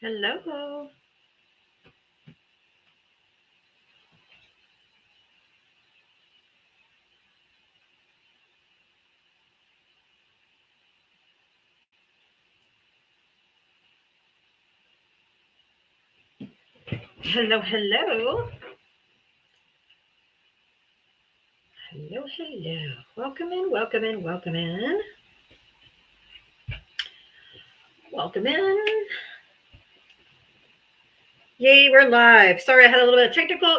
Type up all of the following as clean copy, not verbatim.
Hello. Hello, hello. Hello, hello. Welcome in, welcome in, welcome in. Welcome in. Yay, we're live. Sorry, I had a little bit of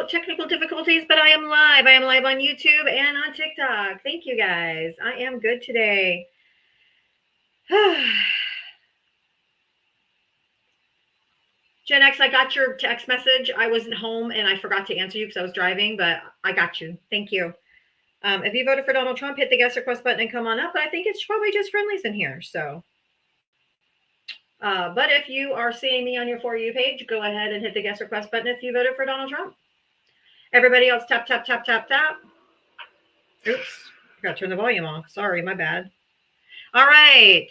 technical difficulties, but I am live. I am live on YouTube and on TikTok. Thank you guys. I am good today. Gen X, I got your text message. I wasn't home and I forgot to answer you because I was driving, but I got you. Thank you. If you voted for Donald Trump, hit the guest request button and come on up. But I think it's probably just friendlies in here. So, but if you are seeing me on your For You page, go ahead and hit the guest request button if you voted for Donald Trump. Everybody else, tap, tap, tap, tap, tap. Oops, I got to turn the volume off. Sorry, my bad. All right.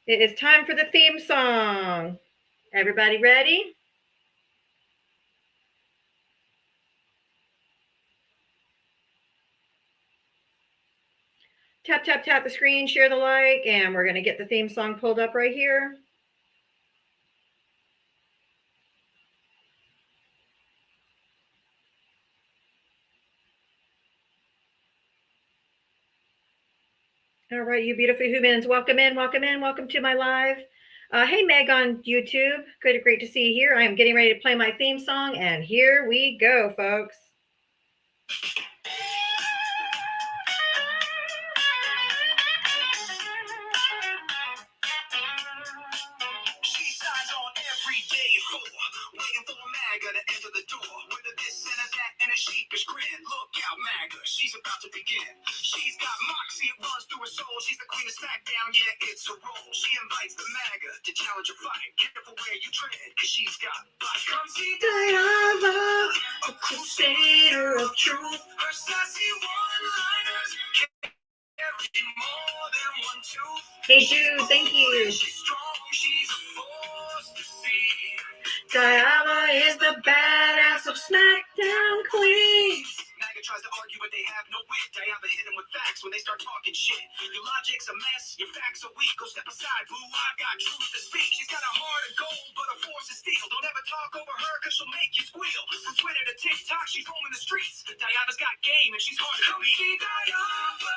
It is time for the theme song. Everybody ready? Tap, tap, tap the screen, share the like, and we're going to get the theme song pulled up right here. All right, you beautiful humans, welcome in, welcome in, welcome to my live. Hey, Meg on YouTube. Great to see you here. I am getting ready to play my theme song, and here we go, folks. She signs on every day, waiting for MAGA to enter the door with a this and a that and a sheepish grin. Look out, MAGA, she's about to begin. She's got moxie, it runs through her soul. She's the queen of SmackDown, yeah, it's a role. She invites the MAGA to challenge a fight. Careful where you tread, cause she's got fight. Come see Diana, a crusader of truth. Her sassy one-liners carry more than one tooth. Hey, Jude, thank you. She's strong, she's a force to see. Diana is the badass of SmackDown Queens. MAGA tries to argue, but they have no wit. Diana hit him with facts when they start talking shit. Your logic's a mess, your facts are weak. Go step aside, boo, I've got truth to speak. She's got a heart of gold, but a force of steel. Don't ever talk over her, cause she'll make you squeal. From Twitter to TikTok, she's roaming the streets. Diana's got game, and she's hard to beat. See Diana,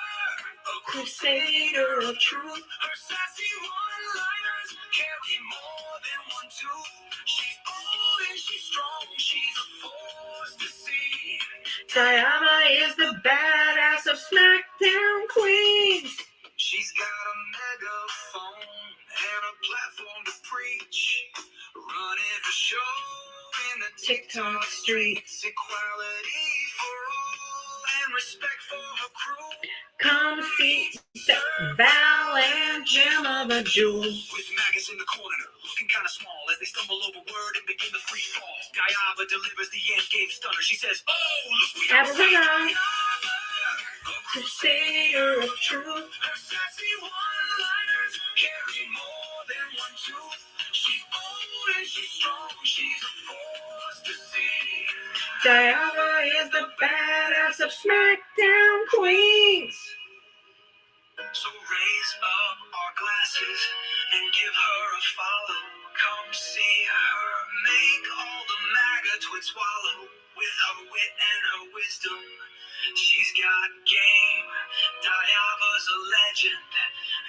a crusader of truth. Her sassy one-liners carry more than one tooth. She's bold and she's strong, she's a force to see. Diana is the badass of SmackDown Queens. She's got a megaphone and a platform to preach. Running her show in the TikTok streets. Equality for all and respect for her crew. Come see Val and Gemma the Jewel. With maggots in the corner, looking kind of small as they stumble over word and begin the free fall. Diana delivers the end game stunner. She says, oh, look, we have a crusader of truth. Her sassy one-liners carry more than one tooth. She's bold and she's strong. She's a force to see. Diana is the badass of SmackDown Queens. So raise up our glasses and give her a follow. Come see her make all the MAGA twits swallow. With her wit and her wisdom, she's got game. Diava's a legend,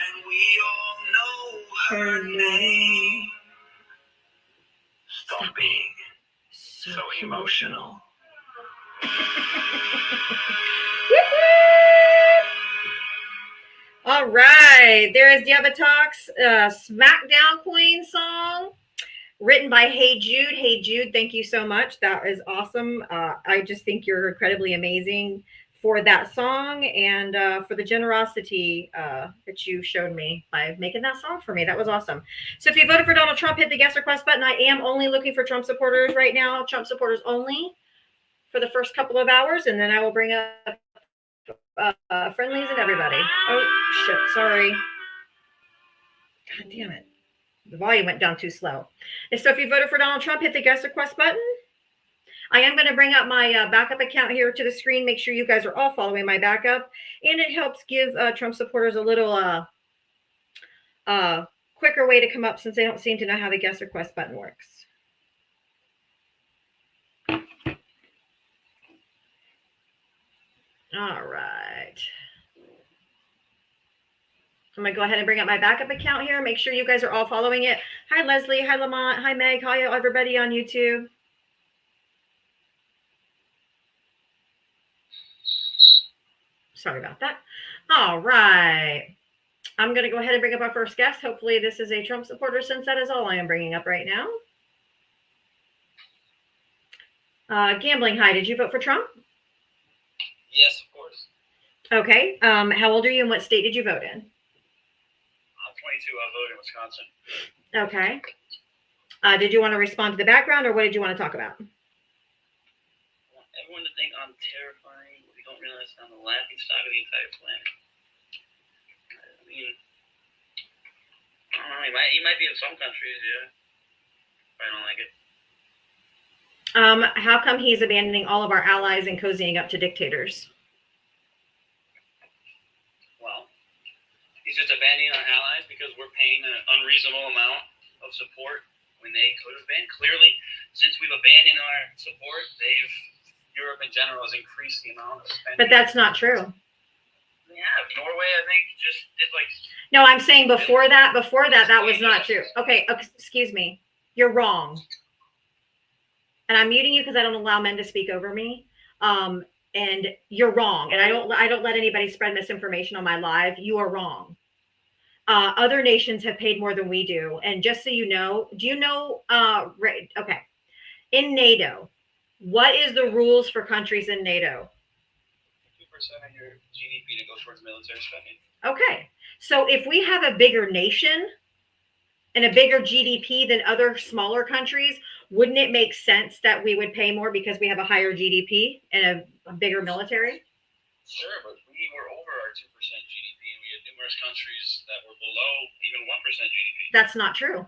and we all know her name. Stop being so emotional. All right, there is Diavatalks SmackDown Queen song, written by Hey Jude. Hey Jude, thank you so much. That is awesome. I just think you're incredibly amazing for that song and for the generosity that you showed me by making that song for me. That was awesome. So if you voted for Donald Trump, hit the guest request button. I am only looking for Trump supporters right now, Trump supporters only for the first couple of hours, and then I will bring up friendlies and everybody. Oh, shit, sorry. God damn it. The volume went down too slow. And so if you voted for Donald Trump, hit the guest request button. I am going to bring up my backup account here to the screen. Make sure you guys are all following my backup. And it helps give Trump supporters a little quicker way to come up since they don't seem to know how the guest request button works. All right. I'm going to go ahead and bring up my backup account here. Make sure you guys are all following it. Hi, Leslie. Hi, Lamont. Hi, Meg. Hi, everybody on YouTube. Sorry about that. All right. I'm going to go ahead and bring up our first guest. Hopefully this is a Trump supporter, since that is all I am bringing up right now. Gambling High, did you vote for Trump? Yes, of course. Okay. How old are you and what state did you vote in? I'm 22. I voted in Wisconsin. Okay. Did you want to respond to the background, or what did you want to talk about? I want everyone to think I'm terrifying. We don't realize I'm the laughing stock of the entire planet. I mean, I don't know. He might be in some countries, yeah. But I don't like it. How come he's abandoning all of our allies and cozying up to dictators? Well, he's just abandoning our allies because we're paying an unreasonable amount of support when they could have been. Clearly, since we've abandoned our support, Europe in general has increased the amount of spending. But that's not true. Yeah, Norway, I think, just did like... No, I'm saying before that was not true. Okay, excuse me. You're wrong. And I'm muting you because I don't allow men to speak over me. And you're wrong. And I don't let anybody spread misinformation on my live. You are wrong. Other nations have paid more than we do. And just so you know, do you know, okay, in NATO, what is the rules for countries in NATO? 2% of your GDP to go towards military spending. Okay. So if we have a bigger nation and a bigger GDP than other smaller countries, wouldn't it make sense that we would pay more because we have a higher GDP and a bigger military? Sure, but we were over our 2% GDP. We had numerous countries that were below even 1% GDP. That's not true.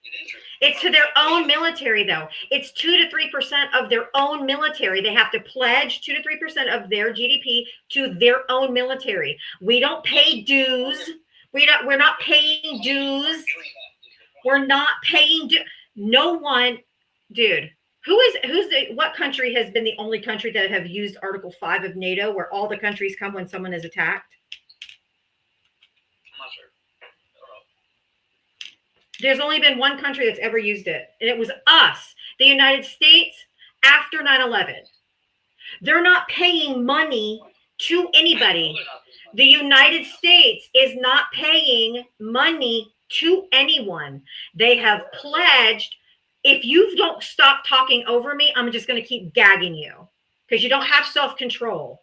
It is true. It's to their own military, though. It's 2 to 3% of their own military. They have to pledge 2 to 3% of their GDP to their own military. We don't pay dues. We're not paying dues. We're not paying dues. No one, dude. What country has been the only country that have used Article 5 of NATO, where all the countries come when someone is attacked? I'm not sure. I don't know. There's only been one country that's ever used it, and it was us, the United States, after 9/11. They're not paying money to anybody. The United States is not paying money to anyone. They have pledged. If you don't stop talking over me, I'm just going to keep gagging you because you don't have self-control.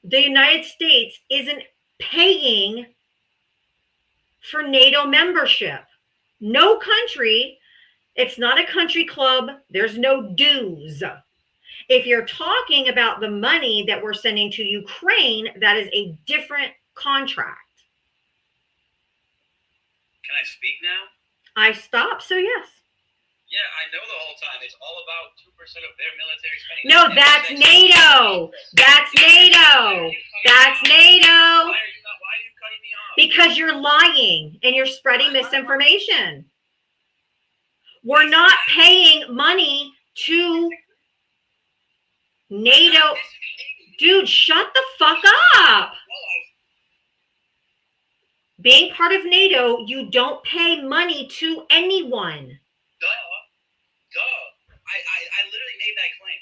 The United States isn't paying for NATO membership. No country. It's not a country club. There's no dues. If you're talking about the money that we're sending to Ukraine, that is a different contract. Can I speak now? I stopped, so yes. Yeah, I know the whole time. It's all about 2% of their military spending. No, that's NATO. That's NATO. That's NATO. Why are you cutting me off? Because you're lying and you're spreading misinformation. We're not paying money to NATO. Dude, shut the fuck up. Being part of NATO, you don't pay money to anyone. Duh. I literally made that claim.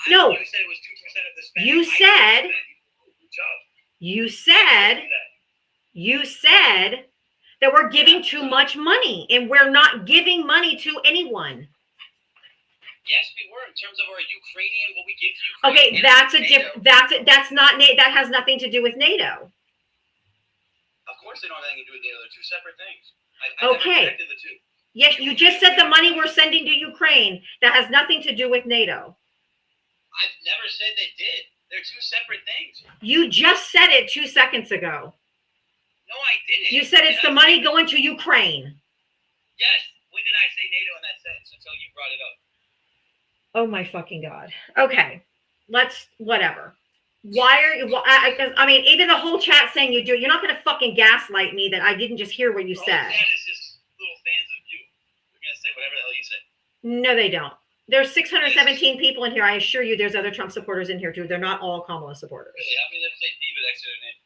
No. You said it was 2% of the spending. You said that we're giving too much money, and we're not giving money to anyone. Yes, we were, in terms of our Ukrainian, what we give to Ukraine. Okay, that has nothing to do with NATO. Of course they don't have anything to do with NATO. They're two separate things. I Okay. never connected the two. Yes, you just said the money we're sending to Ukraine. That has nothing to do with NATO. I've never said they did. They're two separate things. You just said it 2 seconds ago. No, No, I didn't. You said it's the money going to Ukraine. Yes. When did I say NATO in that sentence until you brought it up? Oh my fucking God. Okay. Let's, whatever. Why are you, because I mean, even the whole chat saying you do it, you're not going to fucking gaslight me that I didn't just hear what you said. All chat is just little fans of you. They're going to say whatever the hell you say. No, they don't. There's 617 people in here. I assure you there's other Trump supporters in here too. They're not all Kamala supporters. Really? How many of them say diva next to their name?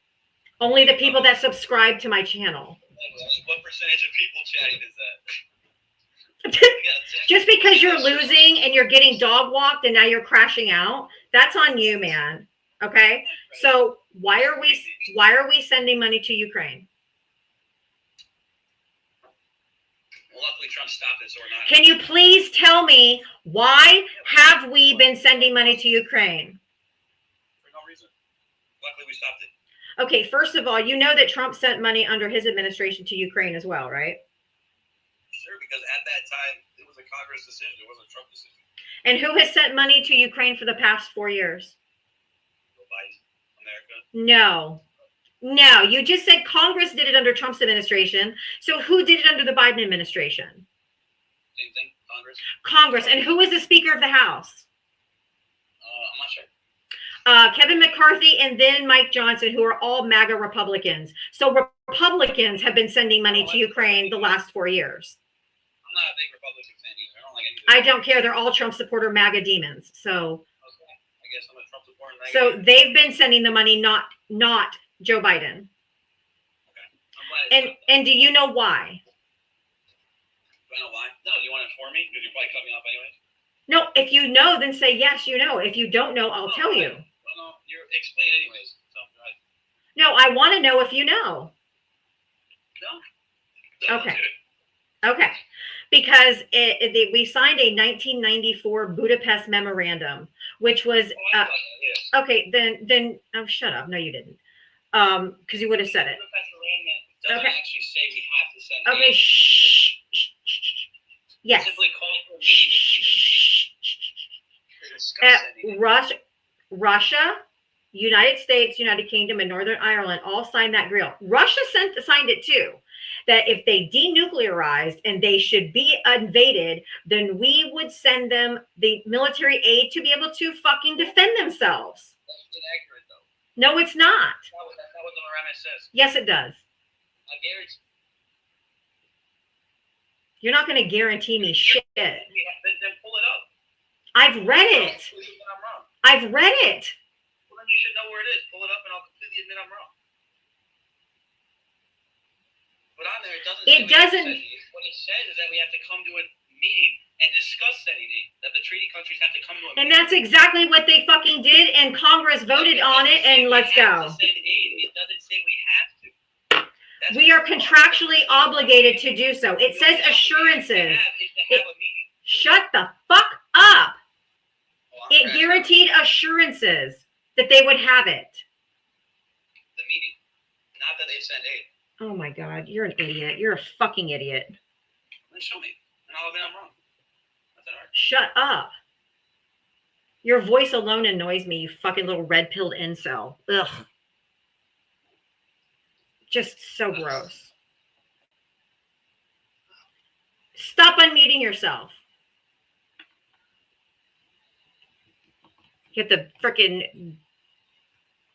Only the people that subscribe to my channel. What percentage of people chatting is that? Just because you're losing and you're getting dog walked and now you're crashing out, that's on you, man. Okay? So why are we sending money to Ukraine? Well, luckily Trump stopped it, so we're not. Can you please tell me why have we been sending money to Ukraine? For no reason. Luckily we stopped it. Okay, first of all, you know that Trump sent money under his administration to Ukraine as well, right? Sure, because at that time it was a Congress decision. It wasn't a Trump decision. And who has sent money to Ukraine for the past 4 years? America. No, you just said Congress did it under Trump's administration. So who did it under the Biden administration? Same thing, Congress. Congress. And who is the Speaker of the House? I'm not sure. Kevin McCarthy and then Mike Johnson, who are all MAGA Republicans. So Republicans have been sending money to Ukraine the last 4 years. I'm not a big Republican fan either. I don't like any of I don't care. They're all Trump supporter MAGA demons. So I guess I'm a Trump supporter. So they've been sending the money, not Joe Biden. Okay. And do you know why? Do I know why? No, do you want to inform me? Because you're probably cut me off anyways. No, if you know, then say yes, you know. If you don't know, I'll tell you. No, you're explain anyways. So go ahead. No, I want to know if you know. No. Okay. Okay. Because we signed a 1994 Budapest memorandum, which was Yes. okay. Then oh, shut up. No, you didn't. Because you would have said it. Doesn't Okay. actually say we have to send Okay. aid. Shh. Yes. Simply call for a meeting between the cities to discuss sending aid. Russia, United States, United Kingdom, and Northern Ireland all signed that deal. Russia signed it too. That if they denuclearized and they should be invaded, then we would send them the military aid to be able to fucking defend themselves. That's inaccurate, though. No, it's not. That's not what the memorandum says. Yes, it does. I guarantee. You're not going to guarantee me shit. Then pull it up. I've read it. I'm wrong. I've read it. Well, then you should know where it is. Pull it up, and I'll completely admit I'm wrong. But on there, it doesn't. What it says is that we have to come to a meeting and discuss sending aid. That the treaty countries have to come to a meeting. And that's exactly what they fucking did, and Congress voted on it, and let's go. It doesn't say we have to. We are contractually obligated to do so. It says assurances. Shut the fuck up. It guaranteed assurances that they would have it. The meeting, not that they send aid. Oh my God, you're an idiot. You're a fucking idiot. Then show me, and I'll admit I'm wrong. That's hard. Shut up. Your voice alone annoys me, you fucking little red-pilled incel. Ugh. Just so gross. Stop unmuting yourself. Get the freaking...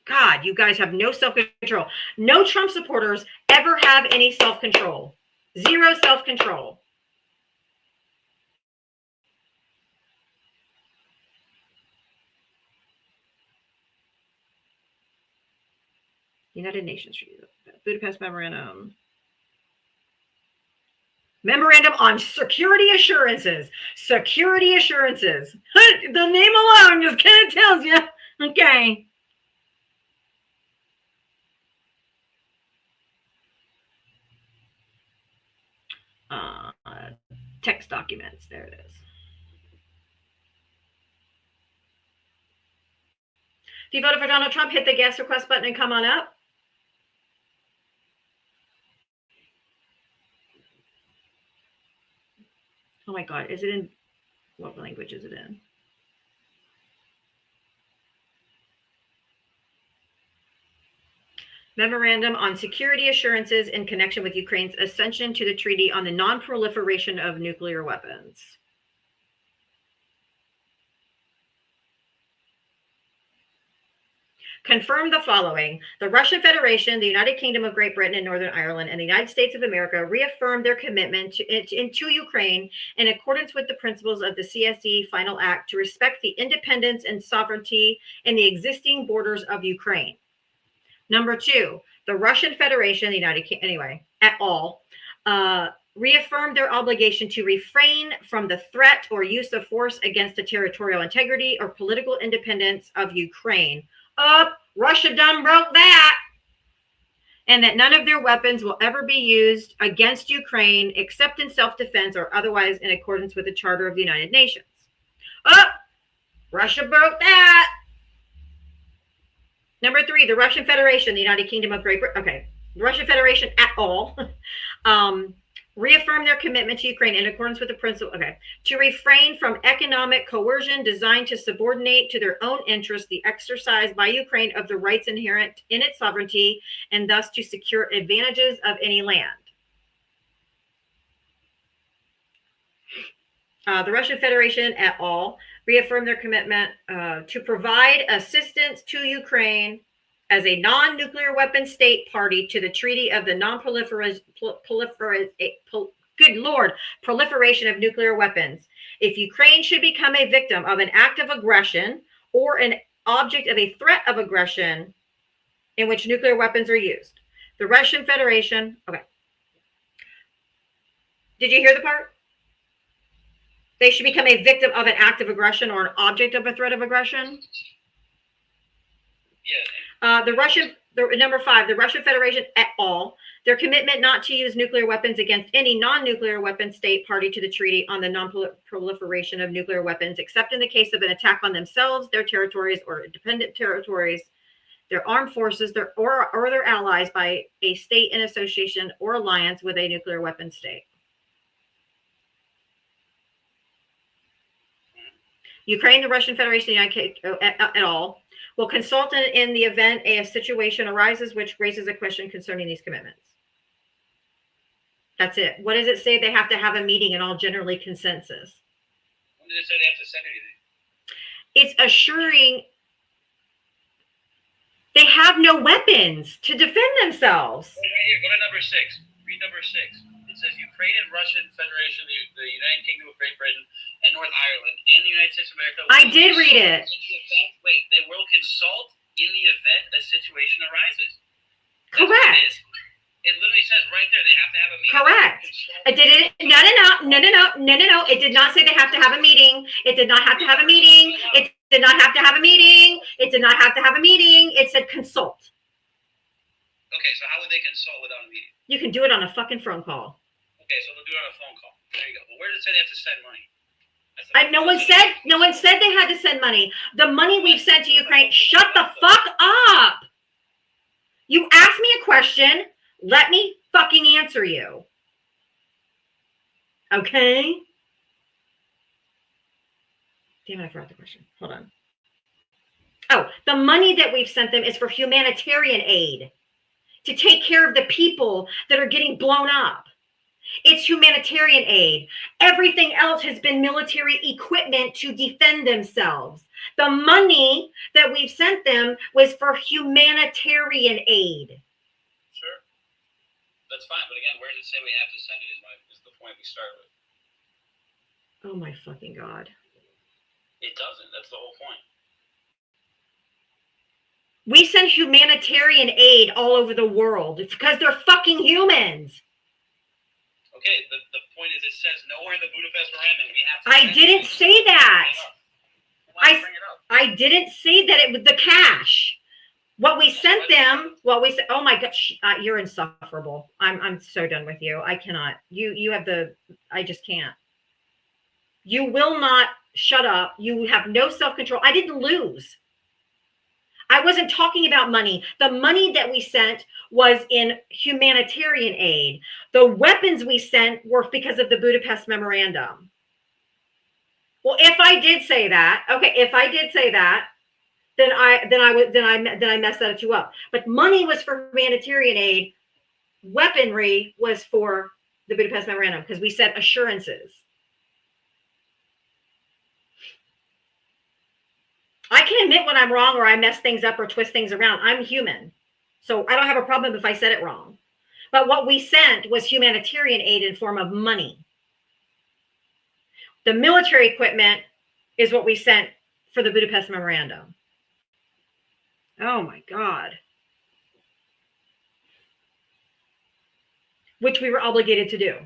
God, you guys have no self-control. No Trump supporters ever have any self-control. Zero self-control. United Nations Budapest Memorandum. Memorandum on security assurances. Security assurances. The name alone just kind of tells you. Okay. Text documents. There it is. If you voted for Donald Trump, hit the guest request button and come on up. Oh my God, is it in, what language is it in? Memorandum on security assurances in connection with Ukraine's accession to the Treaty on the Non-Proliferation of Nuclear Weapons. Confirm the following. The Russian Federation, the United Kingdom of Great Britain and Northern Ireland, and the United States of America reaffirmed their commitment to Ukraine in accordance with the principles of the CSE Final Act to respect the independence and sovereignty and the existing borders of Ukraine. Number 2, the Russian Federation, the United Kingdom, anyway, at all, reaffirmed their obligation to refrain from the threat or use of force against the territorial integrity or political independence of Ukraine. Russia done broke that. And that none of their weapons will ever be used against Ukraine except in self-defense or otherwise in accordance with the Charter of the United Nations. Russia broke that. Number 3, the Russian Federation, the United Kingdom of Great Britain. Okay, the Russian Federation at all reaffirm their commitment to Ukraine in accordance with the principle, to refrain from economic coercion designed to subordinate to their own interests the exercise by Ukraine of the rights inherent in its sovereignty and thus to secure advantages of any land. The Russian Federation at all reaffirm their commitment to provide assistance to Ukraine as a non-nuclear weapon state party to the Treaty of the Proliferation of Nuclear Weapons. If Ukraine should become a victim of an act of aggression or an object of a threat of aggression in which nuclear weapons are used, the Russian Federation, Did you hear the part? They should become a victim of an act of aggression or an object of a threat of aggression. Yeah. Number 5, the Russian Federation at all, their commitment not to use nuclear weapons against any non-nuclear weapon state party to the Treaty on the Non-Proliferation of Nuclear Weapons, except in the case of an attack on themselves, their territories, or independent territories, their armed forces, or their allies by a state in association or alliance with a nuclear weapon state. Ukraine, the Russian Federation, the United States at all, will consult in the event a situation arises which raises a question concerning these commitments. That's it. What does it say? They have to have a meeting and all generally consensus. When did it say they have to send anything? It's assuring they have no weapons to defend themselves. Right here, go to number 6. Read number 6. It says Ukraine and Russian Federation, the United Kingdom of Great Britain and North Ireland, and the United States of America. I did read it. They will consult in the event a situation arises. Correct. It literally says right there they have to have a meeting. Correct. No. It did not say they have to have a meeting. It did not have to have a meeting. It did not have to have a meeting. It did not have to have a meeting. It said consult. Okay, so how would they consult without a meeting? You can do it on a fucking phone call. Okay, so they'll do it on a phone call. There you go. But where does it say they have to send money? No one said they had to send money. The money we've sent to Ukraine. Shut the fuck up. You asked me a question. Let me fucking answer you. Okay? Damn it, I forgot the question. Hold on. Oh, the money that we've sent them is for humanitarian aid to take care of the people that are getting blown up. It's humanitarian aid. Everything else has been military equipment to defend themselves. The money that we've sent them was for humanitarian aid. Sure. That's fine. But again, where does it say we have to send it is the point we start with. Oh my fucking God. It doesn't. That's the whole point. We send humanitarian aid all over the world. It's because they're fucking humans. Okay, the point is it says nowhere in the Budapest memorandum we have to. I didn't say that. Why bring it up? I didn't say that it was the cash. What we sent them, oh my gosh, you're insufferable. I'm so done with you. I cannot. You have I just can't. You will not shut up. You have no self-control. I didn't lose. I wasn't talking about money. The money that we sent was in humanitarian aid. The weapons we sent were because of the Budapest memorandum. Well, if I did say that, then I messed that two up. But money was for humanitarian aid. Weaponry was for the Budapest Memorandum because we said assurances. I can admit when I'm wrong or I mess things up or twist things around. I'm human. So I don't have a problem if I said it wrong. But what we sent was humanitarian aid in form of money. The military equipment is what we sent for the Budapest Memorandum. Oh my God. Which we were obligated to do.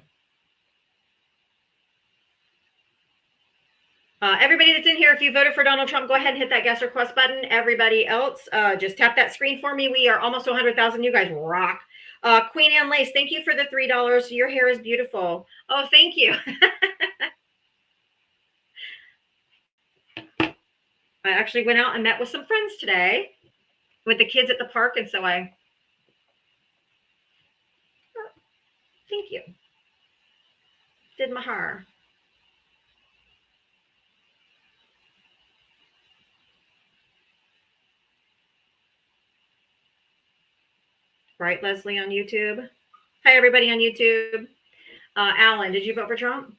Everybody that's in here, if you voted for Donald Trump, go ahead and hit that guest request button. Everybody else, just tap that screen for me. We are almost 100,000. You guys rock. Queen Anne Lace, thank you for the $3. Your hair is beautiful. Oh, thank you. I actually went out and met with some friends today with the kids at the park, and so thank you. Did my hair. Right, Leslie on YouTube. Hi, everybody on YouTube. Alan, did you vote for Trump?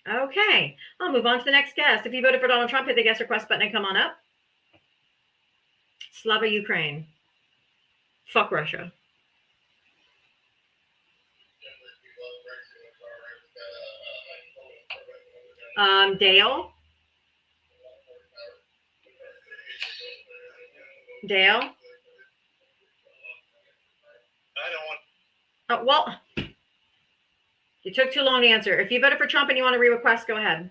Okay, I'll move on to the next guest. If you voted for Donald Trump, hit the guest request button and come on up. Slava Ukraine. Fuck Russia. Dale. Dale? I don't want. Oh, well, you took too long to answer. If you voted for Trump and you want to re-request, go ahead.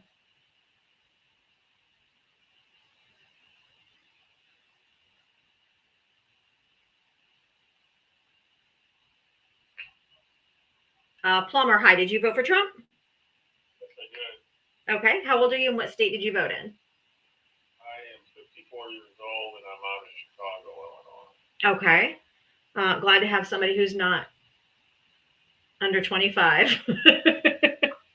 Plumber, hi. Did you vote for Trump? Yes, I did. Okay. How old are you and what state did you vote in? I am 54 years old and I'm out of Chicago, Illinois. Okay. Glad to have somebody who's not under 25. Yeah,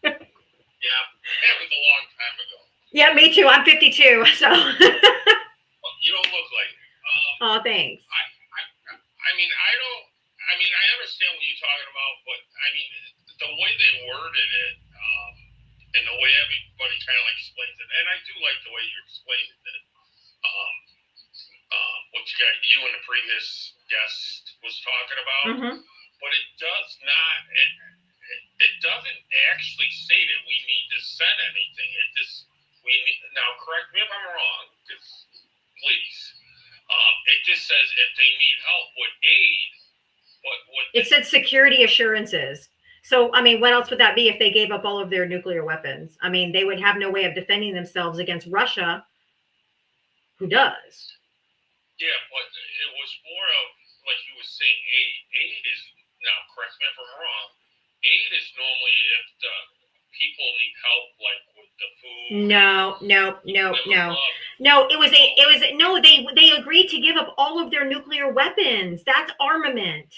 that was a long time ago. Yeah, me too. I'm 52, so. Well, you don't look like it. Oh, thanks. I understand what you're talking about, but I mean, the way they worded it, and the way everybody kind of like explains it, and I do like the way you explained it. What you and the previous guest was talking about, but it does not. It doesn't actually say that we need to send anything. Now correct me if I'm wrong, please. It just says if they need help with aid. It said security assurances. So, I mean, what else would that be if they gave up all of their nuclear weapons? I mean, they would have no way of defending themselves against Russia, who does. Yeah, but it was more of, like you were saying, aid is, now correct me if I'm wrong, aid is normally if the people need help, like with the food. No, they agreed to give up all of their nuclear weapons. That's armament.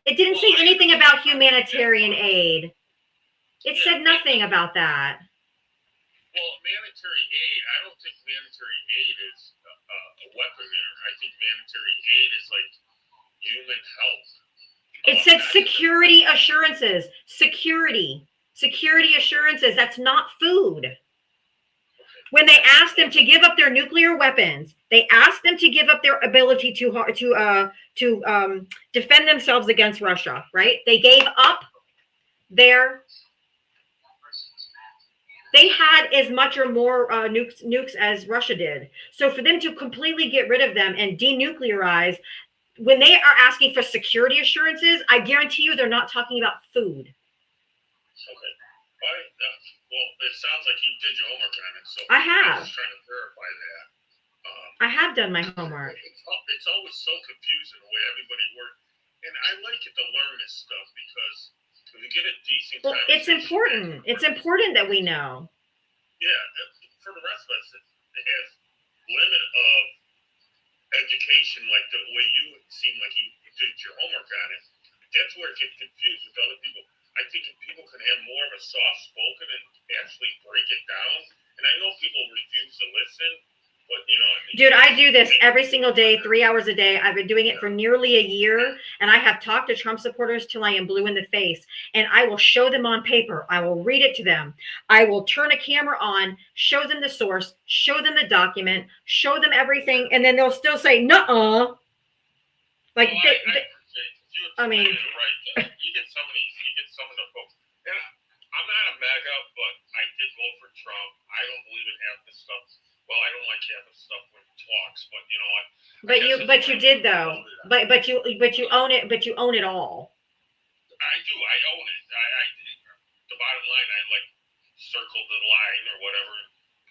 It didn't say anything about humanitarian aid. It said nothing about that. Well, humanitarian aid, I don't think humanitarian aid is a weapon there. I think humanitarian aid is like human health. It said security assurances. Security assurances. That's not food. When they asked them to give up their nuclear weapons, they asked them to give up their ability to defend themselves against Russia, right? They gave up they had as much or more nukes as Russia did. So for them to completely get rid of them and denuclearize, when they are asking for security assurances, I guarantee you they're not talking about food. Okay. Well, it sounds like you did your homework on it. So I have. I was trying to verify that. I have done my homework. It's always so confusing the way everybody works. And I like it to learn this stuff because if you get a decent Well, it's important. It's important that we know. Yeah, for the rest of us, it has limit of education, like the way you seem like you did your homework on it. That's where it gets confused with other people. I think if people can have more of a soft spoken and actually break it down, and I know people refuse to listen, but you know, Dude, I do this every single day, 3 hours a day. I've been doing it for nearly a year, and I have talked to Trump supporters till I am blue in the face. And I will show them on paper. I will read it to them. I will turn a camera on, show them the source, show them the document, show them everything, and then they'll still say, "Nuh-uh." Like, I mean, right. You get some of the folks. And I'm not a MAGA, but I did vote for Trump. I don't believe in half this stuff. Well, I don't like half the stuff when he talks, but you know what? but you did though. But you own it. But you own it all. I do. I own it. The bottom line, I like circled the line or whatever,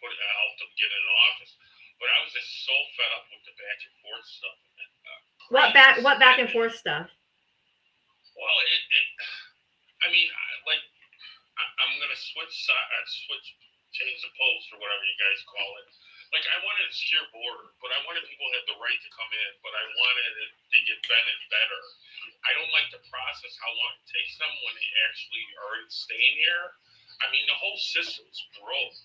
helped him get in office. But I was just so fed up with the back and forth stuff. What back and forth stuff? Well, I mean, I'm gonna change the post or whatever you guys call it. Like, I wanted a secure border, but I wanted people to have the right to come in, but I wanted it to get better. I don't like the process, how long it takes them when they actually are staying here. I mean, the whole system's broke.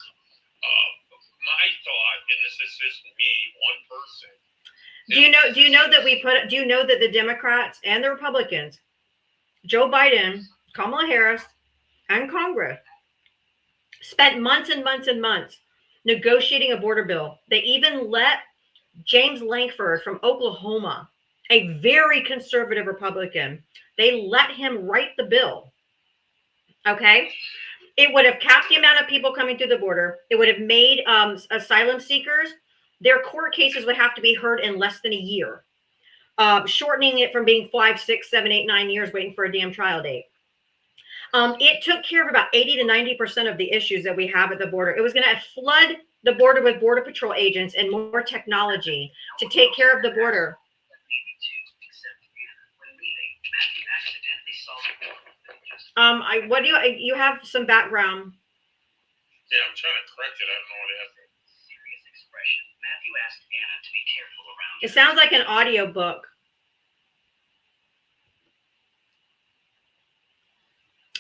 My thought, and this is just me, one person. Do you know that the Democrats and the Republicans, Joe Biden, Kamala Harris, and Congress spent months and months and months negotiating a border bill. They even let James Lankford from Oklahoma, a very conservative Republican, they let him write the bill. Okay? It would have capped the amount of people coming through the border. It would have made asylum seekers, their court cases would have to be heard in less than a year, shortening it from being 5, 6, 7, 8, 9 years waiting for a damn trial date. It took care of about 80 to 90% of the issues that we have at the border. It was going to flood the border with Border Patrol agents and more technology to take care of the border. You have some background. Yeah, I'm trying to correct it. I don't know what happened. Serious expression. Matthew asked Anna to be careful around. It sounds like an audio book.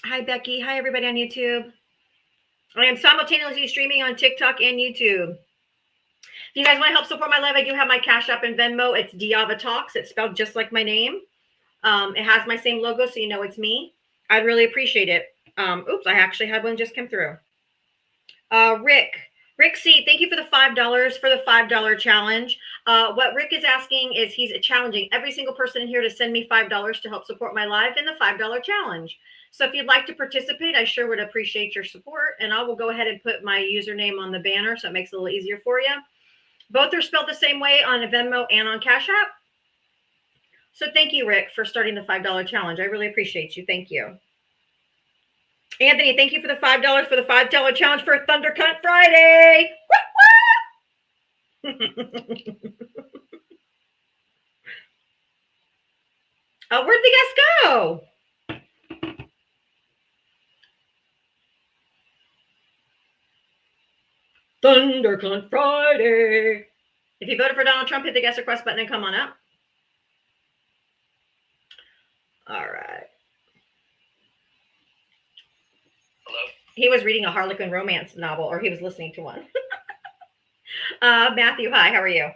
Hi, Becky. Hi, everybody on YouTube. I am simultaneously streaming on TikTok and YouTube. If you guys want to help support my live, I do have my Cash App and Venmo. It's Diavatalks. It's spelled just like my name. It has my same logo, so you know it's me. I'd really appreciate it. Oops, I actually had one just come through. Rick C, thank you for the $5 for the $5 challenge. What Rick is asking is he's challenging every single person in here to send me $5 to help support my live in the $5 challenge. So if you'd like to participate, I sure would appreciate your support. And I will go ahead and put my username on the banner so it makes it a little easier for you. Both are spelled the same way on Venmo and on Cash App. So thank you, Rick, for starting the $5 challenge. I really appreciate you. Thank you. Anthony, thank you for the $5 for the $5 challenge for Thunder Cunt Friday. Where'd the guests go? Thunder Cunt Friday. If you voted for Donald Trump, hit the guest request button and come on up. All right. Hello? He was reading a Harlequin romance novel, or he was listening to one. Matthew, hi, how are you? Hi,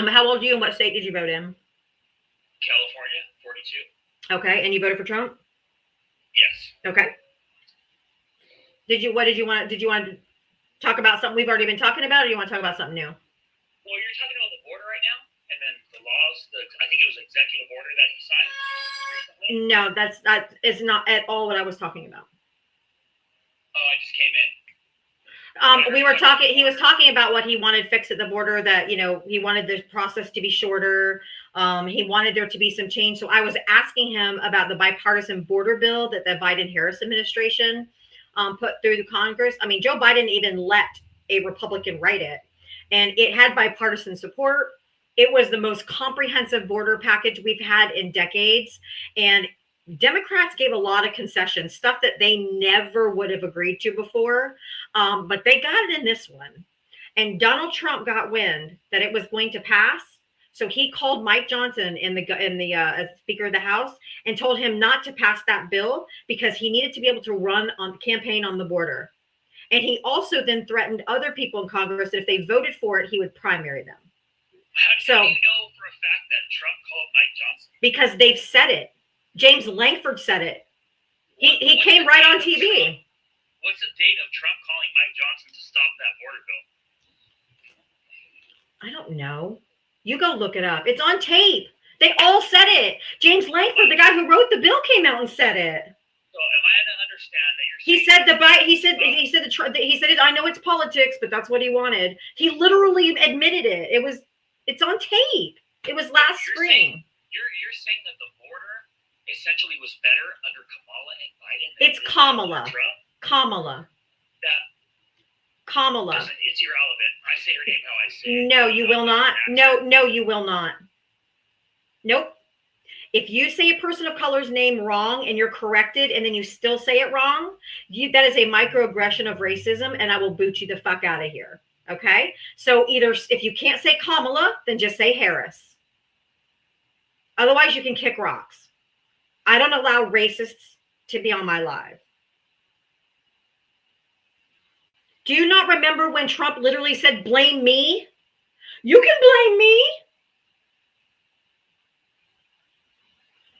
good. How old are you and what state did you vote in? California, 42. Okay, and you voted for Trump? Yes. Okay. Did you want to talk about something we've already been talking about, or do you want to talk about something new? Well, you're talking about the border right now, and then the laws, I think it was executive order that he signed recently. No, that is not at all what I was talking about. Oh, I just came in. He was talking about what he wanted fixed at the border, that, you know, he wanted the process to be shorter. He wanted there to be some change. So I was asking him about the bipartisan border bill that the Biden-Harris administration put through the Congress. I mean, Joe Biden even let a Republican write it, and it had bipartisan support. It was the most comprehensive border package we've had in decades. And Democrats gave a lot of concessions, stuff that they never would have agreed to before. But they got it in this one. And Donald Trump got wind that it was going to pass. So he called Mike Johnson in the Speaker of the House and told him not to pass that bill because he needed to be able to run on campaign on the border. And he also then threatened other people in Congress that if they voted for it, he would primary them. How do you know for a fact that Trump called Mike Johnson? Because they've said it. James Langford said it. He came right on TV. What's the date of Trump calling Mike Johnson to stop that border bill? I don't know. You go look it up. It's on tape. They all said it. James Langford, the guy who wrote the bill, came out and said it. So am I to understand that He said I know it's politics, but that's what he wanted. He literally admitted it. It's on tape. It was last spring. You're saying that the border essentially was better under Kamala and Biden? It's Kamala. Trump? Kamala. Kamala. It's irrelevant. I say her name how I say it. No, you will not. No, you will not. Nope. If you say a person of color's name wrong and you're corrected and then you still say it wrong, that is a microaggression of racism, and I will boot you the fuck out of here. Okay? So either if you can't say Kamala, then just say Harris. Otherwise, you can kick rocks. I don't allow racists to be on my live. Do you not remember when Trump literally said, blame me? You can blame me.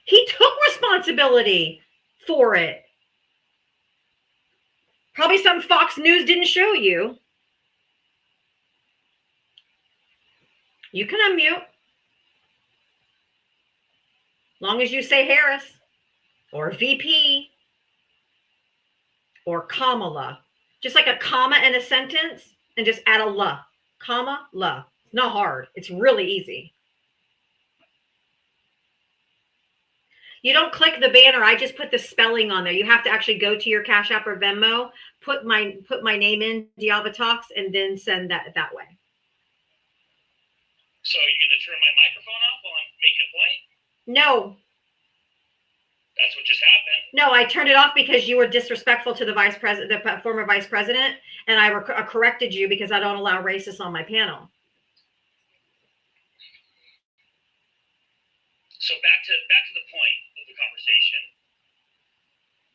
He took responsibility for it. Probably something Fox News didn't show you. You can unmute. Long as you say Harris or VP or Kamala. Just like a comma in a sentence and just add a la. Comma, la. It's not hard. It's really easy. You don't click the banner. I just put the spelling on there. You have to actually go to your Cash App or Venmo, put my name in, Diavatalks, and then send that way. So you're going to turn my microphone off while I'm making a point? No. That's what just happened. No, I turned it off because you were disrespectful to the former vice president, and I corrected you because I don't allow racists on my panel. So back to the point of the conversation.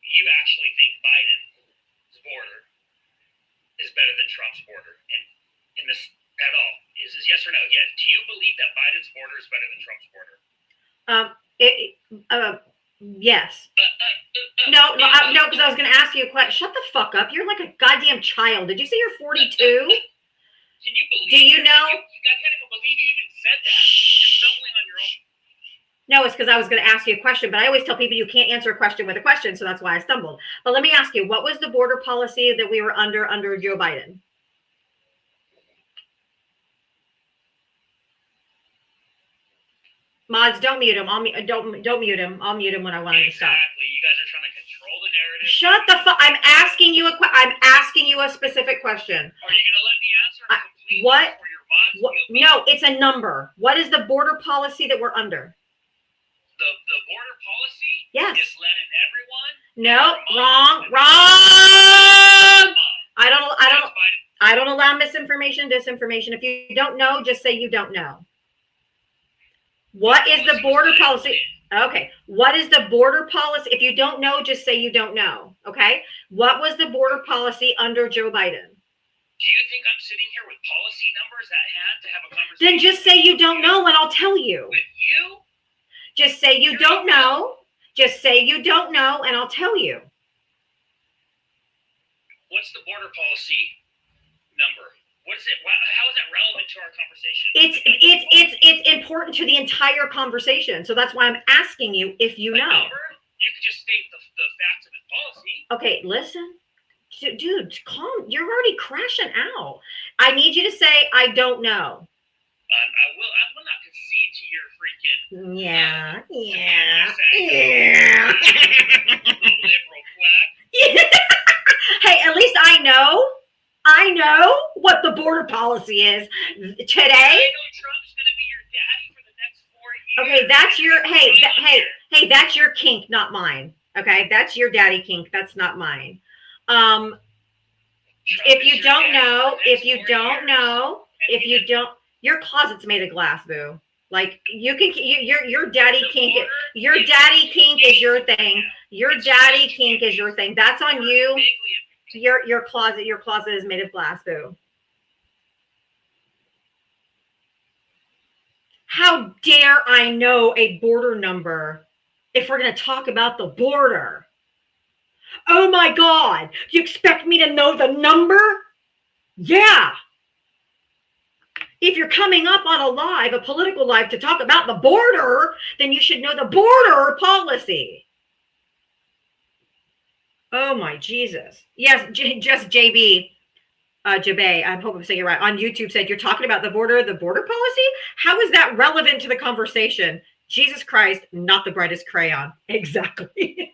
You actually think Biden's border is better than Trump's border, and in this at all? Is this yes or no? Yes. Do you believe that Biden's border is better than Trump's border? Yes. No, because I was going to ask you a question. Shut the fuck up. You're like a goddamn child. Did you say you're 42? Can you believe? Do you know? I can't even believe you even said that. You're stumbling on your own. No, it's because I was going to ask you a question, but I always tell people you can't answer a question with a question, so that's why I stumbled. But let me ask you, what was the border policy that we were under Joe Biden? Mods, don't mute him. Don't mute him. I'll mute him when I want him to stop. Exactly. You guys are trying to control the narrative. Shut the fuck. I'm asking you a specific question. Are you going to let me answer completely? What? For your mods? No, it's a number. What is the border policy that we're under? The border policy? Yes. Is letting everyone. No, wrong. I don't allow misinformation, disinformation. If you don't know, just say you don't know. What is the border policy? Okay. What is the border policy? If you don't know, just say you don't know. Okay. What was the border policy under Joe Biden? Do you think I'm sitting here with policy numbers at hand to have a conversation? Then just say you don't know and I'll tell you. With you? Just say you don't know. Just say you don't know and I'll tell you. What's the border policy number? What is it? How is that relevant to our conversation? It's important to the entire conversation. So that's why I'm asking you if you know. Number? You could just state the facts of his policy. Okay, listen. Dude, calm. You're already crashing out. I need you to say, I don't know. I will not concede to your freaking... Yeah. liberal quack. Hey, at least I know what the border policy is today. I know Trump's going to be your daddy for the next 4 years. Okay, that's your hey, that's your kink, not mine. Okay, that's your daddy kink. That's not mine. If you don't know, your closet's made of glass, boo. Like your daddy kink. Your daddy kink is your thing. Your daddy kink is your thing. That's on you. Your closet is made of glass, boo. How dare I know a border number if we're going to talk about the border? Oh my God. Do you expect me to know the number? Yeah. If you're coming up on a political live to talk about the border, then you should know the border policy. Oh my Jesus. Yes, just JB. Jabay, I hope I'm saying it right, on YouTube said, you're talking about the border policy? How is that relevant to the conversation? Jesus Christ, not the brightest crayon. Exactly.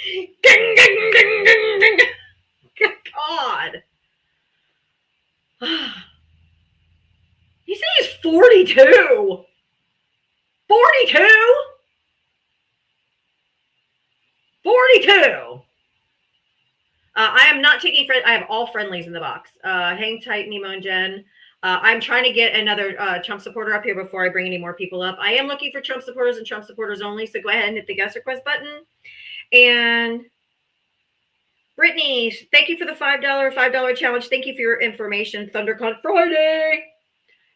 Ding, ding, ding, ding, ding. God. You say he's 42. 42? 42. I am not taking I have all friendlies in the box. Hang tight, Nemo and Jen. I'm trying to get another Trump supporter up here before I bring any more people up. I am looking for Trump supporters and Trump supporters only. So go ahead and hit the guest request button. And Brittany, thank you for the $5 challenge. Thank you for your information. ThunderCon Friday.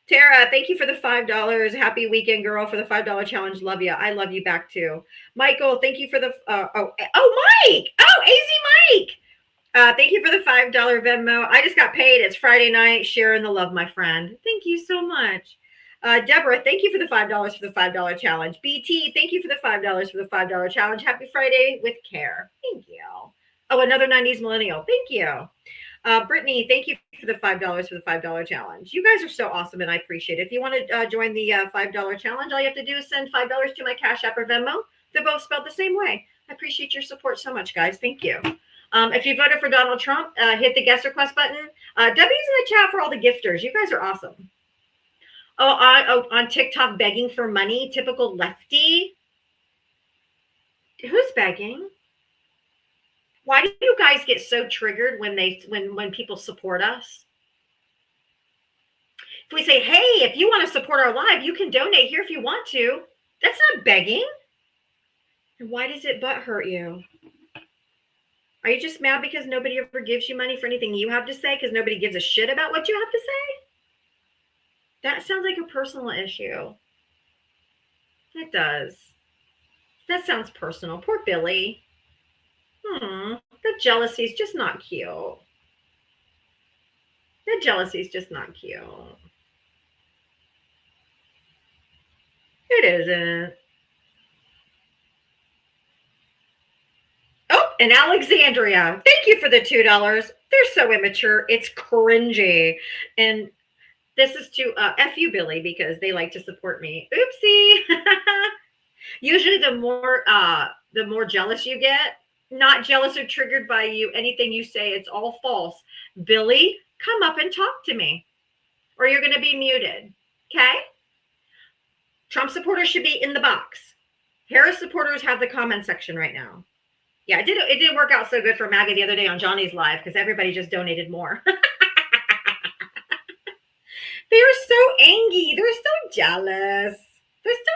Tara, thank you for the $5. Happy weekend, girl, for the $5 challenge. Love you. I love you back too. Michael, thank you for the Mike. Oh, AZ Mike. Thank you for the $5 Venmo. I just got paid. It's Friday night. Sharing the love, my friend. Thank you so much. Deborah, thank you for the $5 for the $5 challenge. BT, thank you for the $5 for the $5 challenge. Happy Friday with care. Thank you. Oh, another 90s millennial. Thank you. Brittany, thank you for the $5 for the $5 challenge. You guys are so awesome, and I appreciate it. If you want to join the $5 challenge, all you have to do is send $5 to my Cash App or Venmo. They're both spelled the same way. I appreciate your support so much, guys. Thank you. If you voted for Donald Trump, hit the guest request button. W's in the chat for all the gifters. You guys are awesome. On TikTok, begging for money, typical lefty. Who's begging? Why do you guys get so triggered when people support us? If we say, hey, if you want to support our live, you can donate here if you want to. That's not begging. And why does it butt hurt you? Are you just mad because nobody ever gives you money for anything you have to say because nobody gives a shit about what you have to say? That sounds like a personal issue. It does. That sounds personal. Poor Billy. The jealousy is just not cute. The jealousy is just not cute. It isn't. Oh, and Alexandria, thank you for the $2. They're so immature. It's cringy. And this is to F you, Billy, because they like to support me. Oopsie. Usually the more jealous you get, not jealous or triggered by you, anything you say, it's all false. Billy, come up and talk to me, or you're going to be muted. Okay? Trump supporters should be in the box. Harris supporters have the comment section right now. Yeah, it didn't work out so good for MAGA the other day on Johnny's live because everybody just donated more. They're so angry. They're so jealous. They're so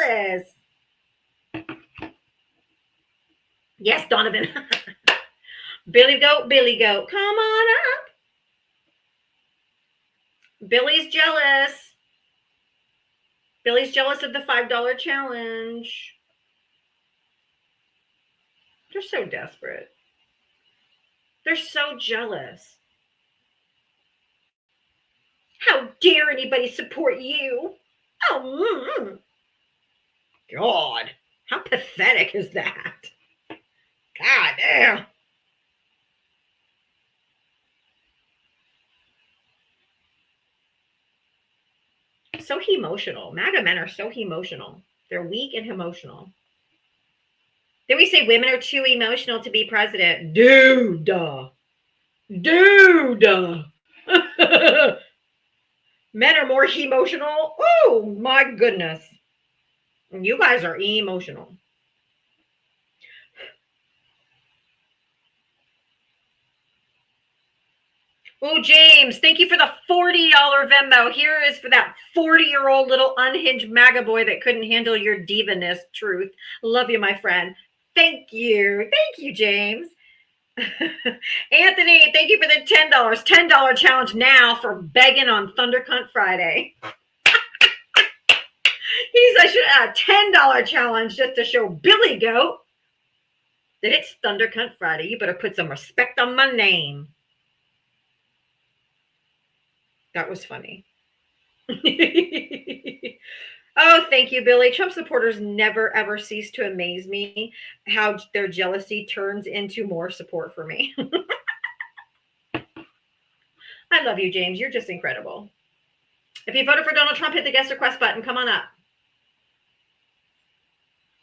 jealous. Yes, Donovan. Billy goat, come on up. Billy's jealous. Billy's jealous of the $5 challenge. They're so desperate. They're so jealous. How dare anybody support you? Oh, God. How pathetic is that? God damn. So emotional. MAGA men are so emotional. They're weak and emotional. Then we say women are too emotional to be president. Dude. Men are more emotional. Oh, my goodness. You guys are emotional. Oh, James, thank you for the $40 Venmo. Here is for that 40-year-old little unhinged MAGA boy that couldn't handle your divaness. Truth. Love you, my friend. Thank you. Thank you, James. Anthony, thank you for the $10. $10 challenge now for begging on Thundercunt Friday. I should add a $10 challenge just to show Billy Goat that it's Thundercunt Friday. You better put some respect on my name. That was funny. Oh, thank you, Billy. Trump supporters never, ever cease to amaze me how their jealousy turns into more support for me. I love you, James. You're just incredible. If you voted for Donald Trump, hit the guest request button. Come on up.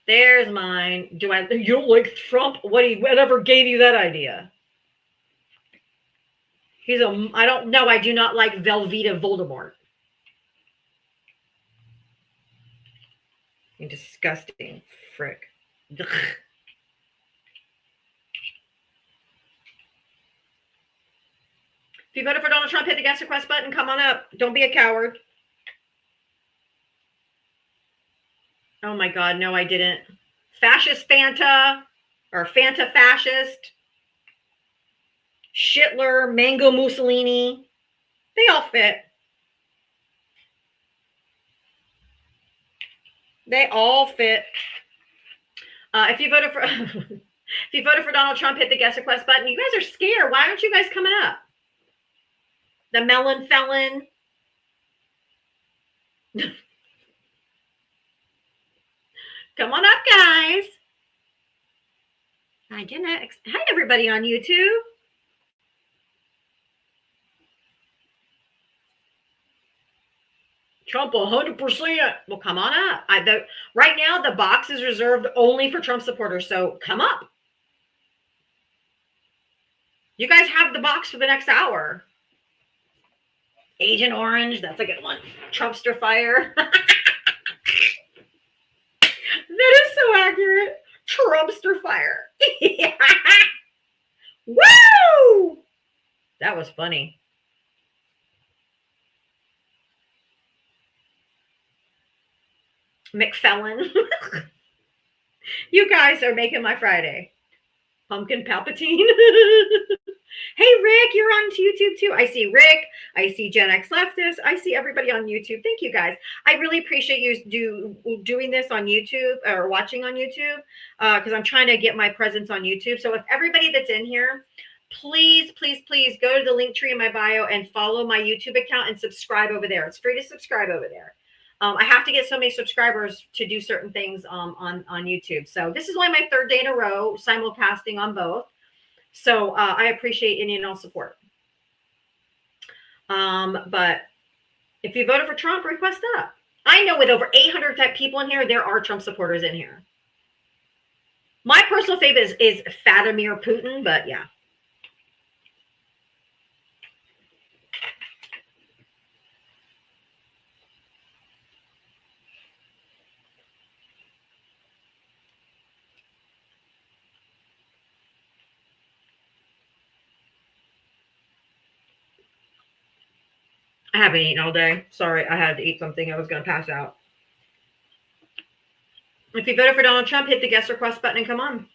There's mine. You don't like Trump? Whatever gave you that idea? I don't know. I do not like Velveeta Voldemort. You disgusting frick. Ugh. If you voted for Donald Trump, hit the guest request button. Come on up. Don't be a coward. Oh my God, no, I didn't. Fascist Fanta or Fanta Fascist. Shitler, Mango Mussolini. They all fit. They all fit. If you voted for Donald Trump, hit the guest request button. You guys are scared. Why aren't you guys coming up? The melon felon. Come on up, guys. I didn't. Hi, everybody on YouTube. Trump 100%. Well, come on up. Right now, the box is reserved only for Trump supporters, so come up. You guys have the box for the next hour. Agent Orange, that's a good one. Trumpster Fire. That is so accurate. Trumpster Fire. Woo! That was funny. McFellin. You guys are making my Friday. Pumpkin Palpatine. Hey, Rick, you're on YouTube too. I see Rick. I see Gen X Leftist. I see everybody on YouTube. Thank you, guys. I really appreciate you doing this on YouTube or watching on YouTube because I'm trying to get my presence on YouTube. So if everybody that's in here, please, please, please go to the link tree in my bio and follow my YouTube account and subscribe over there. It's free to subscribe over there. I have to get so many subscribers to do certain things on YouTube. So this is only my third day in a row simulcasting on both. So I appreciate any and all support. But if you voted for Trump, request up. I know with over 800 people in here, there are Trump supporters in here. My personal favorite is Vladimir Putin, but yeah. I haven't eaten all day. Sorry, I had to eat something. I was going to pass out. If you voted for Donald Trump, hit the guest request button and come on.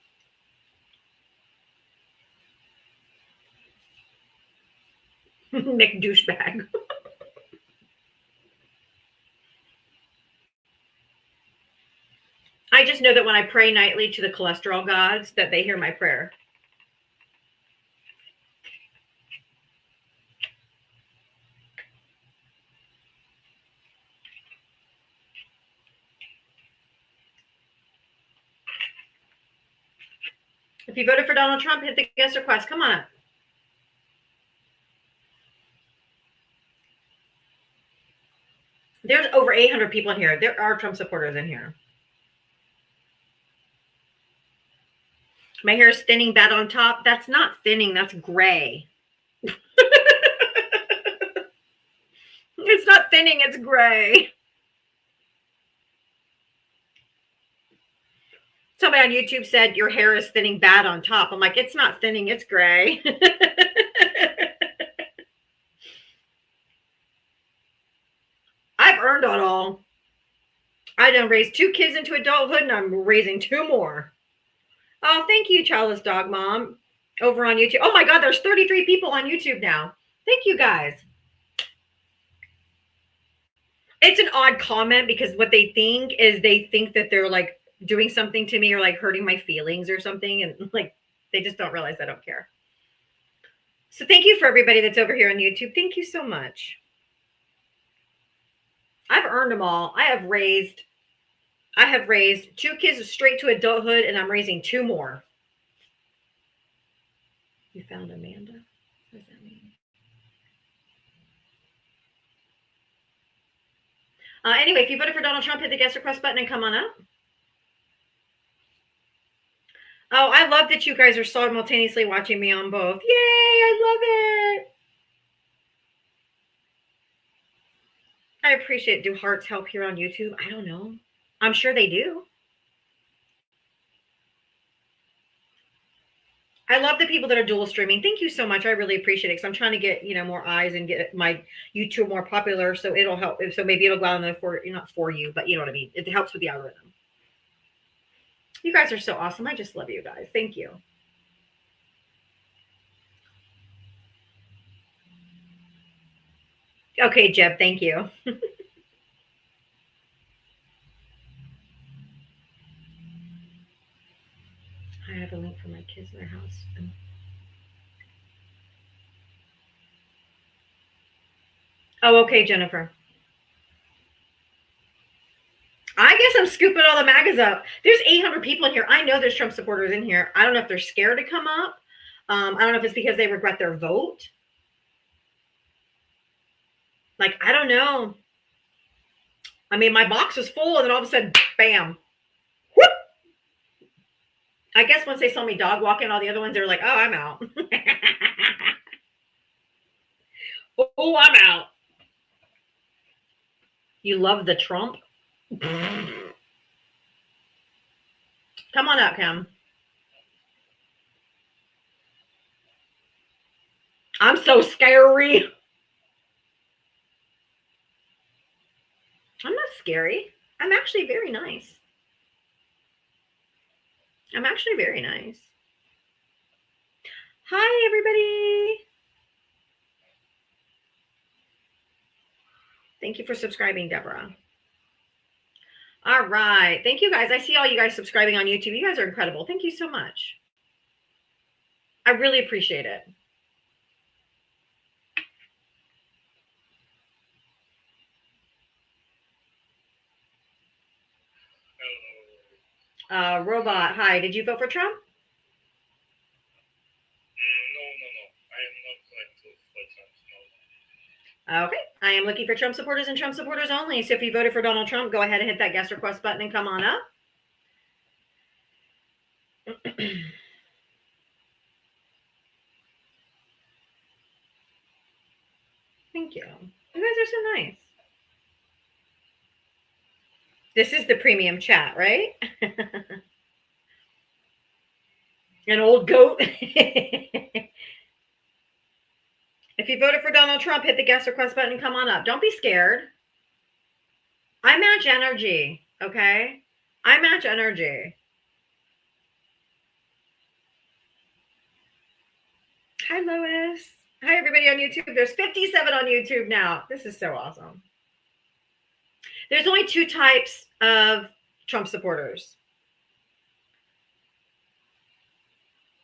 Mick douchebag. I just know that when I pray nightly to the cholesterol gods, that they hear my prayer. If you voted for Donald Trump, hit the guest request. Come on up. There's over 800 people in here. There are Trump supporters in here. My hair is thinning bad on top. That's not thinning. That's gray. It's not thinning. It's gray. Somebody on YouTube said your hair is thinning bad on top. I'm like, it's not thinning. It's gray. I done raised 2 kids into adulthood and I'm raising 2 more. Oh, thank you, Childless Dog Mom, over on YouTube. Oh my God, there's 33 people on YouTube now. Thank you guys. It's an odd comment because what they think is they think that they're like doing something to me or like hurting my feelings or something. And like, they just don't realize I don't care. So thank you for everybody that's over here on YouTube. Thank you so much. I've earned them all. I have raised 2 kids straight to adulthood and I'm raising 2 more. You found Amanda? What does that mean? Anyway, if you voted for Donald Trump, hit the guest request button and come on up. Oh, I love that you guys are simultaneously watching me on both. Yay, I love it. I appreciate it. Do hearts help here on YouTube? I don't know. I'm sure they do. I love the people that are dual streaming. Thank you so much. I really appreciate it because I'm trying to get, more eyes and get my YouTube more popular. So it'll help. So maybe it'll go out on the not for you, but you know what I mean. It helps with the algorithm. You guys are so awesome. I just love you guys. Thank you. Okay, Jeb. Thank you. I have a link for my kids in their house. Oh, okay, Jennifer. I guess I'm scooping all the MAGAs up. There's 800 people in here. I know there's Trump supporters in here. I don't know if they're scared to come up. I don't know if it's because they regret their vote. Like, I don't know. I mean, my box was full and then all of a sudden, bam. Whoop! I guess once they saw me dog walking, all the other ones, they were like, oh, I'm out. Oh, I'm out. You love the Trump? Come on up, Kim. I'm so scary. I'm not scary. I'm actually very nice. I'm actually very nice. Hi, everybody. Thank you for subscribing, Deborah. All right. Thank you, guys. I see all you guys subscribing on YouTube. You guys are incredible. Thank you so much. I really appreciate it. Robot, hi. Did you vote for Trump? No. I am not going to vote for Trump. No. Okay. I am looking for Trump supporters and Trump supporters only. So if you voted for Donald Trump, go ahead and hit that guest request button and come on up. Thank you. You guys are so nice. This is the premium chat, right? An old goat. If you voted for Donald Trump, hit the guest request button and come on up. Don't be scared. I match energy, okay? I match energy. Hi, Lois. Hi, everybody on YouTube. There's 57 on YouTube now. This is so awesome. There's only 2 types of Trump supporters.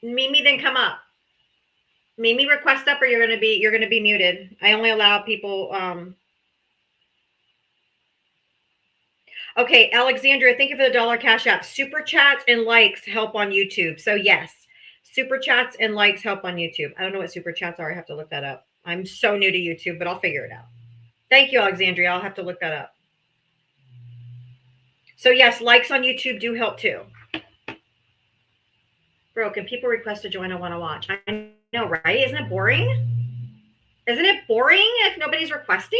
Mimi, then come up. Mimi, request up or you're gonna be muted. I only allow people Okay, Alexandria, thank you for the $1 cash app. Super chats and likes help on YouTube. So yes, super chats and likes help on YouTube. I don't know what super chats are. I have to look that up. I'm so new to YouTube, but I'll figure it out. Thank you, Alexandria. I'll have to look that up. So yes, likes on YouTube do help too. Bro, can people request to join? I want to watch. I know, right? Isn't it boring? Isn't it boring if nobody's requesting?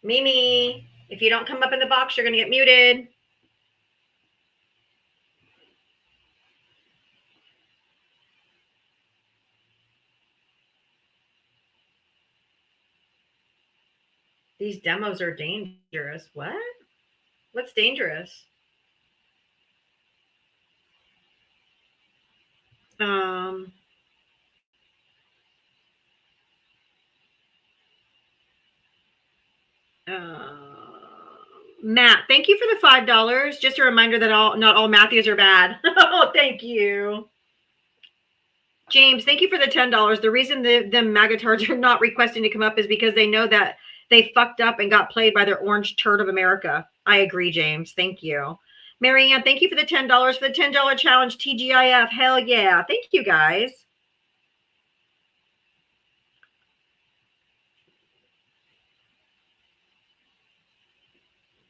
Mimi, if you don't come up in the box, you're going to get muted. These demos are dangerous. What? What's dangerous? Matt, thank you for the $5. Just a reminder that not all Matthews are bad. Oh, thank you. James, thank you for the $10. The reason the magatards are not requesting to come up is because they know that they fucked up and got played by their orange turd of America. I agree, James. Thank you. Marianne, thank you for the $10 for the $10 challenge. TGIF. Hell yeah. Thank you, guys.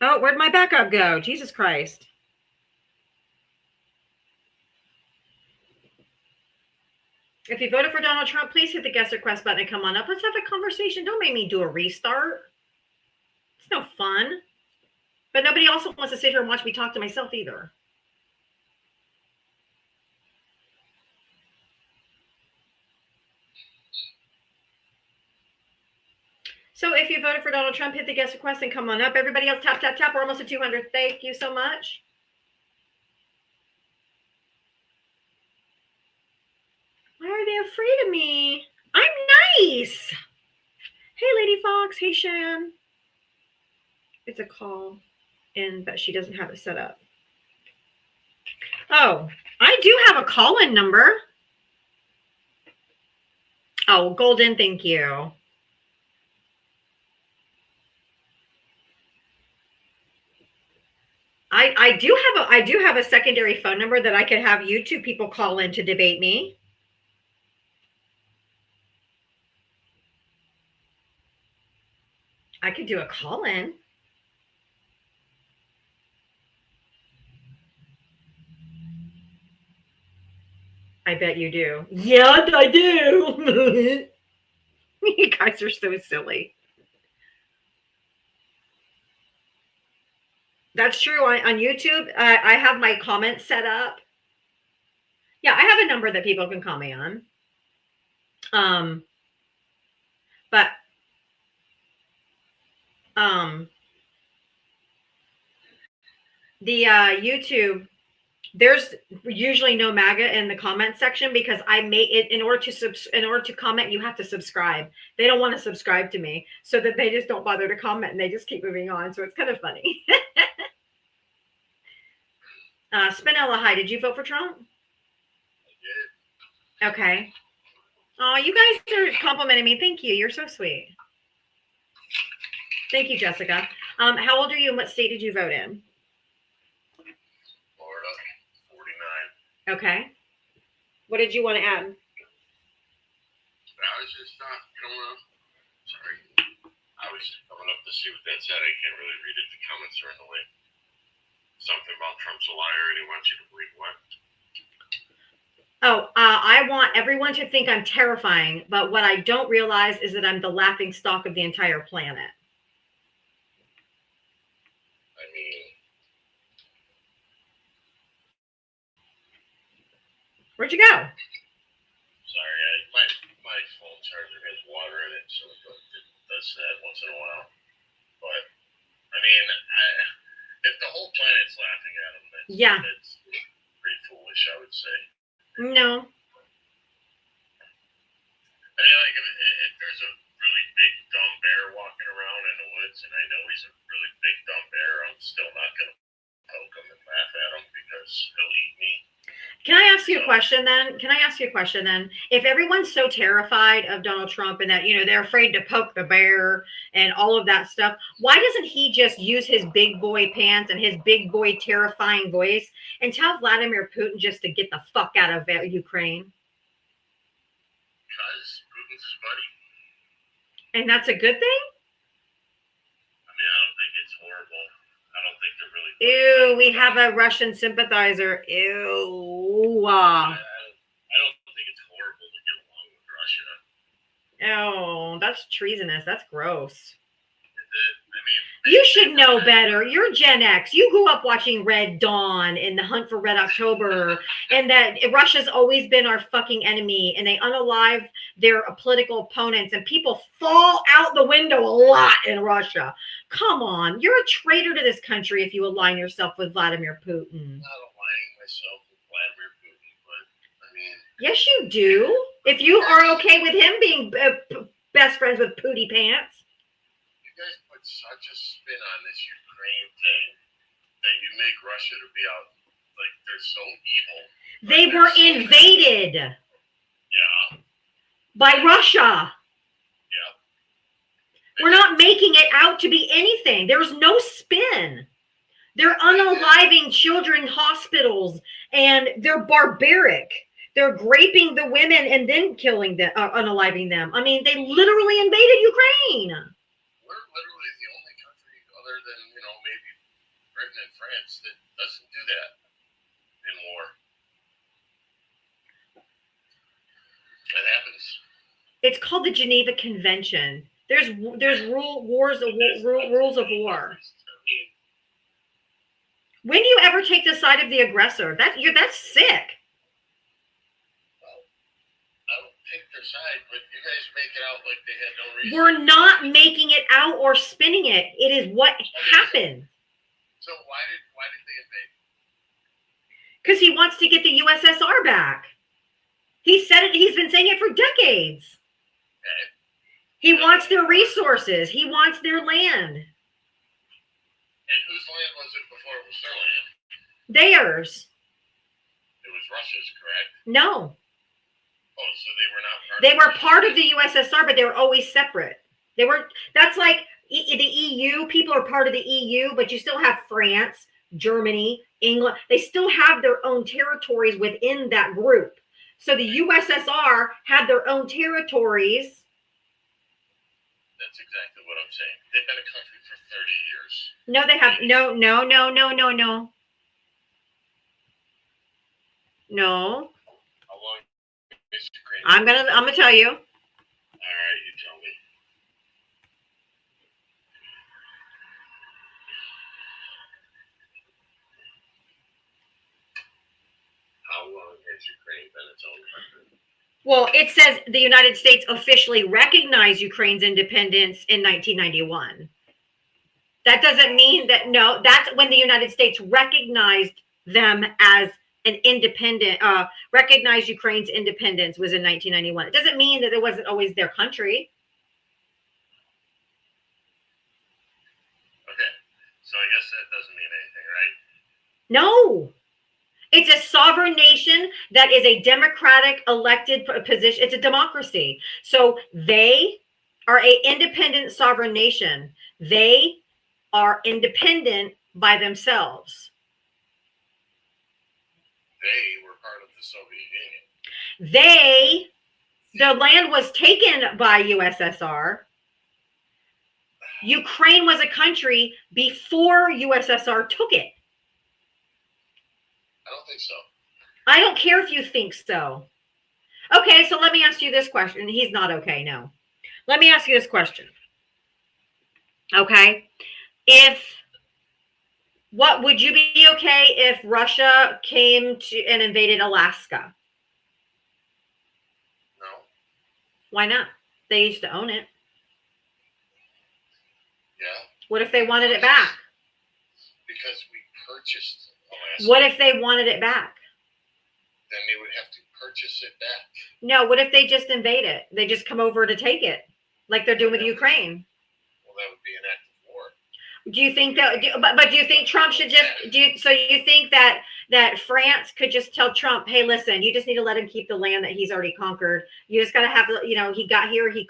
Oh, where'd my backup go? Jesus Christ. If you voted for Donald Trump, please hit the guest request button and come on up. Let's have a conversation. Don't make me do a restart. It's no fun. But nobody also wants to sit here and watch me talk to myself either. So if you voted for Donald Trump, hit the guest request and come on up. Everybody else, tap, tap, tap. We're almost at 200. Thank you so much. Why are they afraid of me? I'm nice. Hey, Lady Fox. Hey, Shan. It's a call in, but she doesn't have it set up. Oh, I do have a call-in number. Oh, Golden, thank you. I do have a secondary phone number that I could have you two people call in to debate me. I could do a call in. I bet you do. Yeah, I do. You guys are so silly. That's true. On YouTube, I have my comments set up. Yeah, I have a number that people can call me on. But the YouTube, there's usually no MAGA in the comment section because I made it in order to comment, you have to subscribe. They don't want to subscribe to me, so that they just don't bother to comment and they just keep moving on. So it's kind of funny. Spinella, hi. Did you vote for Trump? I did. Okay. Oh, you guys are complimenting me. Thank you. You're so sweet. Thank you, Jessica. How old are you and what state did you vote in? Florida, 49. Okay. What did you want to add? I was just coming up. Sorry. I was just coming up to see what that said. I can't really read it. The comments are in the way. Something about Trump's a liar and he wants you to believe what? Oh, I want everyone to think I'm terrifying, but what I don't realize is that I'm the laughing stock of the entire planet. I mean, where'd you go? Sorry, my phone charger has water in it, so it does that once in a while. But I mean, if the whole planet's laughing at him, that's pretty foolish, I would say. No. I mean, like, if there's a really big dumb bear walking around in the woods, and I know he's a really big dumb bear, I'm still not going to poke him and laugh at him because he'll eat me. Can I ask you a question then? If everyone's so terrified of Donald Trump and that, they're afraid to poke the bear and all of that stuff, why doesn't he just use his big boy pants and his big boy terrifying voice and tell Vladimir Putin just to get the fuck out of Ukraine? Because Putin's his buddy. And that's a good thing? I mean, I don't think it's horrible. I don't think they're really. Ew, we have a Russian sympathizer. Ew. I don't think it's horrible to get along with Russia. Oh, that's treasonous. That's gross. I mean, You should know better. You're Gen X. You grew up watching Red Dawn and The Hunt for Red October, and that Russia's always been our fucking enemy, and they unalive their political opponents, and people fall out the window a lot in Russia. Come on. You're a traitor to this country if you align yourself with Vladimir Putin. I'm not aligning myself with Vladimir Putin, but I mean. Yes, you do. If you are okay with him being best friends with Pootie Pants. You guys put such a spin on this Ukraine thing that you make Russia to be out like they're so evil. They were invaded. Yeah. By Russia. Yeah. We're not making it out to be anything. There's no spin. They're unaliving children in hospitals, and they're barbaric. They're raping the women and then killing them, unaliving them. I mean, they literally invaded Ukraine. We're literally the only country other than, maybe Britain and France that doesn't do that in war. That happens. It's called the Geneva Convention. There's rules of war. When do you ever take the side of the aggressor? That's sick. I don't take their side, but you guys make it out like they had no reason. We're not making it out or spinning it. It is what happened. So why did they invade? Because he wants to get the USSR back. He said it. He's been saying it for decades. Okay. He wants their resources. He wants their land. And whose land was it before it was their land? Theirs. It was Russia's, correct? No. Oh, so they were not part They of were part of the USSR, but they were always separate. They were. That's like the EU. People are part of the EU, but you still have France, Germany, England. They still have their own territories within that group. So the USSR had their own territories. That's exactly what I'm saying. They've been a country for 30 years. No, they have no. No. How long is Ukraine? I'm gonna tell you. All right, you tell me. How long has Ukraine been its own country? Well, it says the United States officially recognized Ukraine's independence in 1991. That doesn't mean that, no, that's when the United States recognized them as an independent, recognized Ukraine's independence was in 1991. It doesn't mean that it wasn't always their country. Okay, so I guess that doesn't mean anything, right? No. It's a sovereign nation that is a democratic elected position. It's a democracy. So they are an independent sovereign nation. They are independent by themselves. They were part of the Soviet Union. Their land was taken by USSR. Ukraine was a country before USSR took it. I don't think so. I don't care if you think so. Okay, so let me ask you this question. He's not okay, no. Let me ask you this question. Okay. What would you be okay if Russia came to and invaded Alaska? No. Why not? They used to own it. Yeah. What if they wanted it back? Because we purchased Alaska. What if they wanted it back? Then they would have to purchase it back. No, what if they just invade it? They just come over to take it, like they're doing with Ukraine. Well, that would be an act of war. Do you think that? But do you think Trump should just do? So you think that France could just tell Trump, "Hey, listen, you just need to let him keep the land that he's already conquered. You just got to have, he got here, he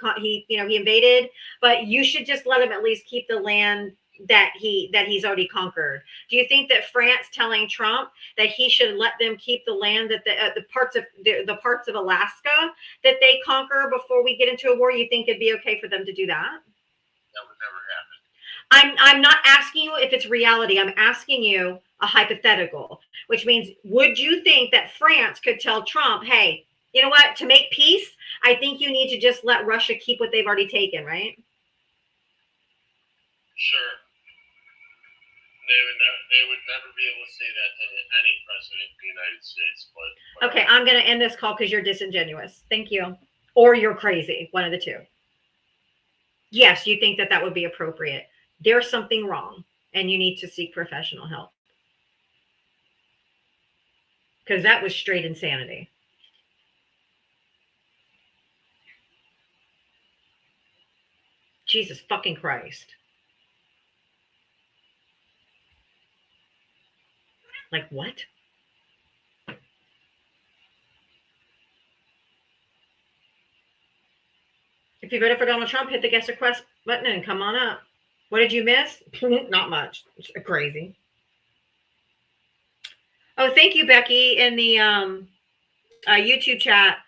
invaded, but you should just let him at least keep the land that he's already conquered." Do you think that France telling Trump that he should let them keep the land that the parts of Alaska that they conquer before we get into a war? You think it'd be okay for them to do that? That would never happen. I'm not asking you if it's reality. I'm asking you a hypothetical, which means, would you think that France could tell Trump, "Hey, you know what? To make peace, I think you need to just let Russia keep what they've already taken," right? Sure. They would never be able to say that to any president of the United States. But Okay, I'm going to end this call because you're disingenuous. Thank you. Or you're crazy. One of the two. Yes, you think that that would be appropriate. There's something wrong, and you need to seek professional help. Because that was straight insanity. Jesus fucking Christ. Like what? If you voted for Donald Trump, hit the guest request button and come on up. What did you miss? Not much. It's crazy. Oh, thank you, Becky, in the YouTube chat.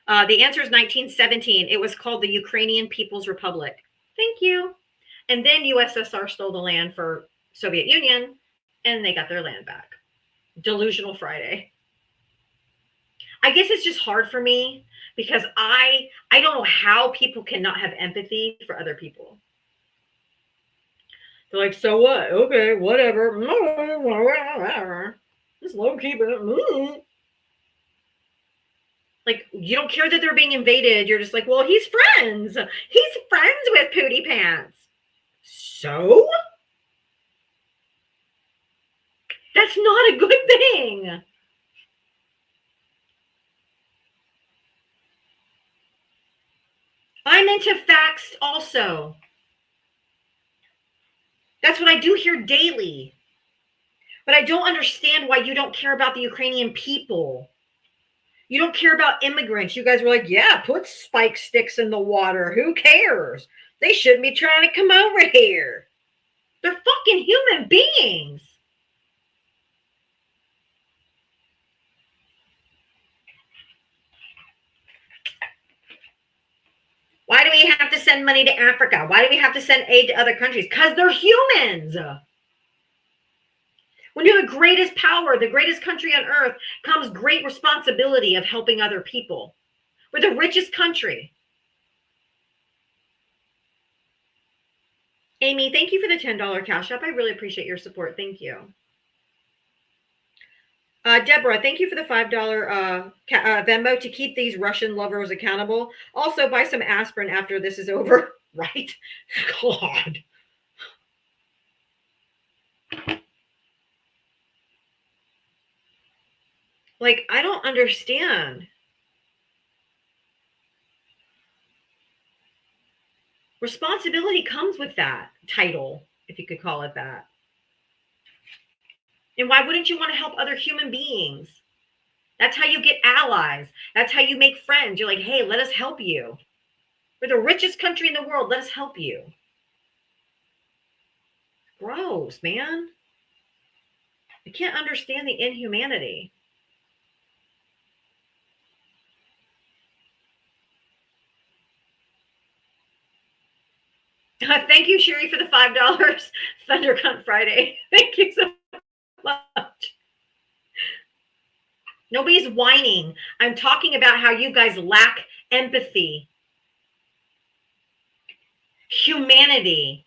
The answer is 1917. It was called the Ukrainian People's Republic. Thank you. And then USSR stole the land for Soviet Union, and they got their land back. Delusional Friday. I guess it's just hard for me because I don't know how people cannot have empathy for other people. They're like, so what? Okay, whatever. Just low keep it. Like, you don't care that they're being invaded. You're just like, well, he's friends. He's friends with Pootie Pants. So? That's not a good thing. I'm into facts also. That's what I do here daily. But I don't understand why you don't care about the Ukrainian people. You don't care about immigrants. You guys were like, yeah, put spike sticks in the water. Who cares? They shouldn't be trying to come over here. They're fucking human beings. Why do we have to send money to Africa? Why do we have to send aid to other countries? Because they're humans. When you have the greatest power, the greatest country on earth, comes great responsibility of helping other people. We're the richest country. Amy, thank you for the $10 Cash App. I really appreciate your support. Thank you. Deborah, thank you for the $5 Venmo to keep these Russian lovers accountable. Also, buy some aspirin after this is over. Right? God. Like, I don't understand. Responsibility comes with that title, if you could call it that. And why wouldn't you want to help other human beings? That's how you get allies. That's how you make friends. You're like, hey, let us help you. We're the richest country in the world. Let us help you. Gross, man. I can't understand the inhumanity. Thank you, Sherry, for the $5 Thundercunt Friday. Thank you so much. Nobody's whining. I'm talking about how you guys lack empathy, humanity.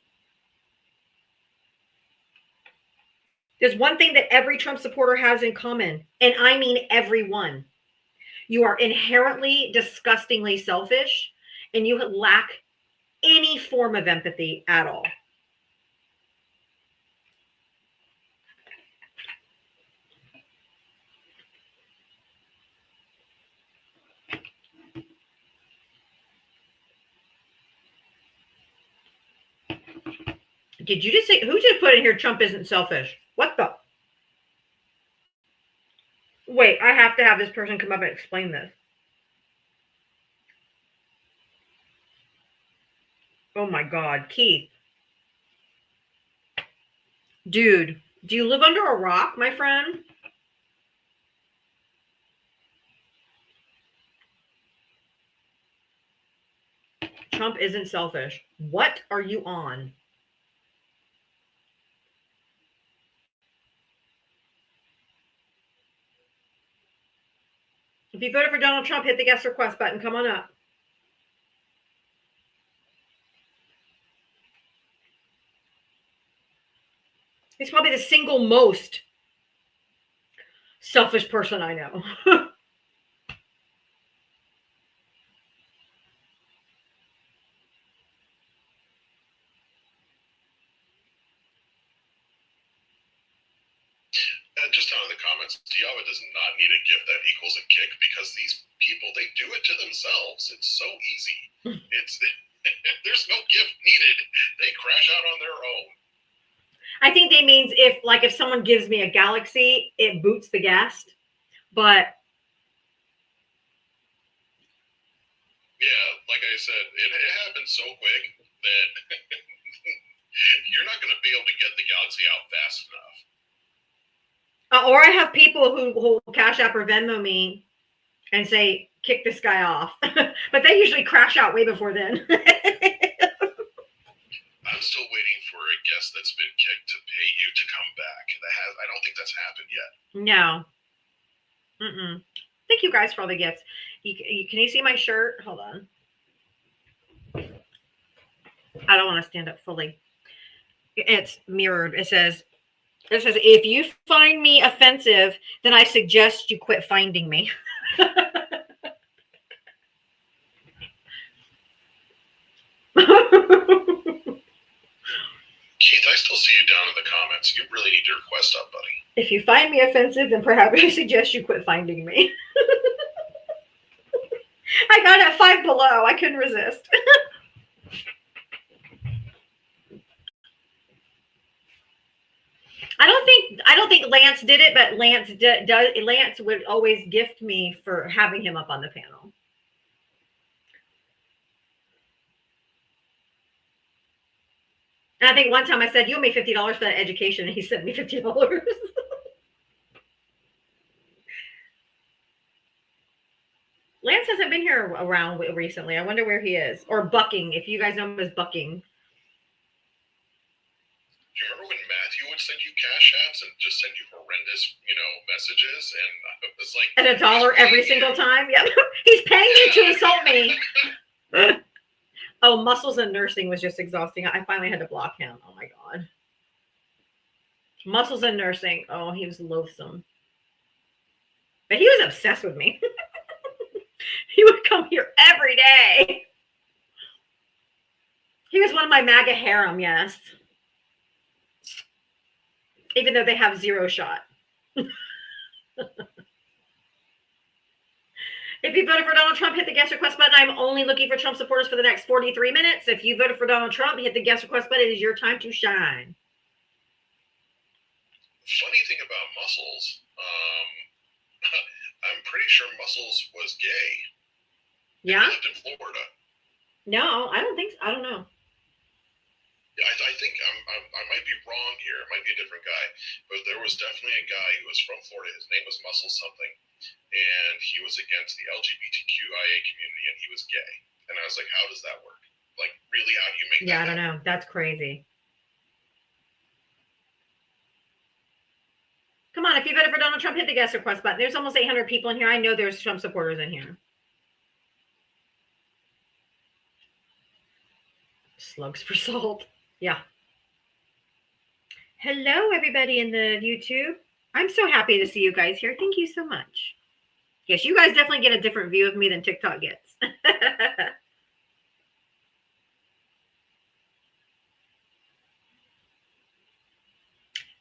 There's one thing that every Trump supporter has in common, and I mean everyone. You are inherently disgustingly selfish, and you lack any form of empathy at all. Did you just say, who just put in here Trump isn't selfish? What the? Wait, I have to have this person come up and explain this. Oh my God, Keith. Dude, do you live under a rock, my friend? Trump isn't selfish. What are you on? If you voted for Donald Trump, hit the guest request button. Come on up. He's probably the single most selfish person I know. Just down in the comments, Diava does not need a gift that equals a kick because these people, they do it to themselves. It's so easy. It's there's no gift needed. They crash out on their own. I think they means if someone gives me a galaxy, it boots the guest. But yeah, like I said, it happened so quick that you're not going to be able to get the galaxy out fast enough. Or I have people who Cash App or Venmo me and say, kick this guy off. But they usually crash out way before then. I'm still waiting for a guest that's been kicked to pay you to come back. I don't think that's happened yet. No. Thank you guys for all the gifts. Can you see my shirt? Hold on. I don't want to stand up fully. It's mirrored. It says, if you find me offensive, then I suggest you quit finding me. Keith, I still see you down in the comments. You really need your request up, buddy. If you find me offensive, then perhaps I suggest you quit finding me. I got at 5 below. I couldn't resist. I don't think Lance did it, but Lance would always gift me for having him up on the panel. And I think one time I said, you owe me $50 for that education, and he sent me $50. Lance hasn't been here around recently. I wonder where he is. Or Bucking, if you guys know him as Bucking. Do you remember when Matthew would send you cash apps and just send you horrendous, messages? And it was like... And $1 every single time? Yeah. He's paying you to insult me. Oh, Muscles and Nursing was just exhausting. I finally had to block him. Oh, my God. Muscles and Nursing. Oh, he was loathsome. But he was obsessed with me. He would come here every day. He was one of my MAGA harem, yes. Even though they have 0 shot. If you voted for Donald Trump, hit the guest request button. I'm only looking for Trump supporters for the next 43 minutes. If you voted for Donald Trump, hit the guest request button. It is your time to shine. Funny thing about Muscles, I'm pretty sure Muscles was gay. Yeah? He lived in Florida. No, I don't think so. I don't know. Yeah, I think I might be wrong here. It might be a different guy. But there was definitely a guy who was from Florida. His name was Muscle something. And he was against the LGBTQIA community, and he was gay. And I was like, how does that work? Like, really, how do you make that I don't know. That's crazy. Come on, if you voted for Donald Trump, hit the guest request button. There's almost 800 people in here. I know there's Trump supporters in here. Slugs for salt. Yeah. Hello, everybody in the YouTube. I'm so happy to see you guys here. Thank you so much. Yes, you guys definitely get a different view of me than TikTok gets.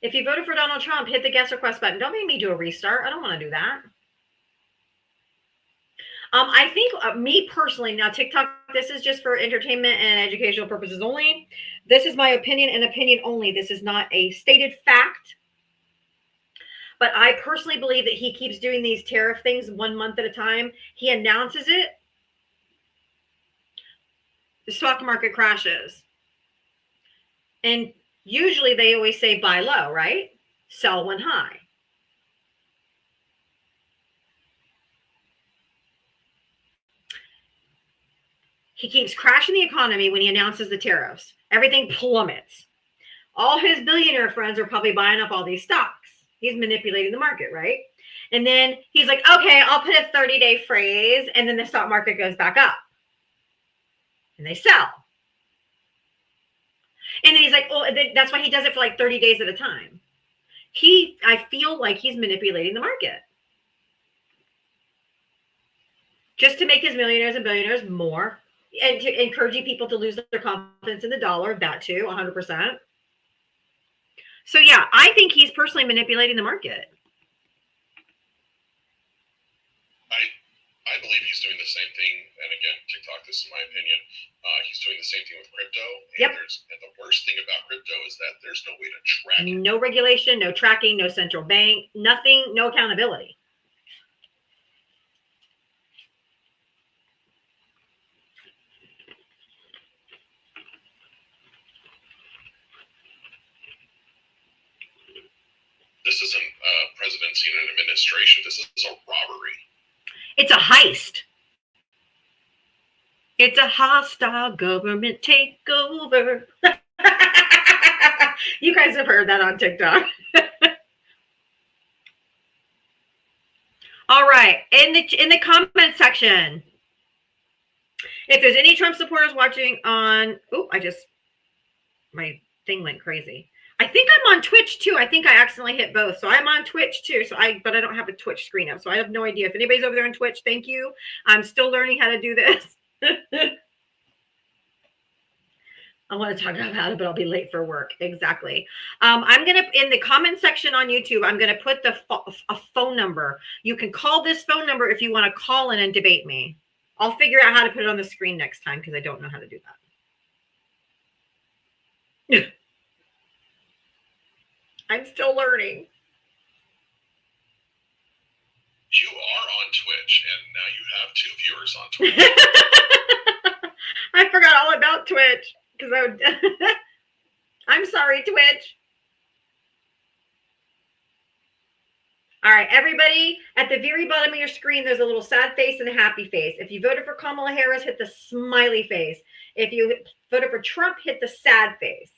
If you voted for Donald Trump, hit the guest request button. Don't make me do a restart. I don't want to do that. I think me personally, now TikTok, this is just for entertainment and educational purposes only. This is my opinion and opinion only. This is not a stated fact. But I personally believe that he keeps doing these tariff things 1 month at a time. He announces it. The stock market crashes. And usually they always say buy low, right? Sell when high. He keeps crashing the economy when he announces the tariffs. Everything plummets. All his billionaire friends are probably buying up all these stocks. He's manipulating the market, right? And then he's like, okay, I'll put a 30-day freeze, and then the stock market goes back up. And they sell. And then he's like, oh, that's why he does it for like 30 days at a time. I feel like he's manipulating the market just to make his millionaires and billionaires more, and to encouraging people to lose their confidence in the dollar. That too, 100%. So yeah, I think he's personally manipulating the market. I believe he's doing the same thing, and again, TikTok, this is my opinion, he's doing the same thing with crypto, and, and the worst thing about crypto is that there's no way to track it. No regulation, no tracking, no central bank, nothing, no accountability. This isn't a presidency and an administration, this is a robbery. It's a heist. It's a hostile government takeover. You guys have heard that on TikTok. All right, in the comment section, if there's any Trump supporters watching on, my thing went crazy. I think I'm on Twitch too. I think I accidentally hit both. So I'm on Twitch too. But I don't have a Twitch screen up. So I have no idea. If anybody's over there on Twitch, thank you. I'm still learning how to do this. I want to talk about it, but I'll be late for work. Exactly. I'm going to, in the comment section on YouTube, I'm going to put a phone number. You can call this phone number if you want to call in and debate me. I'll figure out how to put it on the screen next time because I don't know how to do that. I'm still learning. You are on Twitch, and now you have 2 viewers on Twitch. I forgot all about Twitch because I'm sorry, Twitch. All right, everybody, at the very bottom of your screen, there's a little sad face and a happy face. If you voted for Kamala Harris, hit the smiley face. If you voted for Trump, hit the sad face.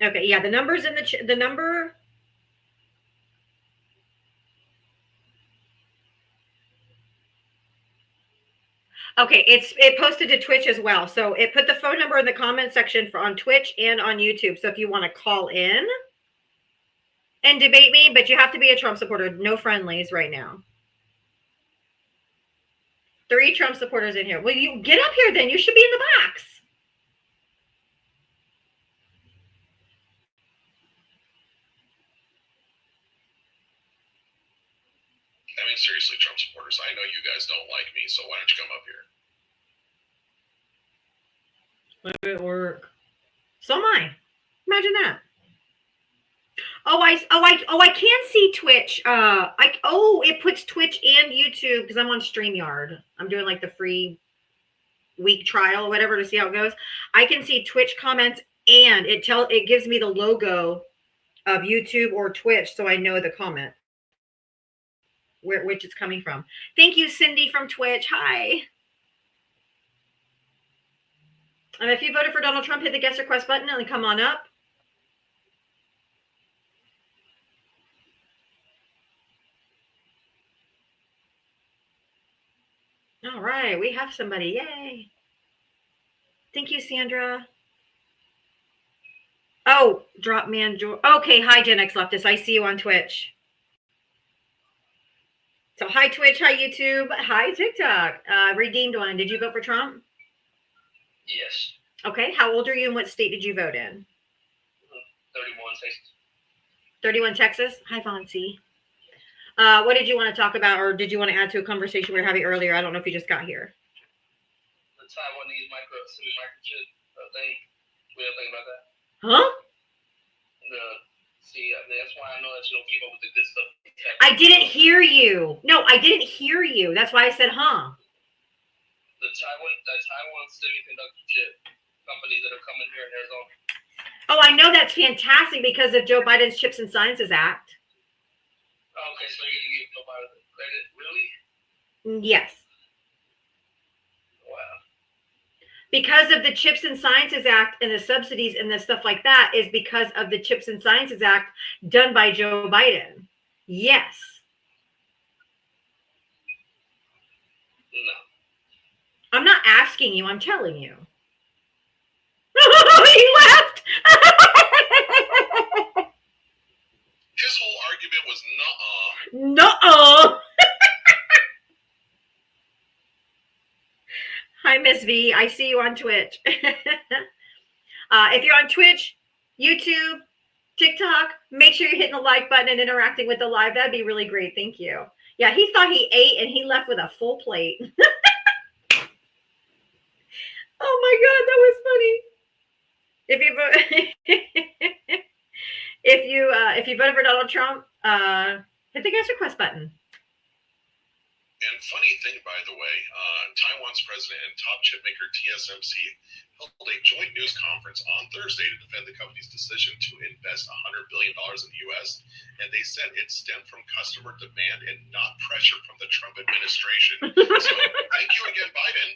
Okay, yeah, the number's in the number. Okay, it posted to Twitch as well. So it put the phone number in the comment section on Twitch and on YouTube. So if you want to call in and debate me, but you have to be a Trump supporter. No friendlies right now. 3 Trump supporters in here. Well, you get up here then. You should be in the box. I mean, seriously, Trump supporters, I know you guys don't like me, so why don't you come up here? Let it work. So am I. Imagine that. I can see Twitch. It puts Twitch and YouTube because I'm on StreamYard. I'm doing like the free week trial or whatever to see how it goes. I can see Twitch comments and it gives me the logo of YouTube or Twitch so I know the comment. Which it's coming from. Thank you, Cindy from Twitch. Hi. And if you voted for Donald Trump, hit the guest request button and come on up. All right, we have somebody. Yay. Thank you, Sandra. Oh, drop man. Okay, hi, Gen X Leftist. I see you on Twitch. So hi Twitch, hi YouTube, hi TikTok. Redeemed one. Did you vote for Trump? Yes. Okay. How old are you and what state did you vote in? 31 Texas. 31 Texas. Hi Fonzie. What did you want to talk about, or did you want to add to a conversation we were having earlier? I don't know if you just got here. The Taiwanese microchip thing. We have to think about that. Huh? That's why I know that you don't keep up with the good stuff. I didn't hear you. No, I didn't hear you. That's why I said, huh? The Taiwan semiconductor chip companies that are coming here in Arizona. Oh, I know that's fantastic because of Joe Biden's Chips and Sciences Act. Okay, so you're going to give Joe Biden credit? Really? Yes. Wow. Because of the Chips and Sciences Act and the subsidies and the stuff like that is because of the Chips and Sciences Act done by Joe Biden. Yes. No. I'm not asking you, I'm telling you. He left. His whole argument was nuh-uh. Nuh-uh. Hi, Miss V. I see you on Twitch. If you're on Twitch, YouTube, TikTok, make sure you're hitting the like button and interacting with the live. That'd be really great. Thank you. Yeah, he thought he ate and he left with a full plate. Oh my God, that was funny. If you vote, if you voted for Donald Trump, hit the guest request button. And funny thing, by the way, Taiwan's president and top chip maker TSMC held a joint news conference on Thursday to defend the company's decision to invest $100 billion in the U.S. And they said it stemmed from customer demand and not pressure from the Trump administration. So thank you again, Biden.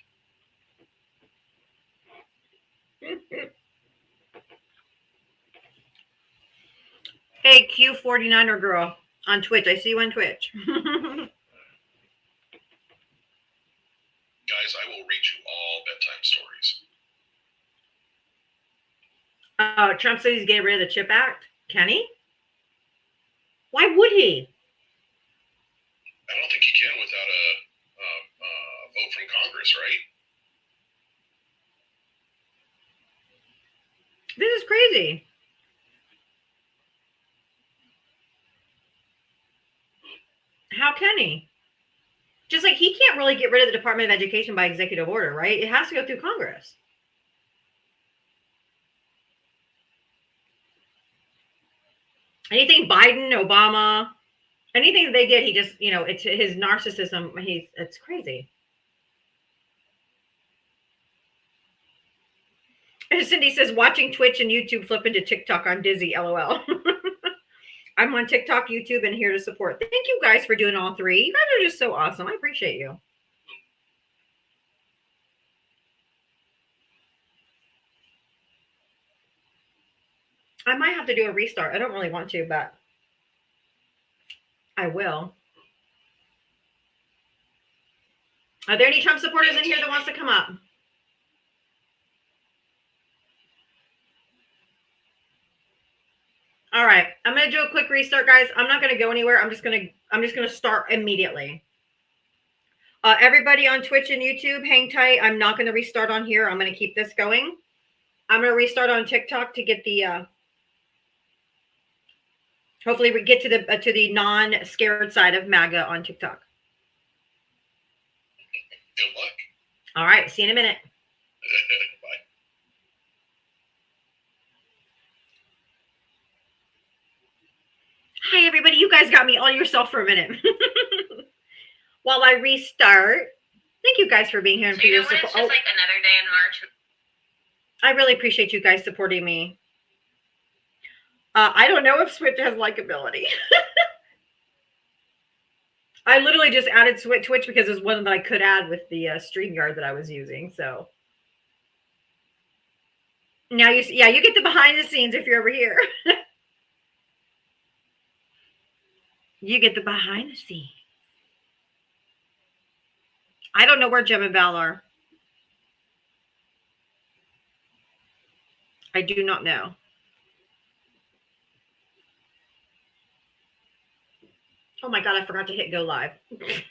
Hey, Q49er girl on Twitch. I see you on Twitch. Guys, I will read you all bedtime stories. Trump says he's getting rid of the CHIP Act. Can he? Why would he? I don't think he can without a vote from Congress, right? This is crazy. How can he? Just like he can't really get rid of the Department of Education by executive order, right? It has to go through Congress. Anything Biden, Obama, anything they did, he just, it's his narcissism. It's crazy. And Cindy says, watching Twitch and YouTube flip into TikTok, I'm dizzy, LOL. I'm on TikTok, YouTube, and here to support. Thank you guys for doing all three. You guys are just so awesome. I appreciate you. I might have to do a restart. I don't really want to, but I will. Are there any Trump supporters in here that wants to come up? All right, I'm going to do a quick restart, guys. I'm not going to go anywhere. I'm just going to start immediately. Everybody on Twitch and YouTube, hang tight. I'm not going to restart on here. I'm going to keep this going. I'm going to restart on TikTok to get the hopefully we get to the non-scared side of MAGA on TikTok. Good luck. All right, see you in a minute. Bye. Hi, everybody. You guys got me all yourself for a minute. While I restart, thank you guys for being here and for your support. It's just like another day in March. I really appreciate you guys supporting me. I don't know if Switch has likability. I literally just added Twitch because it was one that I could add with the StreamYard that I was using. So now you get the behind the scenes if you're over here. You get the behind the scenes. I don't know where Jem and Val are. I do not know. Oh my God, I forgot to hit go live. Oopsie.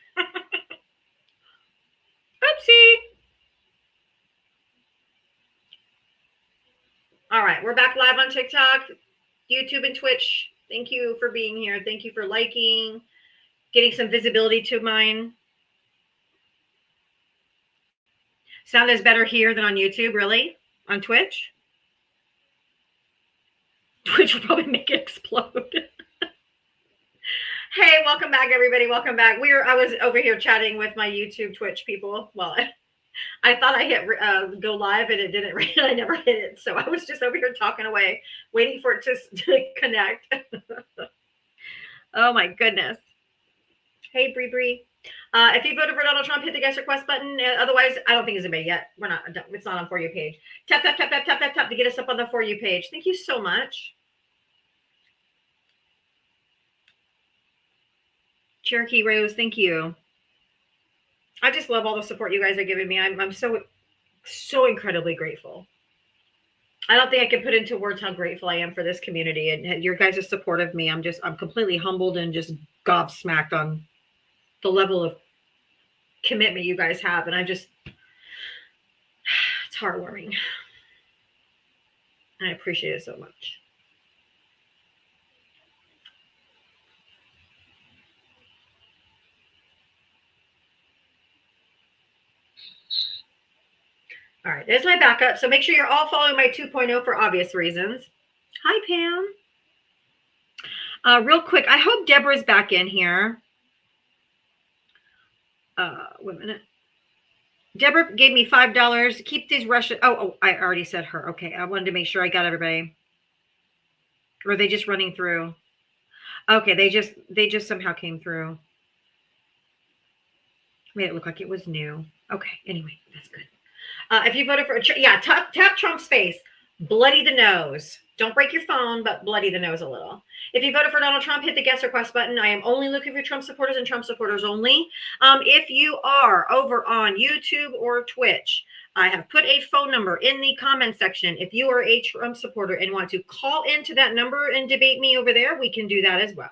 All right, we're back live on TikTok, YouTube, and Twitch. Thank you for being here. Thank you for liking, getting some visibility to mine. Sound is better here than on YouTube, really? On Twitch? Twitch will probably make it explode. Hey, welcome back, everybody. Welcome back. I was over here chatting with my YouTube Twitch people. Well, I thought I hit go live and it didn't. I never hit it. So I was just over here talking away, waiting for it to connect. Oh my goodness. Hey, Bree. If you voted for Donald Trump, hit the guest request button. Otherwise, I don't think it's made yet. We're not. It's not on For You page. Tap to get us up on the For You page. Thank you so much. Cherokee Rose, thank you. I just love all the support you guys are giving me. I'm so incredibly grateful. I don't think I can put into words how grateful I am for this community and your guys' support of me. I'm completely humbled and just gobsmacked on the level of commitment you guys have. And it's heartwarming. I appreciate it so much. All right, there's my backup. So make sure you're all following my 2.0 for obvious reasons. Hi, Pam. Real quick, I hope Deborah's back in here. Wait a minute. Deborah gave me $5. Keep these Russian. Oh, I already said her. Okay, I wanted to make sure I got everybody. Or are they just running through? Okay, they just somehow came through. Made it look like it was new. Okay, anyway, that's good. If you voted for, tap Trump's face, bloody the nose. Don't break your phone, but bloody the nose a little. If you voted for Donald Trump, hit the guest request button. I am only looking for Trump supporters and Trump supporters only. If you are over on YouTube or Twitch, I have put a phone number in the comment section. If you are a Trump supporter and want to call into that number and debate me over there, we can do that as well.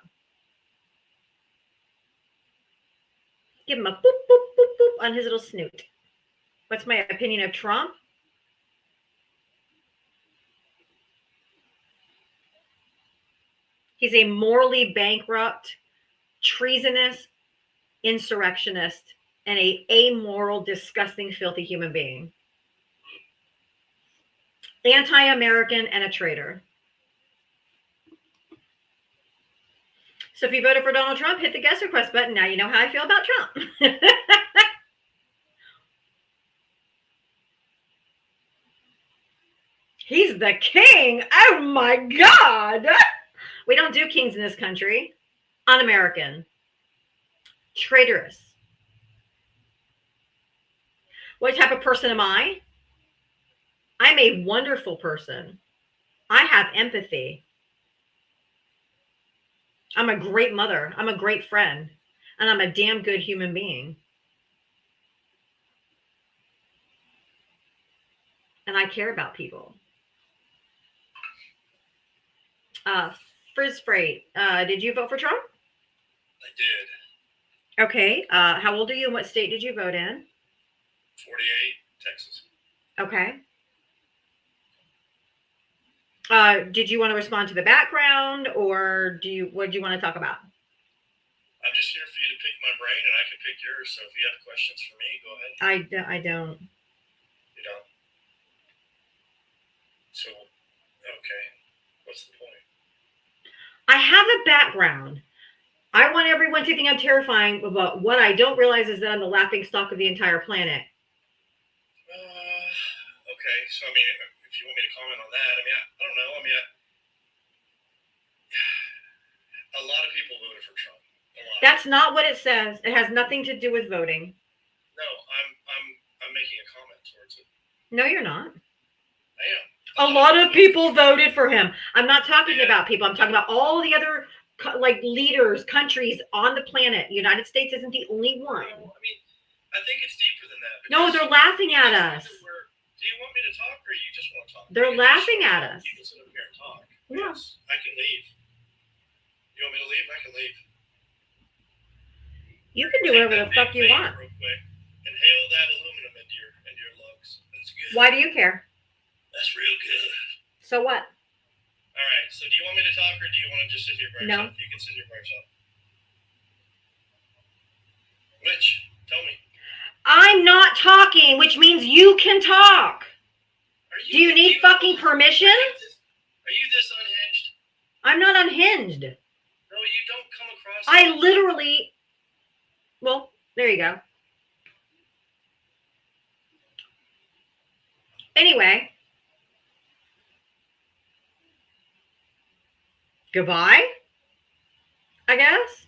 Give him a boop, boop, boop, boop on his little snoot. What's my opinion of Trump? He's a morally bankrupt, treasonous insurrectionist and a amoral, disgusting, filthy human being. Anti-American and a traitor. So if you voted for Donald Trump, hit the guest request button. Now you know how I feel about Trump. He's the king. Oh my God. We don't do kings in this country. Un-American. Traitorous. What type of person am I? I'm a wonderful person. I have empathy. I'm a great mother. I'm a great friend. And I'm a damn good human being. And I care about people. Frizz Freight, did you vote for Trump? I did. Okay. How old are you and what state did you vote in? 48, Texas. Okay. Did you want to respond to the background or what do you want to talk about? I'm just here for you to pick my brain and I can pick yours. So if you have questions for me, go ahead. I don't. You don't? So, okay. What's the point? I have a background. I want everyone to think I'm terrifying, but what I don't realize is that I'm the laughing stock of the entire planet. Okay. So, I mean, if you want me to comment on that, I mean, I don't know. I mean, a lot of people voted for Trump. That's not what it says. It has nothing to do with voting. No, I'm making a comment towards it. No, you're not. I am. A lot of people voted for him. I'm not talking about people. I'm talking about all the other leaders, countries on the planet. United States isn't the only one. I mean, I think it's deeper than that. No, they're laughing at us. Do you want me to talk or you just want to talk? They're laughing at us. You can sit up here and talk. No. Yes, I can leave. You want me to leave? I can leave. You can do whatever the fuck you want. Real quick. Inhale that aluminum into your lungs. That's good. Why do you care? That's real good. So what? All right. So do you want me to talk or do you want to just sit here by yourself? No. You can sit here by yourself. Which? Tell me. I'm not talking, which means you can talk. Do you need fucking permission? Are you this unhinged? I'm not unhinged. No, you don't come across. I literally. Well, there you go. Anyway. Goodbye, I guess.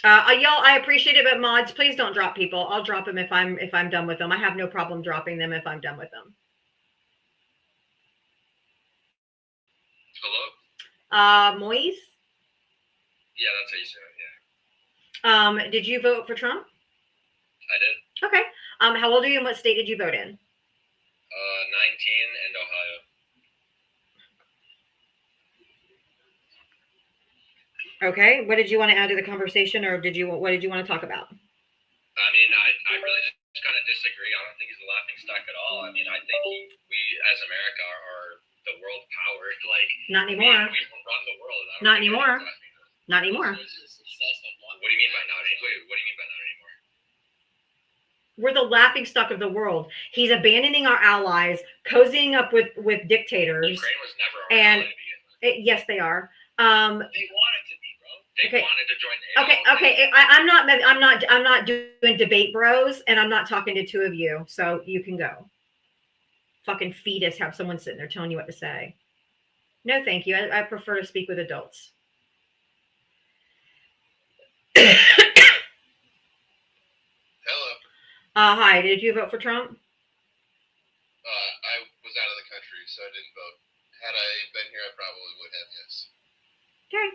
Y'all, I appreciate it, but mods, please don't drop people. I'll drop them if I'm done with them. I have no problem dropping them if I'm done with them. Hello? Moise? Yeah, that's how you say it, yeah. Did you vote for Trump? I did. Okay. How old are you and what state did you vote in? 19 and Ohio. Okay. What did you want to add to the conversation, or what did you want to talk about? I mean, I really just kind of disagree. I don't think he's a laughing stock at all. I mean, I think we as America are the world power. Like, Not anymore. We run the world. Not anymore. Not anymore. What do you mean by not anymore? Wait, what do you mean by not anymore? We're the laughing stock of the world. He's abandoning our allies, cozying up with dictators. Ukraine was never our ally to begin with. Yes, they are. They wanted to be, bro. They Okay. wanted to join the Okay. I'm not doing debate bros, and I'm not talking to two of you, so you can go. Fucking fetus, have someone sitting there telling you what to say. No, thank you. I prefer to speak with adults. Hello. Hi, did you vote for Trump? I was out of the country, so I didn't vote. Had I been here, I probably would have, yes. Okay.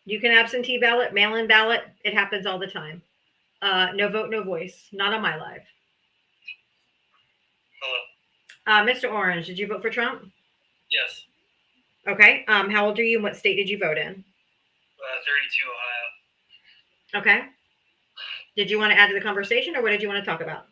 You can absentee ballot, mail-in ballot. It happens all the time. No vote, no voice. Not on my live. Hello. Mr. Orange, did you vote for Trump? Yes. Okay. How old are you and what state did you vote in? 32, Ohio. Okay. Did you want to add to the conversation, or what did you want to talk about?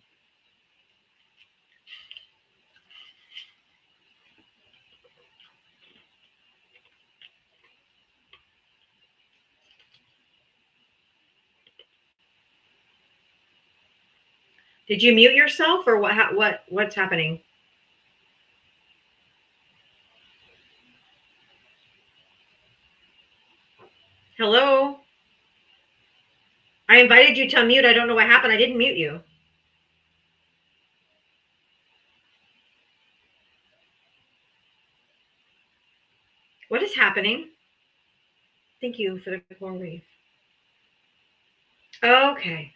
Did you mute yourself, or what's happening? Hello? I invited you to unmute. I don't know what happened. I didn't mute you. What is happening? Thank you for the coral reef. Okay.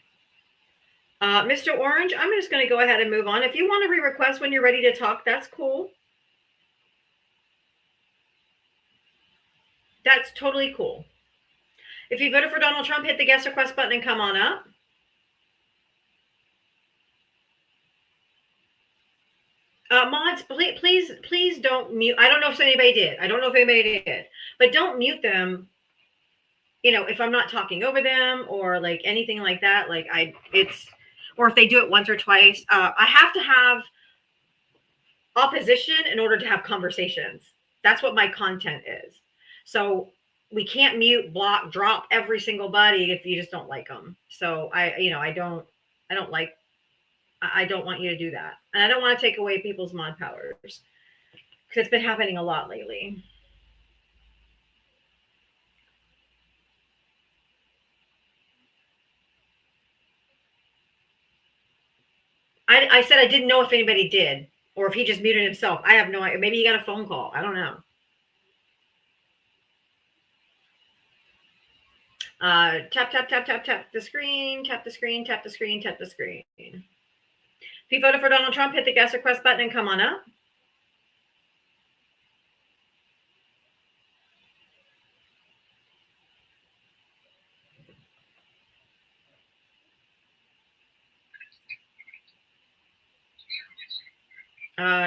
Mr. Orange, I'm just going to go ahead and move on. If you want to re-request when you're ready to talk, that's cool. That's totally cool. If you voted for Donald Trump, hit the guest request button and come on up. Mods, please don't mute. I don't know if anybody did. But don't mute them. You know, if I'm not talking over them or like anything like that, or if they do it once or twice, I have to have opposition in order to have conversations. That's what my content is. So we can't mute, block, drop every single buddy if you just don't like them. So I don't want you to do that. And I don't want to take away people's mod powers because it's been happening a lot lately. I said I didn't know if anybody did or if he just muted himself. I have no idea. Maybe he got a phone call. I don't know. Tap the screen, tap the screen. If you voted for Donald Trump, hit the guest request button and come on up.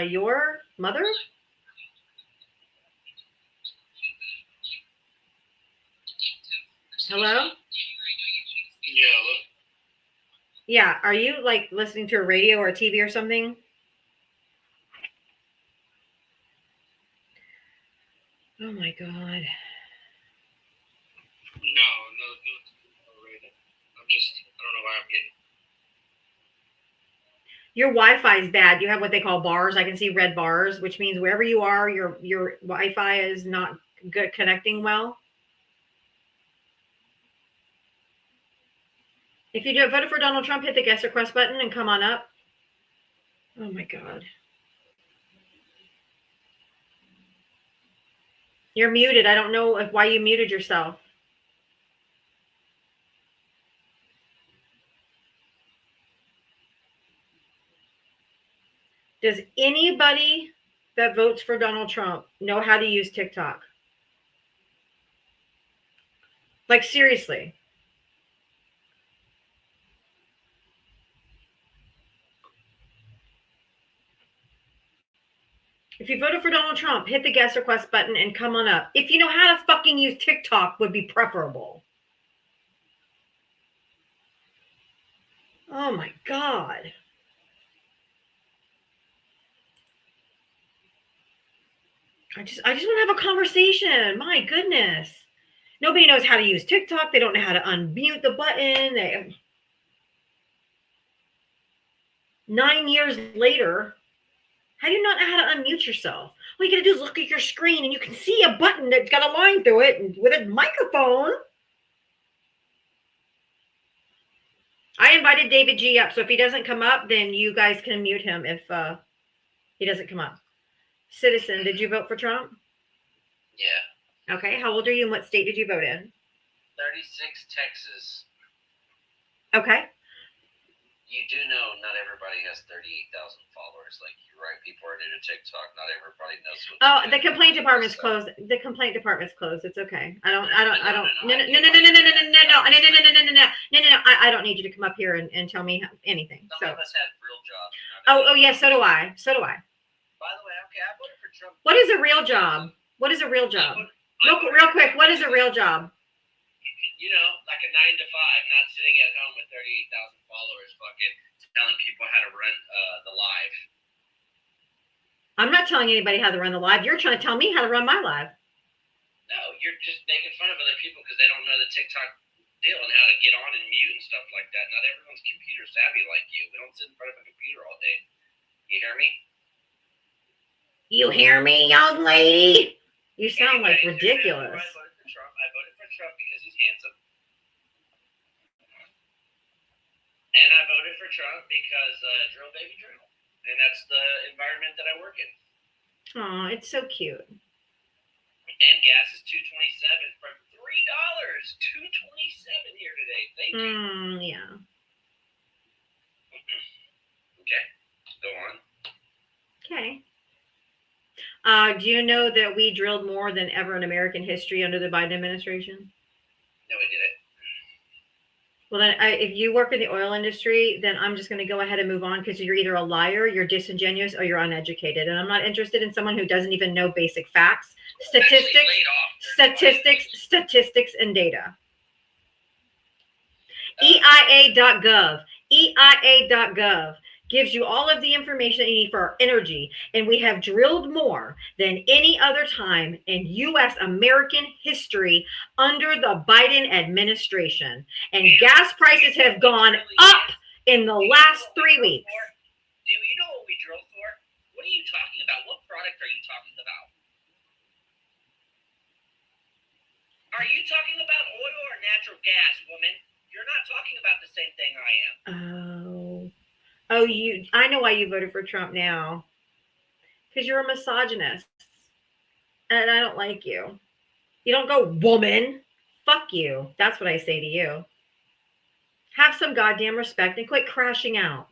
Your mother? Hello? Yeah, look. Yeah. Are you like listening to a radio or a TV or something? Oh my God. No. I'm just, I don't know why I'm getting. Your Wi-Fi is bad. You have what they call bars. I can see red bars, which means wherever you are, your Wi-Fi is not good connecting well. If you voted for Donald Trump, hit the guest request button and come on up. Oh my God. You're muted. I don't know why you muted yourself. Does anybody that votes for Donald Trump know how to use TikTok? Like, seriously. If you voted for Donald Trump, hit the guest request button and come on up. If you know how to fucking use TikTok, would be preferable. Oh my God. I just want to have a conversation. My goodness. Nobody knows how to use TikTok. They don't know how to unmute the button. 9 years later, how do you not know how to unmute yourself? All you got to do is look at your screen and you can see a button that's got a line through it and with a microphone. I invited David G up, so if he doesn't come up, then you guys can mute him if he doesn't come up. Citizen, did you vote for Trump? Yeah. Okay, how old are you and what state did you vote in? 36, Texas. Okay. You do know not everybody has 38,000 followers. Like, you're right, people are new to TikTok. Not everybody knows what. Oh, the complaint department's closed. The complaint department's closed. It's okay. I don't. No. I don't need you to come up here and tell me anything. Some So. of us have real jobs. Oh, yes. So do I. So do I. By the way, okay, I voted for Trump. What is a real job? What is a real job? Real quick. What is a real job? You know, like a 9 to 5, not sitting at home with 38,000 followers, fucking telling people how to run the live. I'm not telling anybody how to run the live. You're trying to tell me how to run my live. No, you're just making fun of other people because they don't know the TikTok deal and how to get on and mute and stuff like that. Not everyone's computer savvy like you. We don't sit in front of a computer all day. You hear me? You hear me, young lady? You sound like ridiculous. I voted for Trump because he's handsome. And I voted for Trump because drill baby drill. And that's the environment that I work in. Oh, it's so cute. And gas is $2.27 from $3. $2.27 here today. Thank you. Yeah. Okay. Go on. Okay. Do you know that we drilled more than ever in American history under the Biden administration? No, we did it. Well, then, if you work in the oil industry, then I'm just going to go ahead and move on because you're either a liar, you're disingenuous, or you're uneducated. And I'm not interested in someone who doesn't even know basic facts, statistics, and data. EIA.gov. EIA.gov gives you all of the information you need for our energy. And we have drilled more than any other time in U.S. American history under the Biden administration. And gas prices have gone up in the last 3 weeks. Do you know what we drilled for? What are you talking about? What product are you talking about? Are you talking about oil or natural gas, woman? You're not talking about the same thing I am. Oh, I know why you voted for Trump now. Because you're a misogynist. And I don't like you. You don't go, woman. Fuck you. That's what I say to you. Have some goddamn respect and quit crashing out.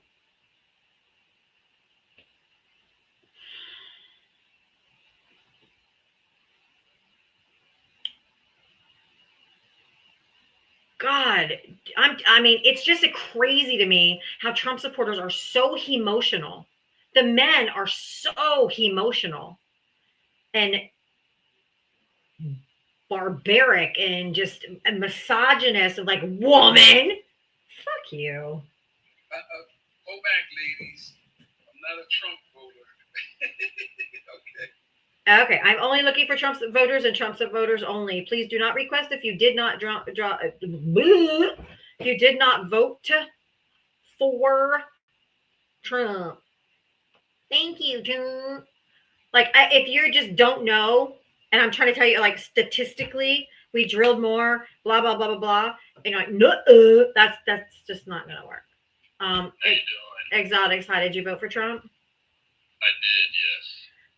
God, I mean, it's just crazy to me how Trump supporters are so emotional. The men are so emotional and barbaric and just misogynist and like, woman, fuck you. Go back, ladies. I'm not a Trump voter. Okay. Okay, I'm only looking for Trump's voters and Trump's voters only. Please do not request if you did not if you did not vote for Trump. Thank you, Trump. Like, if you just don't know, and I'm trying to tell you, like, statistically, we drilled more, blah blah blah blah blah, and you're like, no, that's just not gonna work. How you doing? Exotics, how did you vote for Trump? I did, yes.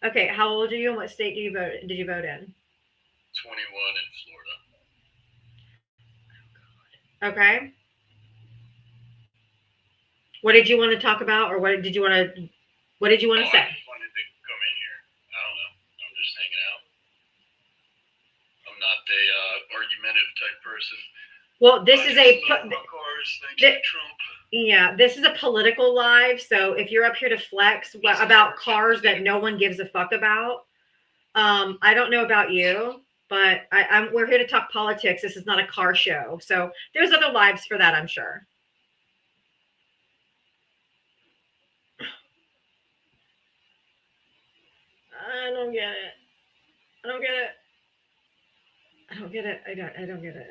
Okay, how old are you and what state did you vote in? 21 in Florida. Okay. What did you want to talk about, or what did you want to say? I just wanted to come in here. I don't know. I'm just hanging out. I'm I'm not a argumentative type person. Well, this is a cars, thanks to Trump. yeah, this is a political live. So if you're up here to flex about cars that no one gives a fuck about, I don't know about you, but we're here to talk politics. This is not a car show. So there's other lives for that, I'm sure. I don't get it. I don't get it. I don't get it. I don't get it.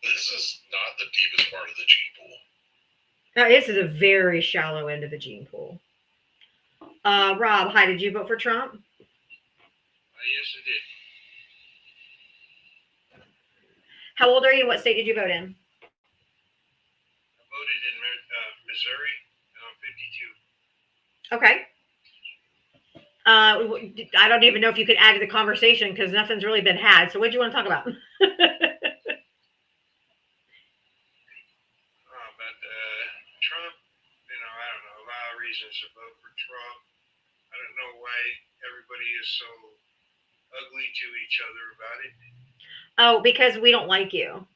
This is not the deepest part of the gene pool. Now, this is a very shallow end of the gene pool. Rob, hi, did you vote for Trump? Yes, I did. How old are you? What state did you vote in? I voted in Missouri, and I'm 52. Okay. I don't even know if you could add to the conversation because nothing's really been had. So what do you want to talk about? Trump, I don't know, a lot of reasons to vote for Trump. I don't know why everybody is so ugly to each other about it. Oh, because we don't like you.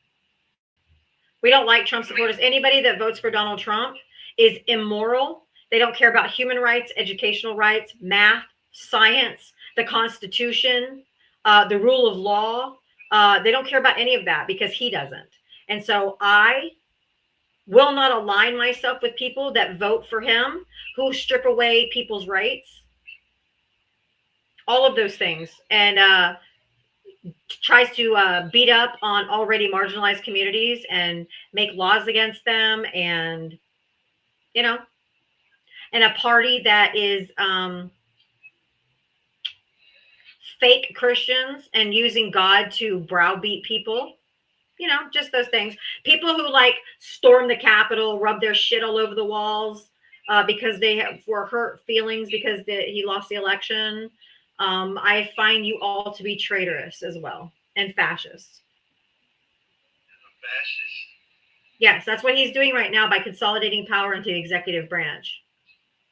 We don't like Trump supporters. Anybody that votes for Donald Trump is immoral. They don't care about human rights, educational rights, math, science, the Constitution, the rule of law. They don't care about any of that because he doesn't. And so I will not align myself with people that vote for him, who strip away people's rights, all of those things, and tries to beat up on already marginalized communities and make laws against them, and and a party that is fake Christians and using God to browbeat people. Just those things. People who storm the Capitol, rub their shit all over the walls because they were hurt feelings because he lost the election. I find you all to be traitorous as well and fascist. Fascist? Yes, that's what he's doing right now by consolidating power into the executive branch.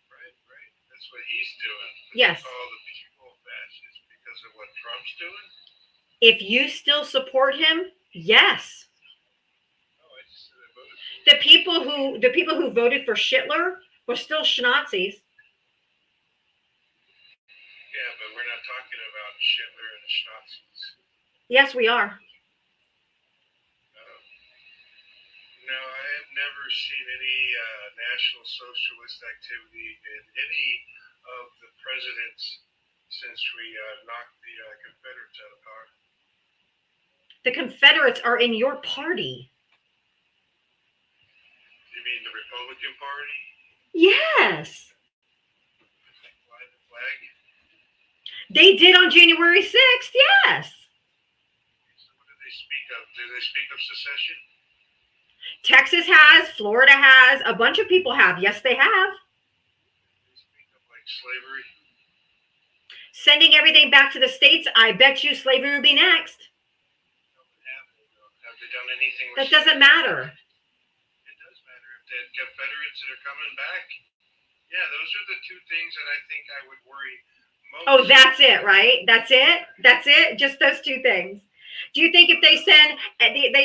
Right. That's what he's doing. Yes. Call the people fascists because of what Trump's doing? If you still support him, yes. I just said I voted for The people who voted for Hitler were still Nazis. Yeah, but we're not talking about Hitler and the Nazis. Yes, we are. No, I have never seen any National Socialist activity in any of the presidents since we knocked the Confederates out of power. The Confederates are in your party. You mean the Republican Party? Yes. Fly the flag? They did on January 6th, yes. So what do they speak of? Do they speak of secession? Texas has, Florida has, a bunch of people have. Yes, they have. They speak of slavery? Sending everything back to the States, I bet you slavery would be next. Have they done anything? That doesn't matter. It does matter. If the Confederates are coming back, yeah, those are the two things that I think I would worry most. Oh, that's it, right? That's it? Just those two things. Do you think if they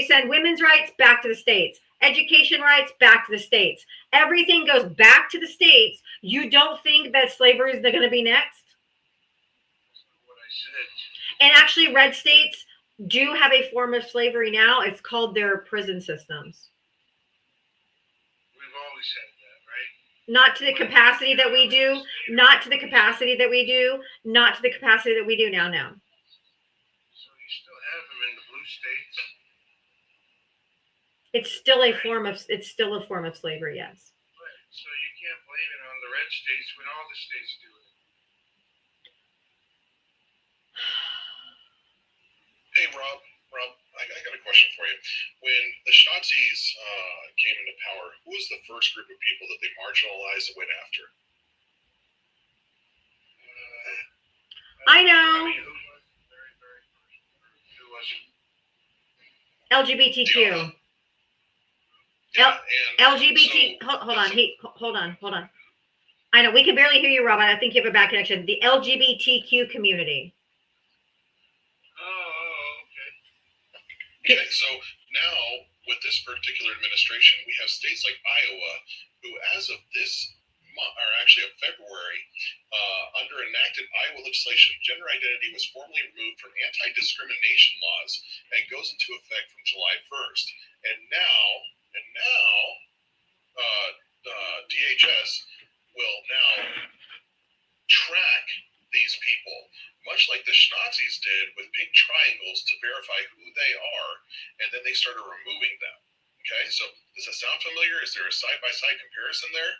send women's rights back to the States, education rights back to the States, everything goes back to the States, you don't think that slavery is going to be next? That's not what I said. And actually, red states do have a form of slavery now. It's called their prison systems. We've always had that, right? Not to the capacity that we do. Not to the capacity that we do. Not to the capacity that we do now. So you still have them in the blue states. It's still a form of slavery, yes. Right. So you can't blame it on the red states when all the states do it. Hey, Rob, I got a question for you. When the Nazis came into power, who was the first group of people that they marginalized and went after? I know. I mean, who was the very, very first? Who was it? LGBTQ. Yeah, LGBT. Hold on. I know we can barely hear you, Rob. I think you have a bad connection. The LGBTQ community. Okay, so now with this particular administration, we have states like Iowa, who as of this month, or actually of February, under enacted Iowa legislation, gender identity was formally removed from anti-discrimination laws and goes into effect from July 1st. And now, DHS will now track these people, much like the Schnazis did with pink triangles to verify who they are, and then they started removing them. Okay, so does that sound familiar? Is there a side-by-side comparison there?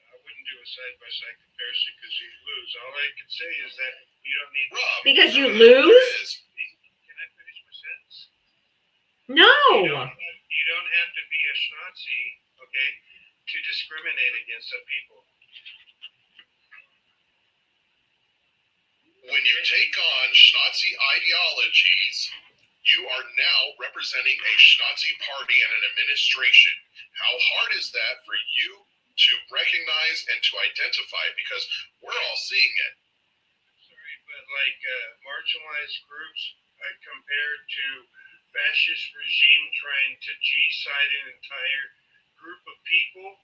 I wouldn't do a side-by-side comparison because you lose. All I can say is that you don't need. Rob, Because you lose? Can I finish my sentence? No. You don't have to be a Schnazi, okay, to discriminate against some people. When you take on Schnazi ideologies, you are now representing a Schnazi party and an administration. How hard is that for you to recognize and to identify? Because we're all seeing it. Sorry, but like marginalized groups compared to fascist regime trying to G-side an entire group of people,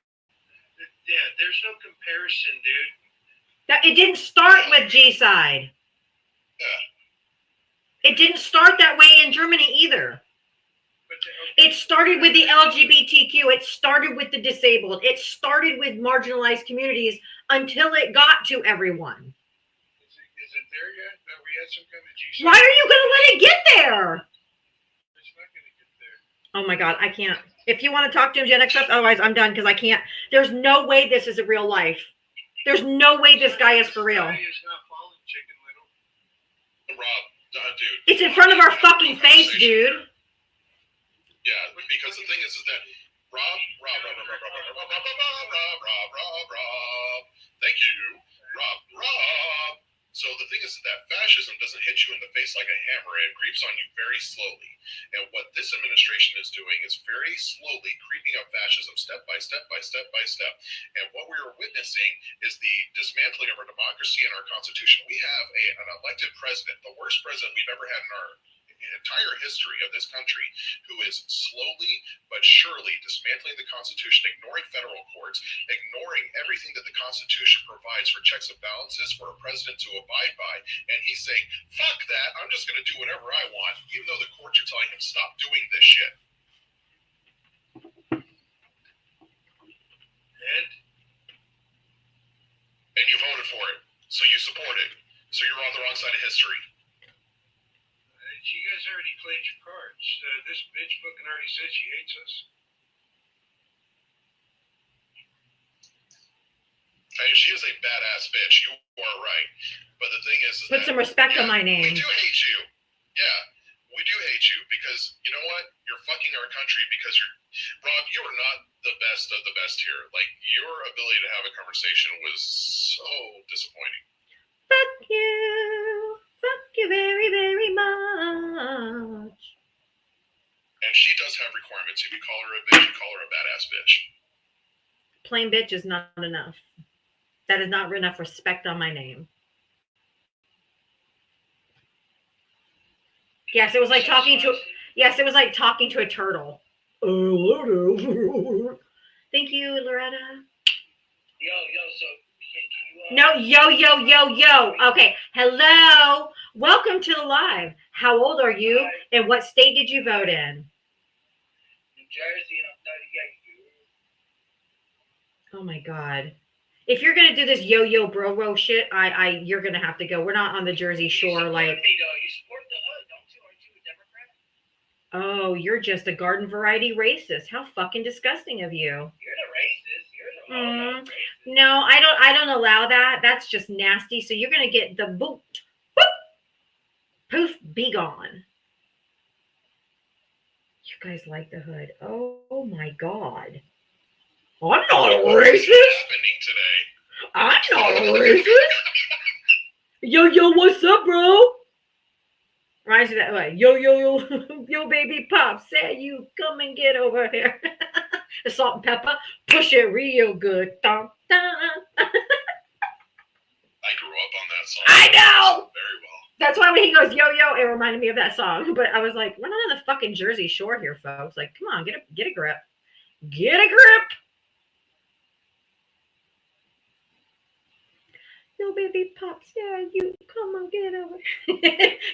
yeah, there's no comparison, dude. It didn't start with G-side. Yeah. It didn't start that way in Germany either. It started with the LGBTQ. It started with the disabled. It started with marginalized communities until it got to everyone. Is it there yet? Are we at some kind of G-side? Why are you going to let it get there? It's not going to get there. Oh my God, I can't. If you want to talk to him, Gen X, otherwise I'm done because I can't. There's no way this is a real life. There's no way this guy is for real. This guy is not falling, Chicken Little. Rob, dude. It's in front of our fucking face, dude. Yeah, because the thing is that Rob. Thank you, Rob. So the thing is that fascism doesn't hit you in the face like a hammer. It creeps on you very slowly. And what this administration is doing is very slowly creeping up fascism step by step by step by step. And what we are witnessing is the dismantling of our democracy and our constitution. We have an elected president, the worst president we've ever had in our entire history of this country, who is slowly but surely dismantling the Constitution, ignoring federal courts, ignoring everything that the Constitution provides for checks and balances for a president to abide by. And he's saying, fuck that, I'm just going to do whatever I want, even though the courts are telling him stop doing this shit. And you voted for it, so you support it. So you're on the wrong side of history. You guys already played your cards. This bitch fucking already said she hates us. I mean, she is a badass bitch. You are right. But the thing is Put some respect on my name. We do hate you. Yeah, we do hate you because, you know what? You're fucking our country because Rob, you are not the best of the best here. Like, your ability to have a conversation was so disappointing. Fuck you. Fuck you very, very much. And she does have requirements. If you call her a bitch, you call her a badass bitch. Plain bitch is not enough. That is not enough respect on my name. Yes, it was like talking to. Yes, it was like talking to a turtle. Thank you, Loretta. No, yo. Okay. Hello. Welcome to the live. How old are you? And what state did you vote in? New Jersey, and I'm 38 years. Oh my God. If you're gonna do this yo bro shit, you're gonna have to go. We're not on the Jersey Shore, like. You support the hood, don't you? Aren't you a Democrat? Oh, you're just a garden variety racist. How fucking disgusting of you. You're the racist. You're the racist. No, I don't allow that. That's just nasty. So you're gonna get the boot. Whoop, poof, be gone. You guys like the hood. Oh my God. I'm not a racist. Happening today. I'm not a racist. Yo, what's up, bro? Reminds me that way. Yo, baby pop, say you come and get over here. The salt and pepper, push it real good. Dun, dun. I grew up on that song. I know. Very well. That's why when he goes yo yo, it reminded me of that song. But I was like, we're not on the fucking Jersey Shore here, folks. Like, come on, get a grip. Get a grip. Yo, baby pops, yeah, you come on, get over.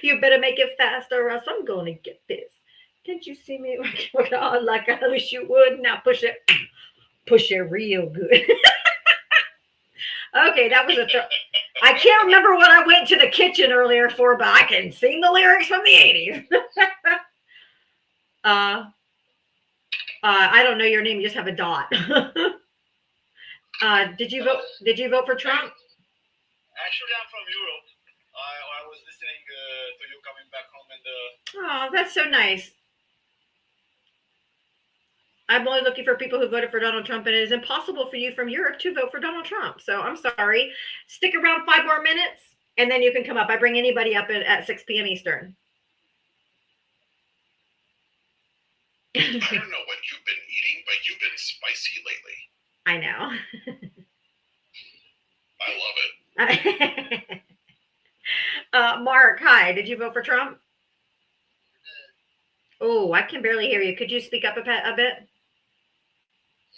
You better make it fast, or else I'm gonna get this. Can't you see me working on like I wish you would? Now push it real good. Okay, that was I can't remember what I went to the kitchen earlier for, but I can sing the lyrics from the 80s. I don't know your name. You just have a dot. Did you vote? Did you vote for Trump? Actually, I'm from Europe. I was listening to you coming back home, and Oh, that's so nice. I'm only looking for people who voted for Donald Trump, and it is impossible for you from Europe to vote for Donald Trump. So I'm sorry. Stick around 5 more minutes, and then you can come up. I bring anybody up at 6 p.m. Eastern. I don't know what you've been eating, but you've been spicy lately. I know. I love it. Mark, hi. Did you vote for Trump? Oh, I can barely hear you. Could you speak up a bit?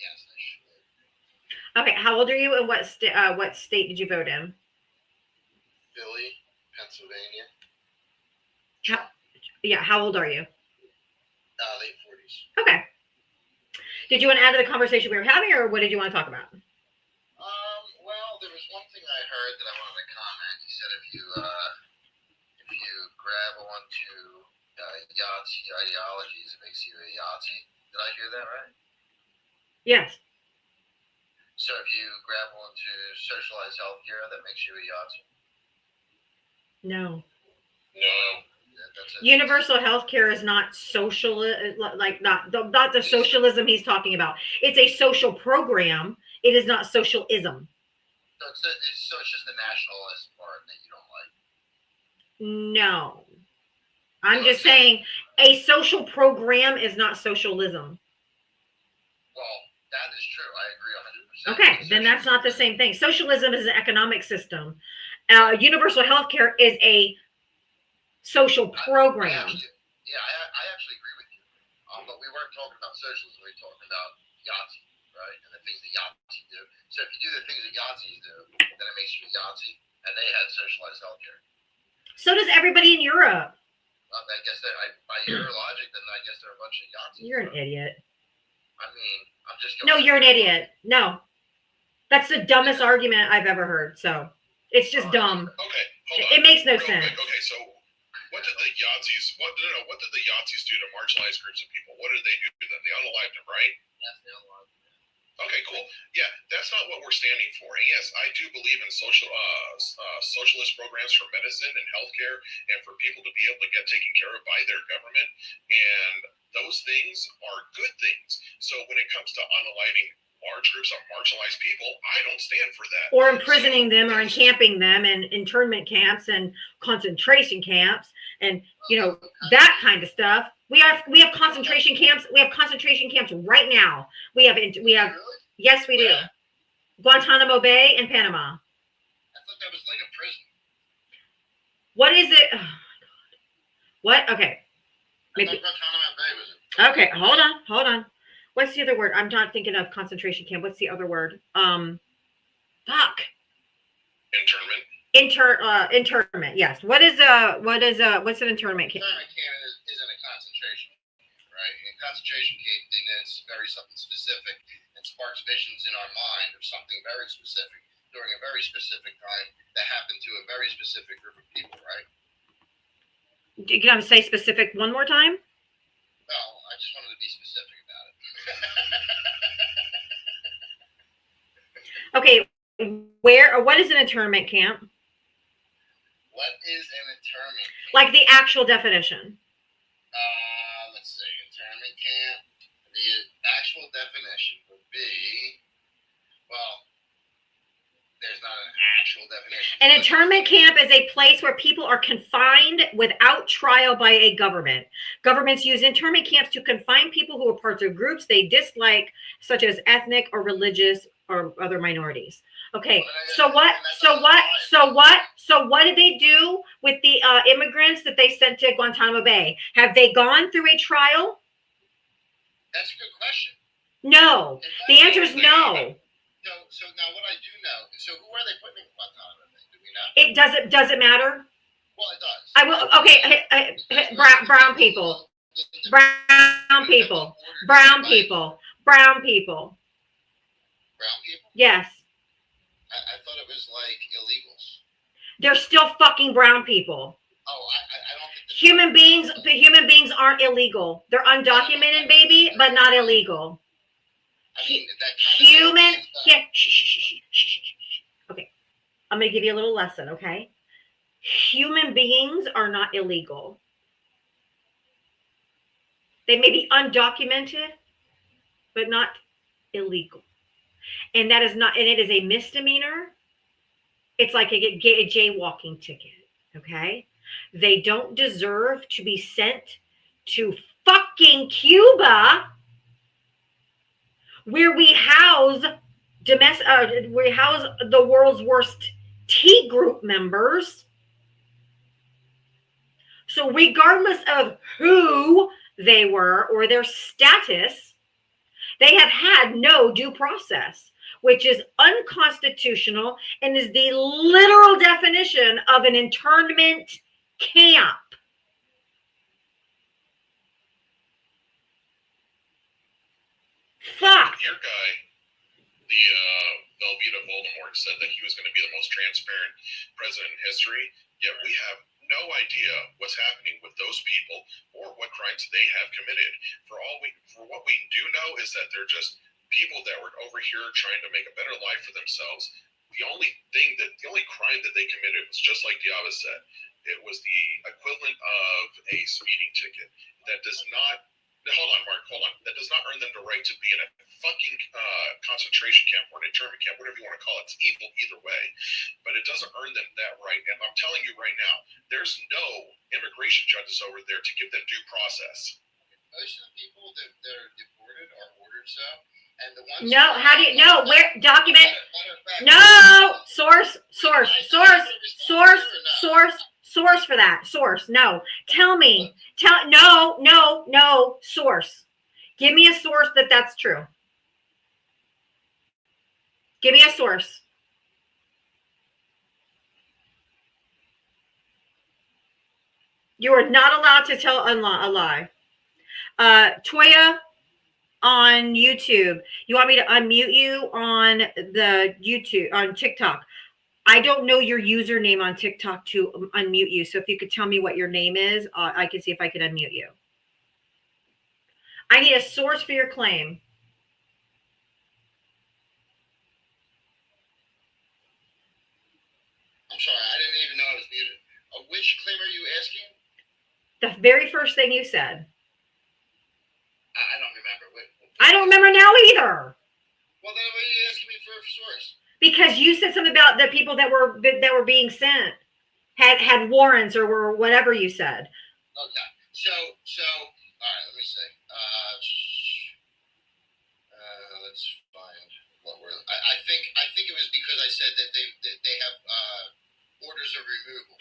yes, I should. Okay. How old are you, and what state did you vote in? Philly, Pennsylvania, How old are you? late 40s. Okay. Did you want to add to the conversation we were having, or what did you want to talk about? Well, there was one thing I heard that I wanted to comment. He said if you grab onto Yahtzee ideologies, it makes you a Yahtzee. Did I hear that right? Yes. So if you grab onto socialized healthcare, that makes you a Yahtzee. No. No. Universal health care is not social, like not the socialism he's talking about. It's a social program. It is not socialism. So it's just the nationalist part that you don't like. No. I'm just saying a social program is not socialism. Well, that is true. I agree 100%. Okay, then that's not the same thing. Socialism is an economic system. Universal health care is a social program. I actually agree with you. But we weren't talking about socialism. We were talking about Yahtzee, right? And the things that Yahtzee do. So if you do the things that Yahtzees do, then it makes you a Yahtzee. And they had socialized healthcare. So does everybody in Europe. I guess that by your logic, then I guess they're a bunch of Yahtzees. You're an idiot. I mean, I'm just going. No, you're an idiot. No. That's the dumbest argument I've ever heard. So it's just dumb. Okay, hold on. It makes no Real sense. quick. Okay, so what did the Yahtzees? What did the Yahtzees do to marginalized groups of people? What did they do to them? They unalived them, right? Yes, they unalived them. Okay, cool. Yeah, that's not what we're standing for. And yes, I do believe in socialist programs for medicine and healthcare, and for people to be able to get taken care of by their government. And those things are good things. So when it comes to unaliving large groups of marginalized people, I don't stand for that. Or imprisoning them or encamping them in internment camps and concentration camps and that kind of stuff. We have concentration camps. We have concentration camps right now. We have yes, we do. Guantanamo Bay and Panama. I thought that was like a prison. What is it? Oh my God. What? Okay. I thought Guantanamo Bay was a Okay, hold on. What's the other word? I'm not thinking of concentration camp. What's the other word? Fuck. Internment. Internment. Yes. What's an internment camp? Internment camp isn't a concentration, right? A concentration camp thing is very something specific and sparks visions in our mind of something very specific during a very specific time that happened to a very specific group of people, right? Can I say specific one more time? Well, I just wanted to be specific about it. Okay, what is an internment camp? What is an internment camp? Like the actual definition. Let's see. Internment camp. The actual definition would be, well, there's not an actual definition. An internment camp is a place where people are confined without trial by a government. Governments use internment camps to confine people who are parts of groups they dislike, such as ethnic or religious or other minorities. Okay, so what did they do with the immigrants that they sent to Guantanamo Bay? Have they gone through a trial? That's a good question. No. The answer is no. So now what I do know, so who are they putting in Guantanamo Bay? Do we know? It doesn't matter. Well, it does. I will. Okay, brown people. Brown people. Brown people. Brown people. Brown people? Yes. I thought it was like illegals. They're still fucking brown people. Oh, I don't think Human beings aren't illegal. They're undocumented, baby, but not illegal. I mean, that Human. Yeah. Okay. I'm gonna give you a little lesson. Okay. Human beings are not illegal. They may be undocumented, but not illegal. And that is not, and it is a misdemeanor. It's like a jaywalking ticket. Okay. They don't deserve to be sent to fucking Cuba, where we house the world's worst T group members. So regardless of who they were or their status, they have had no due process, which is unconstitutional and is the literal definition of an internment camp. Fuck. Your guy, the Velveeta Voldemort, said that he was going to be the most transparent president in history, yet we have no idea what's happening with those people or what crimes they have committed. For what we do know is that they're just people that were over here trying to make a better life for themselves. The only crime that they committed was just like Diava said. It was the equivalent of a speeding ticket. That does not, hold on, Mark, hold on. That does not earn them the right to be in a fucking concentration camp or an internment camp, whatever you want to call it. It's evil either way. But it doesn't earn them that right. And I'm telling you right now, there's no immigration judges over there to give them due process. most of the people that are deported are ordered so. And the ones No, how do you know? Where document? Matter of fact, No, source for that. Source. No. Tell me. No, source. Give me a source that's true. Give me a source. You are not allowed to tell a lie. Toya on YouTube. You want me to unmute you on the YouTube, on TikTok? I don't know your username on TikTok to unmute you. So if you could tell me what your name is, I can see if I can unmute you. I need a source for your claim. I'm sorry, I didn't even know I was muted. Which claim are you asking? The very first thing you said. I don't remember. I don't remember now either. Well, then why are you asking me for a source? Because you said something about the people that were being sent had warrants or were whatever you said. Okay. So all right, let me see. Let's find what we're. I think it was because I said that they have orders of removal.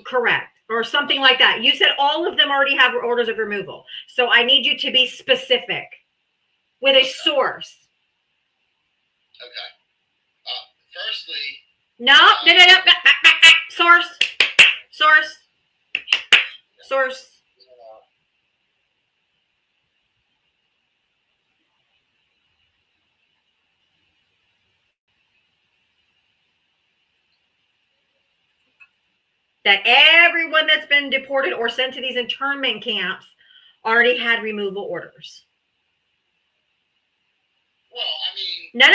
Correct. Or something like that. You said all of them already have orders of removal. So I need you to be specific with a source. Okay. Firstly. No. Source. That everyone that's been deported or sent to these internment camps already had removal orders. Well, I mean. No.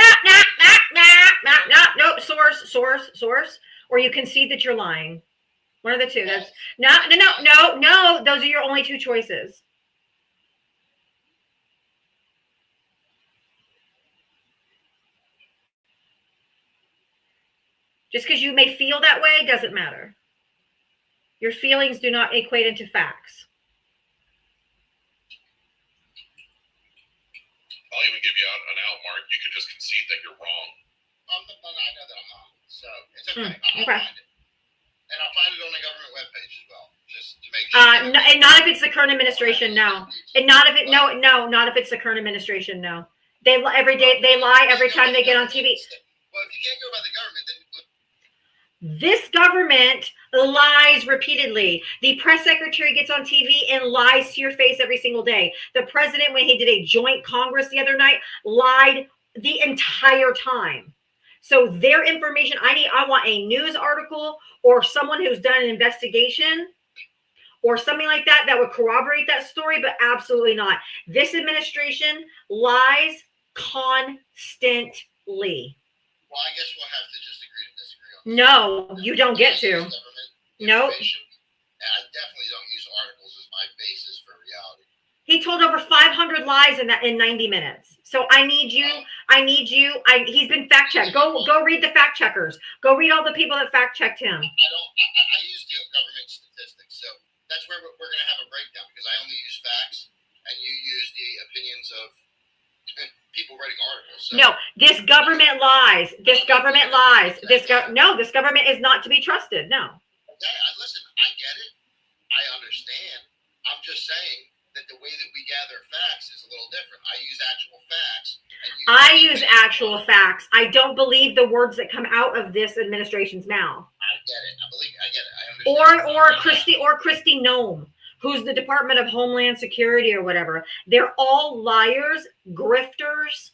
Source. Or you concede that you're lying. One of the two. That's no. Those are your only two choices. Just because you may feel that way doesn't matter. Your feelings do not equate into facts. I'll even give you an out, Mark. You could just concede that you're wrong. I know that I'm not. So it's okay. I'll okay. find it. And I'll find it on the government webpage as well, just to make sure. No, and not if it's the current administration, no. And not if it, no, not if it's the current administration, no. They every day, they lie every time they get on TV. Well, if you can't go by the government, then. This government lies repeatedly. The press secretary gets on TV and lies to your face every single day. The president, when he did a joint Congress the other night, lied the entire time. So their information, I want a news article or someone who's done an investigation or something like that that would corroborate that story, but absolutely not. This administration lies constantly. Well, I guess we'll have to just agree to disagree on this. No, you don't get to. Nope. And I definitely don't use articles as my basis for reality. He told over 500 lies in 90 minutes. So I need you. He's been fact checked. Go read the fact checkers. Go read all the people that fact checked him. I use the government statistics, so that's where we're going to have a breakdown because I only use facts and you use the opinions of people writing articles. So. No, this government lies. This government lies. This government is not to be trusted. No. Okay, listen, I get it. I understand. I'm just saying that the way that we gather facts is a little different. I use actual facts. I use actual facts. I don't believe the words that come out of this administration's mouth. I get it. I get it. I understand. Or Kristi Noem, who's the Department of Homeland Security or whatever. They're all liars, grifters,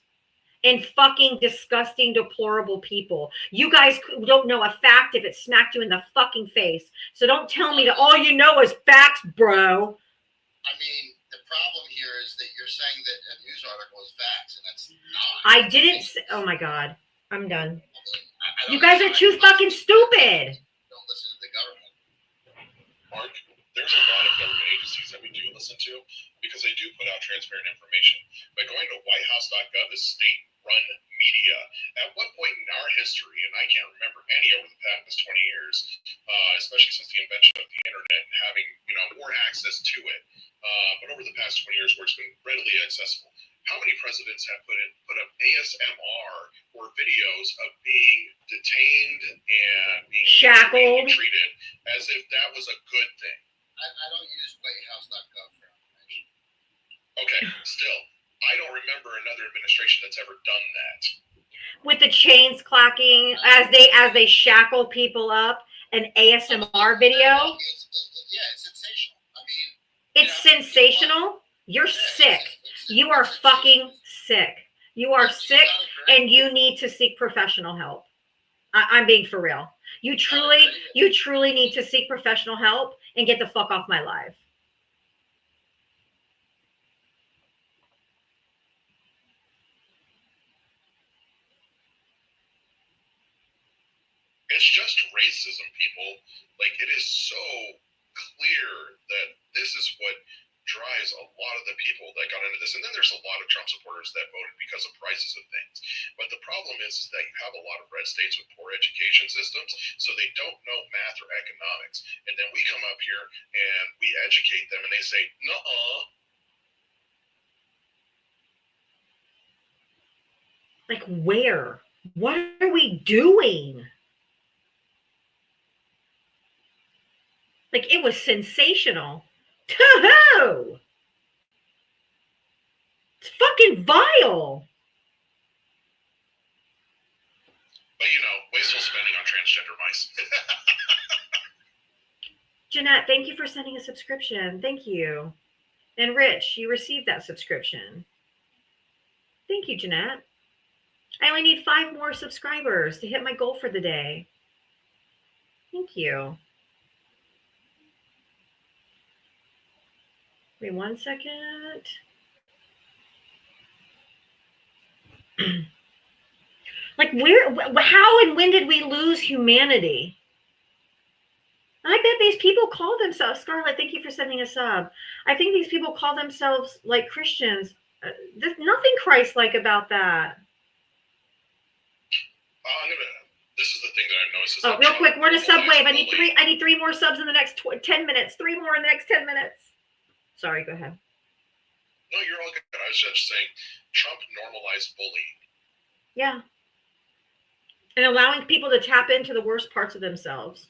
and fucking disgusting, deplorable people. You guys don't know a fact if it smacked you in the fucking face. So don't tell me that all you know is facts, bro. I mean, the problem here is that you're saying that a news article is facts, and that's not. I didn't say, oh my God, I'm done. You guys are too fucking stupid. Don't listen to the government. Mark, there's a lot of government agencies that we do listen to because they do put out transparent information. But going to whitehouse.gov is state-run media. At what point in our history, and I can't remember any over the past 20 years, especially since the invention of the internet and having more access to it, but over the past 20 years where it's been readily accessible, how many presidents have put up ASMR or videos of being detained and being shackled, treated as if that was a good thing? I don't use whitehouse.gov for information. Okay, still, I don't remember another administration that's ever done that. With the chains clacking as they shackle people up, an ASMR video. It's sensational. I mean, it's sensational. You're sick. You are fucking sick. You are sick, and you need to seek professional help. I'm being for real. You truly need to seek professional help and get the fuck off my live. It's just racism, people. Like, it is so clear that this is what drives a lot of the people that got into this. And then there's a lot of Trump supporters that voted because of prices of things. But the problem is that you have a lot of red states with poor education systems, so they don't know math or economics. And then we come up here and we educate them and they say, nuh-uh. Like, where? What are we doing? Like, it was sensational. Toho! It's fucking vile. But wasteful spending on transgender mice. Jeanette, thank you for sending a subscription. Thank you. And Rich, you received that subscription. Thank you, Jeanette. I only need 5 more subscribers to hit my goal for the day. Thank you. Wait 1 second. Like, how and when did we lose humanity? I bet these people call themselves, Scarlett, thank you for sending a sub. I think these people call themselves like Christians. There's nothing Christ-like about that. This is the thing that I've noticed. Oh, real quick, we're in a subwave. I need 3 more subs in the next 10 minutes. 3 more in the next 10 minutes. Sorry, go ahead. No, you're all good. I was just saying, Trump normalized bullying. Yeah. and allowing people to tap into the worst parts of themselves.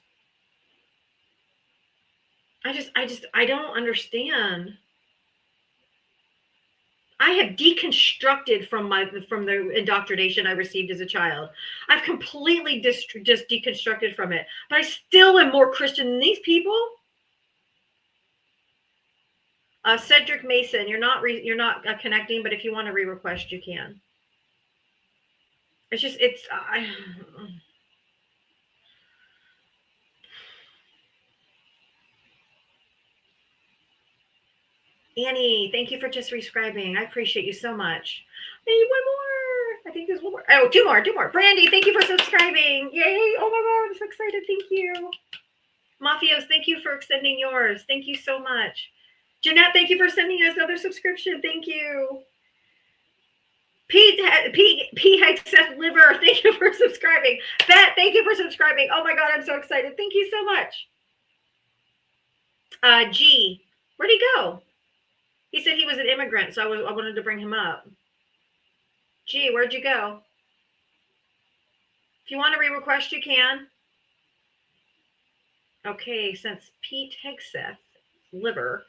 I don't understand. I have deconstructed from the indoctrination I received as a child. I've completely just deconstructed from it, but I still am more Christian than these people. Cedric Mason, you're not connecting, but if you want to re-request, you can. It's just Annie, thank you for just rescribing. I appreciate you so much. Hey, one more. I think there's one more. Oh, two more. Brandy, thank you for subscribing. Yay. Oh my God, I'm so excited. Thank you. Mafios, thank you for extending yours. Thank you so much. Jeanette, thank you for sending us another subscription. Thank you. P. Hexeth Liver, thank you for subscribing. Bet, thank you for subscribing. Oh my God, I'm so excited. Thank you so much. G, where'd he go? He said he was an immigrant, so I wanted to bring him up. Gee, where'd you go? If you want to re-request, you can. Okay, since Pete Hegseth Liver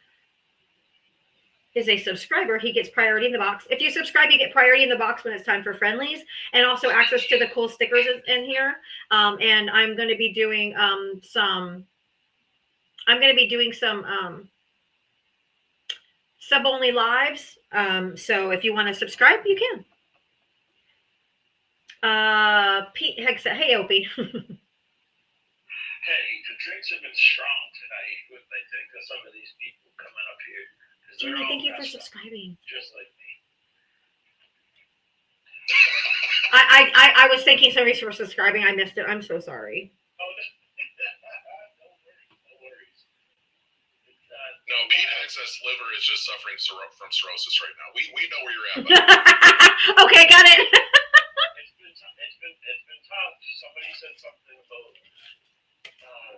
is a subscriber, he gets priority in the box. If you subscribe, you get priority in the box when it's time for friendlies, and also access to the cool stickers in here. And I'm going to be doing some sub-only lives. So if you want to subscribe, you can. Pete Hegseth, hey Opie. Hey, the drinks have been strong tonight with, I think, some of these people coming up here. Jimmy, thank you for subscribing. Just like me. I was thanking somebody for subscribing. I missed it. I'm so sorry. Oh, no worries. No, Pete Hexeth's liver is just suffering from cirrhosis right now. We know where you're at. Buddy. Okay, got it. It's been tough. Somebody said something about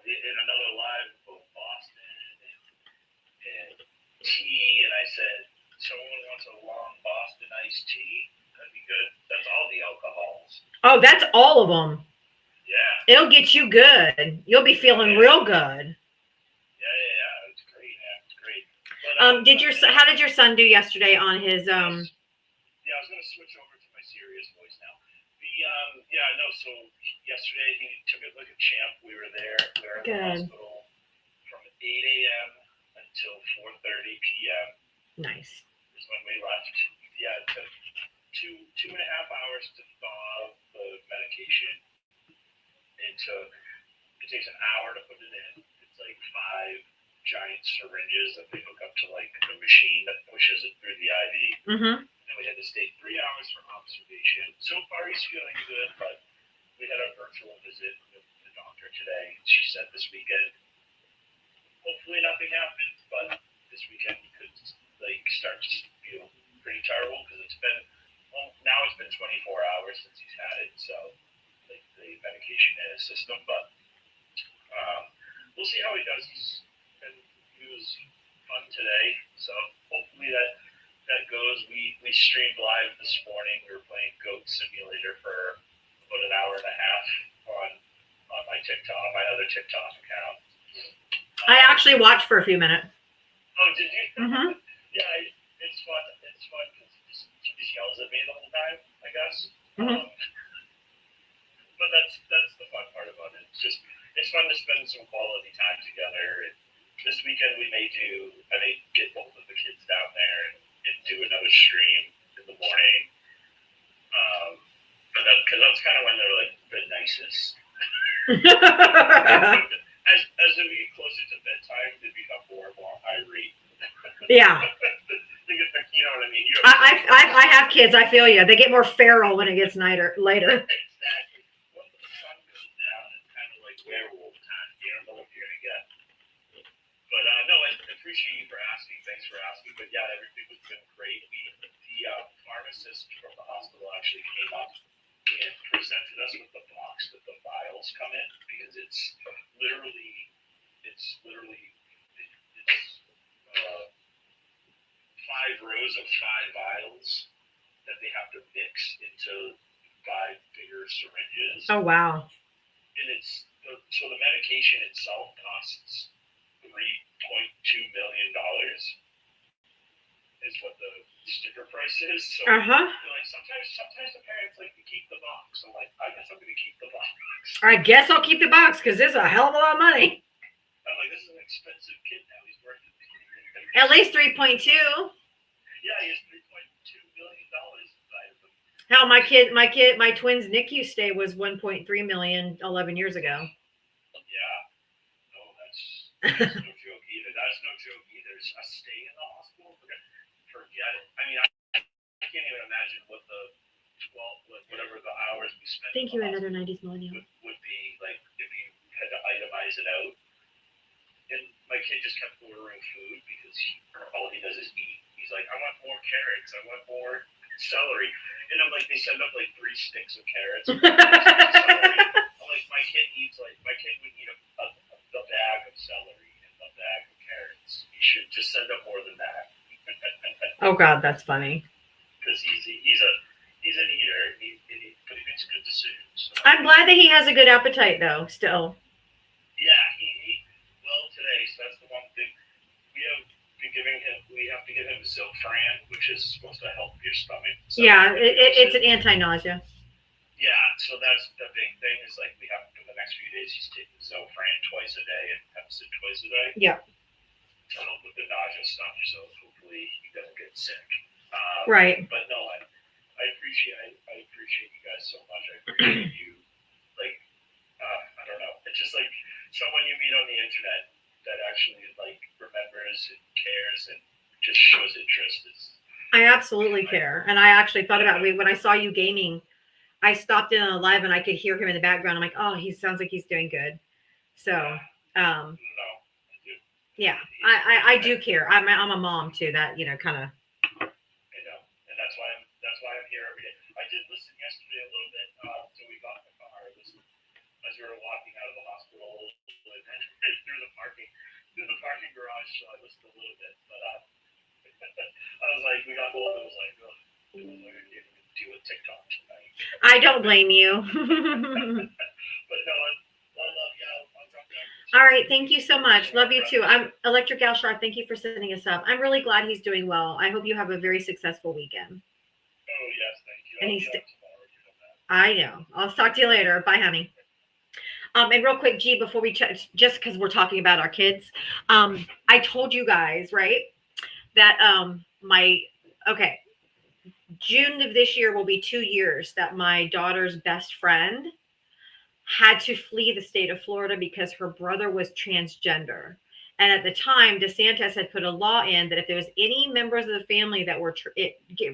in another live about Boston and tea, and I said, someone wants a long Boston iced tea. That'd be good. That's all the alcohols. Oh, that's all of them. Yeah. It'll get you good. You'll be feeling real good. Yeah. It's great. Yeah, it's great. But, how did your son do yesterday on his Yeah, I was gonna switch over to my serious voice now. So yesterday he took it like a champ. We were there. We were in the hospital from 8 a.m. until 4:30 p.m. Nice. Is when we left. Yeah, it took 2.5 hours to thaw the medication. It takes an hour to put it in. It's like 5 giant syringes that they hook up to like a machine that pushes it through the IV. Mm-hmm. And we had to stay 3 hours for observation. So far he's feeling good, but we had a virtual visit with the doctor today. She said this weekend, hopefully nothing happens, but this weekend he could like start to feel pretty terrible because now it's been 24 hours since he's had it, so like the medication in his system. But we'll see how he does. He was fun today, so hopefully that goes. We streamed live this morning. We were playing Goat Simulator for about an hour and a half on my other TikTok account. I actually watched for a few minutes. Oh, did you? Mm-hmm. Yeah, it's fun. It's fun because he just yells at me the whole time, I guess. Mm-hmm. But that's the fun part about it. It's fun to spend some quality time together. This weekend I may get both of the kids down there and do another stream in the morning. Because that's kind of when they're like the nicest. As they get closer to bedtime, they become more and more irate. Yeah. You know what I mean? I have kids. I feel you. They get more feral when it gets later. Exactly. Once the sun goes down, it's kind of like werewolf time. You don't know what you're gonna get. But no, I appreciate you for asking. Thanks for asking. But yeah, everything was been great. The pharmacist from the hospital actually came up and presented us with the box that the vials come in, because it's literally 5 rows of 5 vials that they have to mix into 5 bigger syringes. Oh, wow. And so the medication itself costs $3.2 million is what the sticker price is. So Uh-huh. like sometimes the parents like to keep the box. I'm like, I guess I'm gonna keep the box. I guess I'll keep the box because this is a hell of a lot of money. I'm like, this is an expensive kid now. He's worth At least 3.2. Yeah, he has $3.2 million inside of him. Hell, my twins' NICU stay was 1.3 million 11 years ago. Yeah. No, that's no joke either. That's no joke either. A stay in the hospital, forget it. I mean, I can't even imagine what the whatever the hours we spent. Thank you, another 90s millennial. Would be like if you had to itemize it out. And my kid just kept ordering food because all he does is eat. He's like, I want more carrots. I want more celery. And I'm like, they send up like 3 sticks of carrots. I'm like, my kid would eat a bag of celery and a bag of carrots. You should just send up more than that. Oh God, that's funny. Because he's an eater, but he makes good decisions. So. I'm glad that he has a good appetite, though. Still. Yeah, he well today. So that's the one thing we have to give him Zofran, which is supposed to help your stomach. So Yeah, it's an anti-nausea. Yeah, so that's the big thing is like we have for the next few days he's taking Zofran twice a day and Pepsid twice a day. Yeah. To help with the nausea stuff. So hopefully he doesn't get sick. Right. But no, I appreciate you guys so much. I appreciate you. Like, I don't know. It's just like someone you meet on the internet that actually like remembers and cares and just shows interest. I absolutely care. And I actually thought about when I saw you gaming, I stopped in on a live and I could hear him in the background. I'm like, oh, he sounds like he's doing good. So, No, yeah, I do care. I'm a mom too. That kind of. I know, and that's why I'm here every day. I did listen yesterday a little bit until we got in the car. As we were walking out of the hospital and through the parking garage. So I listened a little bit, but I was like, we got home. I was like, oh, I didn't do a TikTok tonight. I don't blame you. But no, I love you. I'll drop down. All right. Thank you so much. Love you too. I'm Electric Al Shar. Thank you for setting us up. I'm really glad he's doing well. I hope you have a very successful weekend. Oh, yes. Thank you. And he's I know. I'll talk to you later. Bye, honey. And real quick, G, before we just because we're talking about our kids, I told you guys, right, that June of this year will be 2 years that my daughter's best friend had to flee the state of Florida because her brother was transgender. And at the time, DeSantis had put a law in that if there was any members of the family that were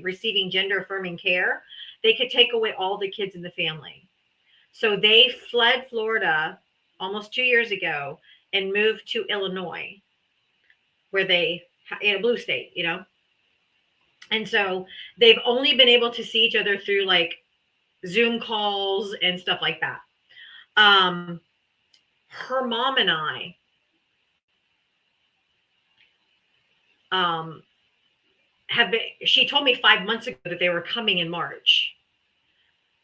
receiving gender affirming care, they could take away all the kids in the family. So they fled Florida almost 2 years ago and moved to Illinois, where they in a blue state, And so they've only been able to see each other through like Zoom calls and stuff like that. Her mom and I she told me 5 months ago that they were coming in March.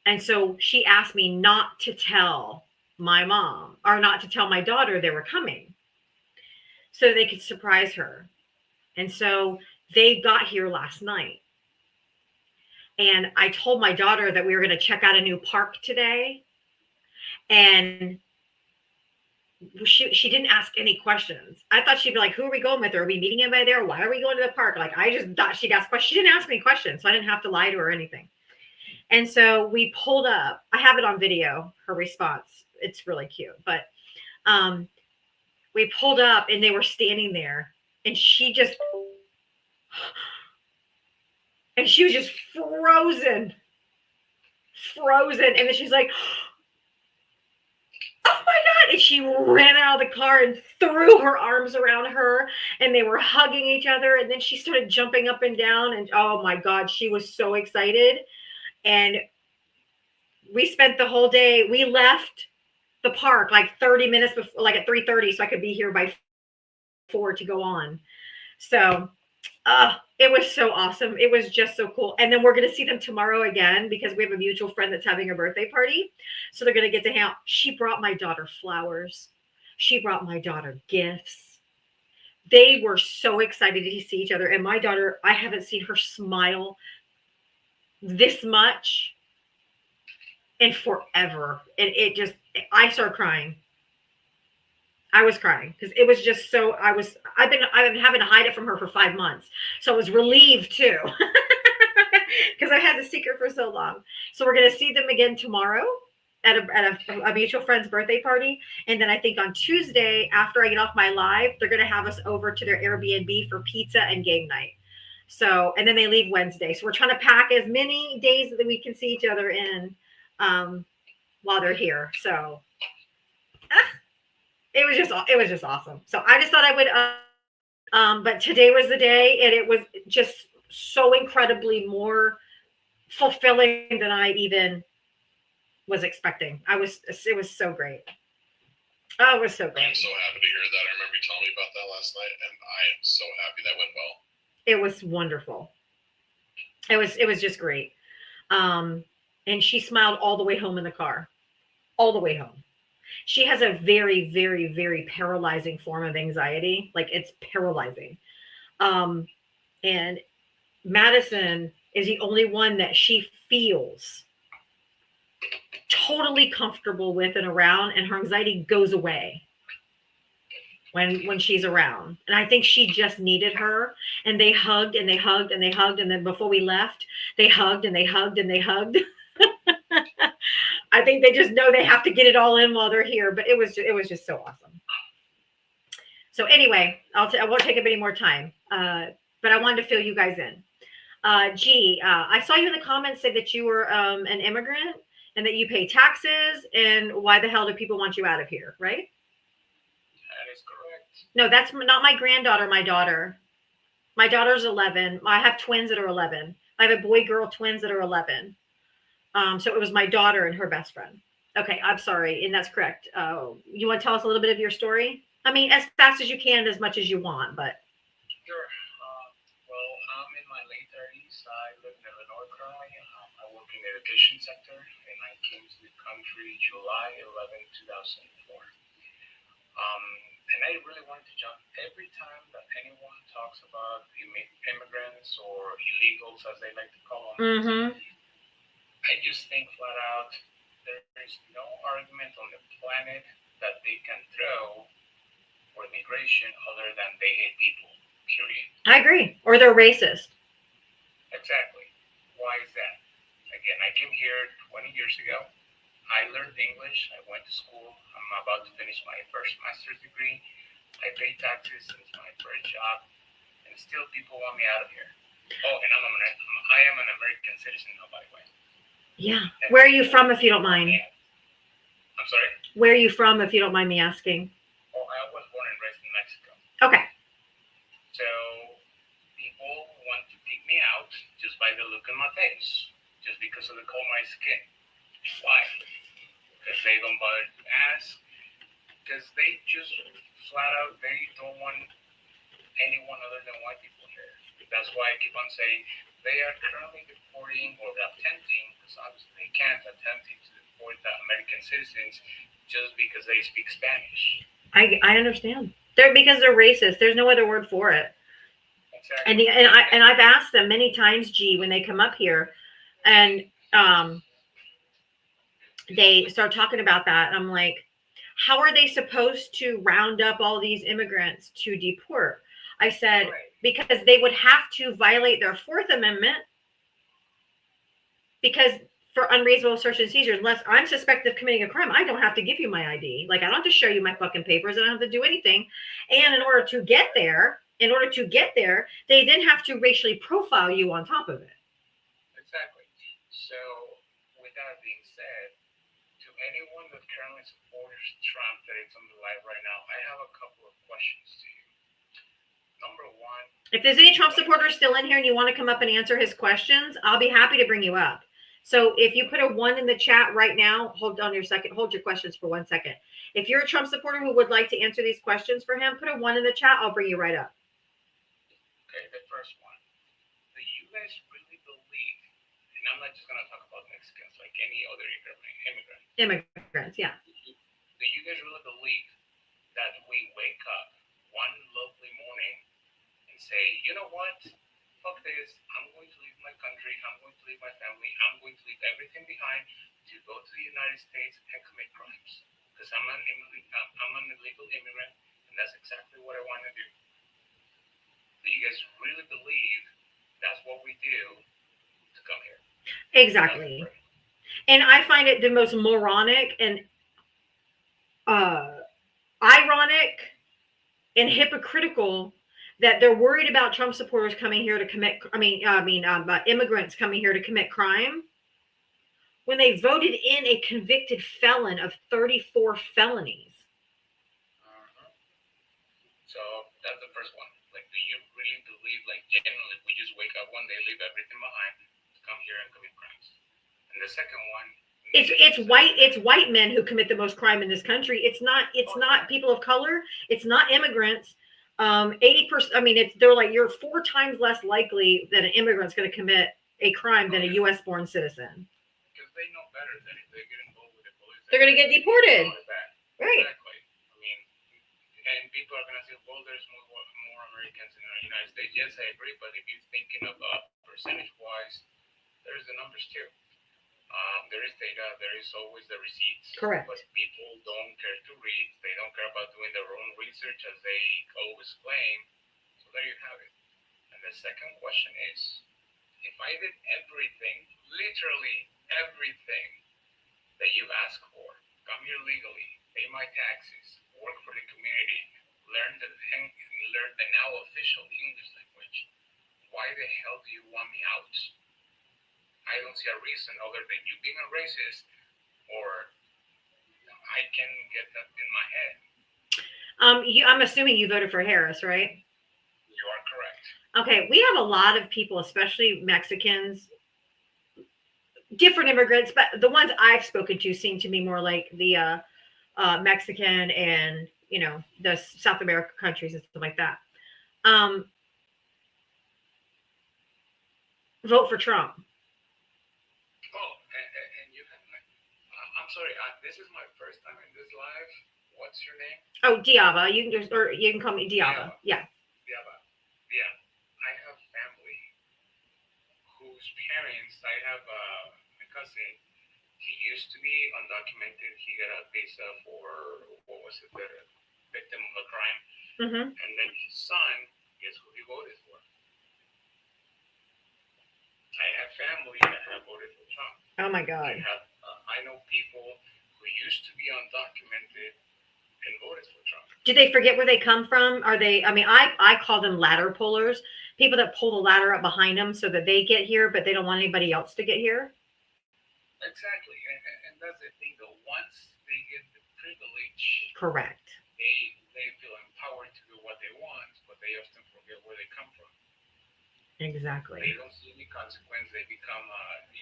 And so she asked me not to tell my mom or not to tell my daughter they were coming so they could surprise her. And so they got here last night. And I told my daughter that we were going to check out a new park today. And she didn't ask any questions. I thought she'd be like, who are we going with? Are we meeting anybody there? Why are we going to the park? Like, I just thought she'd ask questions. She didn't ask me questions, so I didn't have to lie to her or anything. And so we pulled up. I have it on video, her response. It's really cute. But we pulled up and they were standing there. And she was just frozen. And then she's like, oh my God. And she ran out of the car and threw her arms around her and they were hugging each other. And then she started jumping up and down. And oh my God, she was so excited. And we spent the whole day, we left the park like 30 minutes before, like at 3:30, so I could be here by 4 to go on. So It was so awesome. It was just so cool. And then we're going to see them tomorrow again because we have a mutual friend that's having a birthday party. So they're going to get to hang out. She brought my daughter flowers. She brought my daughter gifts. They were so excited to see each other. And my daughter, I haven't seen her smile this much in forever. And I started crying. I was crying because it was just so, I've been having to hide it from her for 5 months. So I was relieved too because I had the secret for so long. So we're going to see them again tomorrow at a mutual friend's birthday party. And then I think on Tuesday, after I get off my live, they're going to have us over to their Airbnb for pizza and game night. So, and then they leave Wednesday. So we're trying to pack as many days that we can see each other in while they're here. So, it was just awesome. So I just thought I would, but today was the day, and it was just so incredibly more fulfilling than I even was expecting. It was so great. Oh, it was so great. I'm so happy to hear that. I remember you telling me about that last night, and I am so happy that went well. It was wonderful. It was just great. And she smiled all the way home in the car, all the way home. She has a very, very, very paralyzing form of anxiety. Like, it's paralyzing. And Madison is the only one that she feels totally comfortable with and around, and her anxiety goes away when she's around. And I think she just needed her, and they hugged and they hugged and they hugged. And then before we left, they hugged and they hugged and they hugged. I think they just know they have to get it all in while they're here, but it was just so awesome. So anyway, I won't take up any more time, but I wanted to fill you guys in. I saw you in the comments say that you were an immigrant and that you pay taxes, and why the hell do people want you out of here, right? That is correct. No, that's not my granddaughter, my daughter. My daughter's 11. I have twins that are 11. I have a boy-girl twins that are 11. So it was my daughter and her best friend. Okay, I'm sorry, and that's correct. You want to tell us a little bit of your story? I mean, as fast as you can, as much as you want, but. Sure. Well, I'm in my late 30s. I live in Illinois currently. I work in the education sector, and I came to the country July 11, 2004. And I really wanted to jump. Every time that anyone talks about immigrants or illegals, as they like to call them, I just think flat out, there is no argument on the planet that they can throw for immigration other than they hate people, period. I agree. Or they're racist. Exactly. Why is that? Again, I came here 20 years ago. I learned English. I went to school. I'm about to finish my first master's degree. I pay taxes. It's my first job. And still people want me out of here. Oh, and I am an American citizen now, by the way. Yeah. Where are you from, if you don't mind? I'm sorry? Where are you from, if you don't mind me asking? Oh, I was born and raised in Mexico. Okay. So people want to pick me out just by the look on my face, just because of the color of my skin. Why? Because they don't bother to ask. Because they just flat out, they don't want anyone other than white people here. That's why I keep on saying they are currently deporting, or attempting, because obviously they can't, attempting to deport the American citizens just because they speak Spanish. I understand. Because they're racist. There's no other word for it. Exactly. And I've asked them many times, G, when they come up here, and they start talking about that. I'm like, how are they supposed to round up all these immigrants to deport? I said, because they would have to violate their Fourth Amendment, because for unreasonable search and seizure, unless I'm suspected of committing a crime, I don't have to give you my ID. Like, I don't have to show you my fucking papers. I don't have to do anything. And in order to get there, they then have to racially profile you on top of it. Exactly. So, with that being said, to anyone that currently supports Trump that is on the live right now, I have a couple of questions to you. Number one, if there's any Trump supporters still in here and you want to come up and answer his questions, I'll be happy to bring you up. So if you put a 1 in the chat right now, hold your questions for 1 second. If you're a Trump supporter who would like to answer these questions for him, put a 1 in the chat. I'll bring you right up. Okay, the not just gonna talk about Mexicans like any other immigrant. Immigrants, yeah. Do you guys really believe that we wake up one lovely morning and say, you know what? Fuck this. I'm going to leave my country. I'm going to leave my family. I'm going to leave everything behind to go to the United States and commit crimes. Because I'm an illegal immigrant, and that's exactly what I want to do. Do you guys really believe that's what we do to come here? Exactly. And I find it the most moronic and ironic and hypocritical that they're worried about Trump supporters coming here to commit, immigrants coming here to commit crime when they voted in a convicted felon of 34 felonies. So that's the first one. Like, do you really believe, like, genuinely, we just wake up one day, leave everything behind to come here and commit crimes? And the second one, it's white men who commit the most crime in this country. It's not people of color. It's not immigrants. 80%. I mean, they're like, you're 4 times less likely that an immigrant's going to commit a crime than a U.S. born citizen. Because they know better than if they get involved with the police. They're going to get deported. Right. Exactly. I mean, and people are going to say, well, there's more Americans in the United States. Yes, I agree. But if you're thinking of percentage-wise, there's the numbers too. There is data. There is always the receipts. Correct. But people don't care to read. They don't care about doing their own research, as they always claim. So there you have it. And the second question is, if I did everything, literally everything that you've asked for, come here legally, pay my taxes, work for the community, learn the now official English language, why the hell do you want me out? I don't see a reason other than you being a racist, or I can get that in my head. I'm assuming you voted for Harris, right? You are correct. Okay, we have a lot of people, especially Mexicans, different immigrants, but the ones I've spoken to seem to be more like the Mexican and, the South American countries and stuff like that. Vote for Trump. Oh, and you have I'm sorry, this is my first time in this live. What's your name? Oh, Diava. You can call me Diava. Yeah. Diava. Yeah. I have family whose parents, I have a cousin. He used to be undocumented. He got a visa for, the victim of a crime. Mm-hmm. And then his son, guess who he voted for? I have family that have voted for Trump. Oh my God. I know people who used to be undocumented and voted for Trump. Do they forget where they come from? Are they? I mean, I call them ladder pullers. People that pull the ladder up behind them so that they get here, but they don't want anybody else to get here. Exactly, and that's the thing. Though, once they get the privilege, correct, they feel empowered to do what they want, but they often forget where they come from. Exactly. They don't see any consequence. They become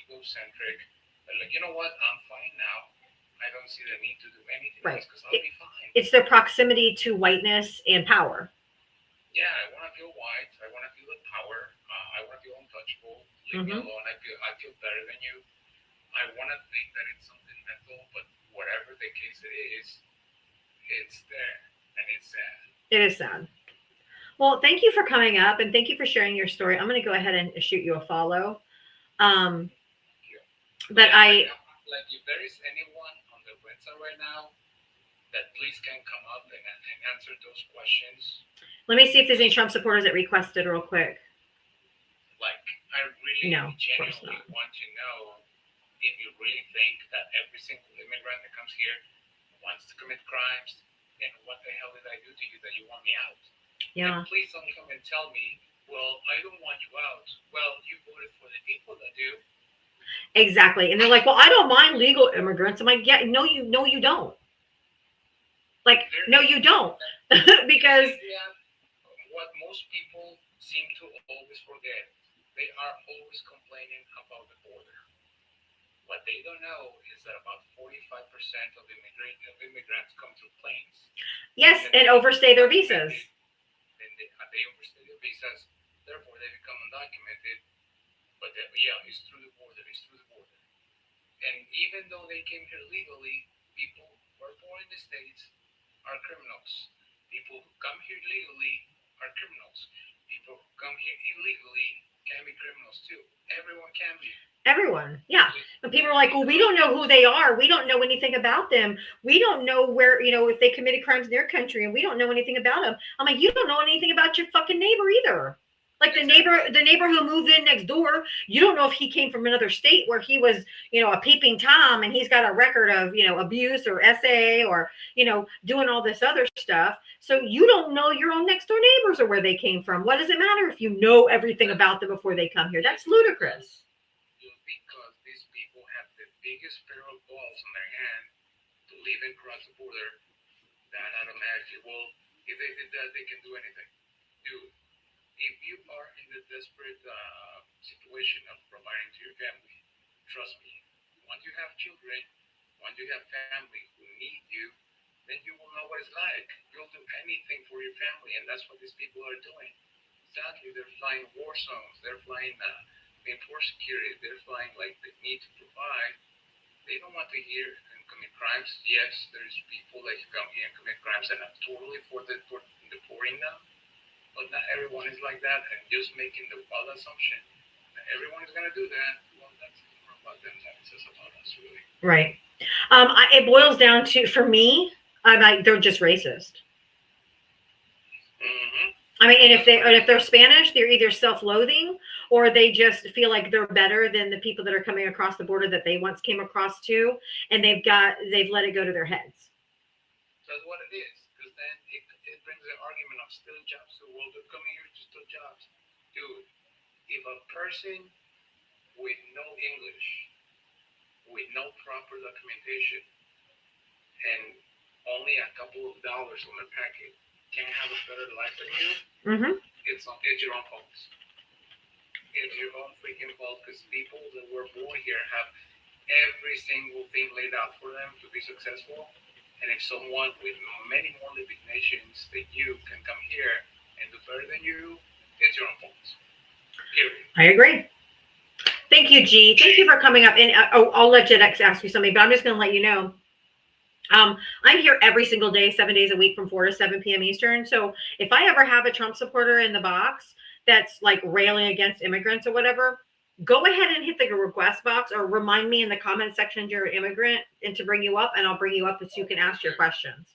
egocentric. They're like, you know what? I'm fine now. I don't see the need to do anything else because I'll be fine. It's their proximity to whiteness and power. Yeah, I want to feel white. I want to feel the power. I want to feel untouchable. Leave me alone. I feel better than you. I want to think that it's something mental, but whatever the case it is, it's there, and it's sad. It is sad. Well, thank you for coming up, and thank you for sharing your story. I'm going to go ahead and shoot you a follow. But like, if there is anyone on the website right now that please can come up and answer those questions. Let me see if there's any Trump supporters that requested real quick. Like, I really genuinely want to know if you really think that every single immigrant that comes here wants to commit crimes, and what the hell did I do to you that you want me out? Yeah. And please don't come and tell me, well, I don't want you out. Well, you voted for the people that do. Exactly. And they're like, well, I don't mind legal immigrants. I'm like, yeah, no, you don't. Like, no, you don't. Because what most people seem to always forget, they are always complaining about the border. What they don't know is that about 45% of immigrants come through planes. Yes, and overstay their visas. They overstay their visas, therefore they become undocumented, But yeah, it's through the border. It's through the border. And even though they came here legally, people who are born in the States are criminals. People who come here legally are criminals. People who come here illegally can be criminals too. Everyone can be. Everyone, yeah. And people are like, well, we don't know who they are. We don't know anything about them. We don't know where, if they committed crimes in their country, and we don't know anything about them. I'm like, you don't know anything about your fucking neighbor either. Like the neighbor who moved in next door, you don't know if he came from another state where he was, a peeping Tom, and he's got a record of, abuse or SA or, doing all this other stuff. So you don't know your own next door neighbors or where they came from. What does it matter if you know everything about them before they come here? That's ludicrous. Because these people have the biggest pair of balls in their hand to leave and cross the border, that automatically, well, if they did that, they can do anything. Dude, if you are in the desperate situation of providing to your family, trust me, once you have children, once you have family who need you, then you will know what it's like. You'll do anything for your family, and that's what these people are doing. Sadly, they're flying war zones, they're flying for security, they're flying like they need to provide. They don't want to hear and commit crimes. Yes, there's people that come here and commit crimes, and I'm totally for deporting them. But not everyone is like that, and just making the wild assumption that everyone is going to do that. Well, that's more about them than it says about us, really. Right. It boils down to, for me, they're just racist. Mm-hmm. I mean, and if they're Spanish, they're either self-loathing or they just feel like they're better than the people that are coming across the border that they once came across to, and they've let it go to their heads. That's what it is, because then it brings the argument of stealing jobs. So, well, they're coming here to steal jobs. Dude, if a person with no English, with no proper documentation, and only a couple of dollars on their packet can have a better life than you, it's your own fault. It's your own freaking fault, because people that were born here have every single thing laid out for them to be successful. And if someone with many more designations than you can come here and do better than you, it's your own fault. Period. I agree. Thank you, G. Thank you for coming up. And I'll let Jedex ask you something, but I'm just going to let you know. I'm here every single day, 7 days a week from 4 to 7 p.m. Eastern. So if I ever have a Trump supporter in the box that's like railing against immigrants or whatever, go ahead and hit the request box or remind me in the comment section you're an immigrant and to bring you up, and I'll bring you up so you can ask your questions.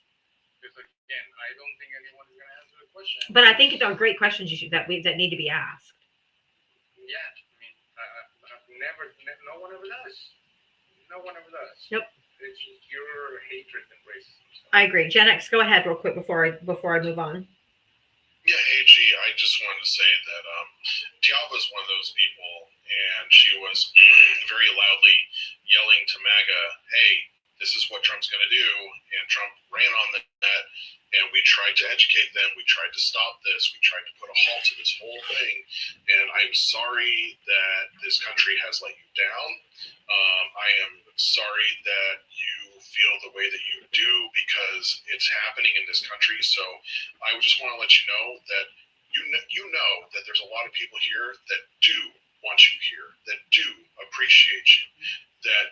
Because again, I don't think anyone is going to answer the question. But I think they're great questions that need to be asked. Yeah, I mean, no one ever does. No one ever does. Nope. It's just pure hatred and racism. I agree. Gen X, go ahead real quick before I move on. Yeah, hey G, I just wanted to say that Diava is one of those people, and she was very loudly yelling to MAGA, hey, this is what Trump's going to do, and Trump ran on that, and we tried to educate them, we tried to stop this, we tried to put a halt to this whole thing, and I'm sorry that this country has let you down. I am sorry that you feel the way that you do, because it's happening in this country. So I just want to let you know that you know that there's a lot of people here that do want you here, that do appreciate you, that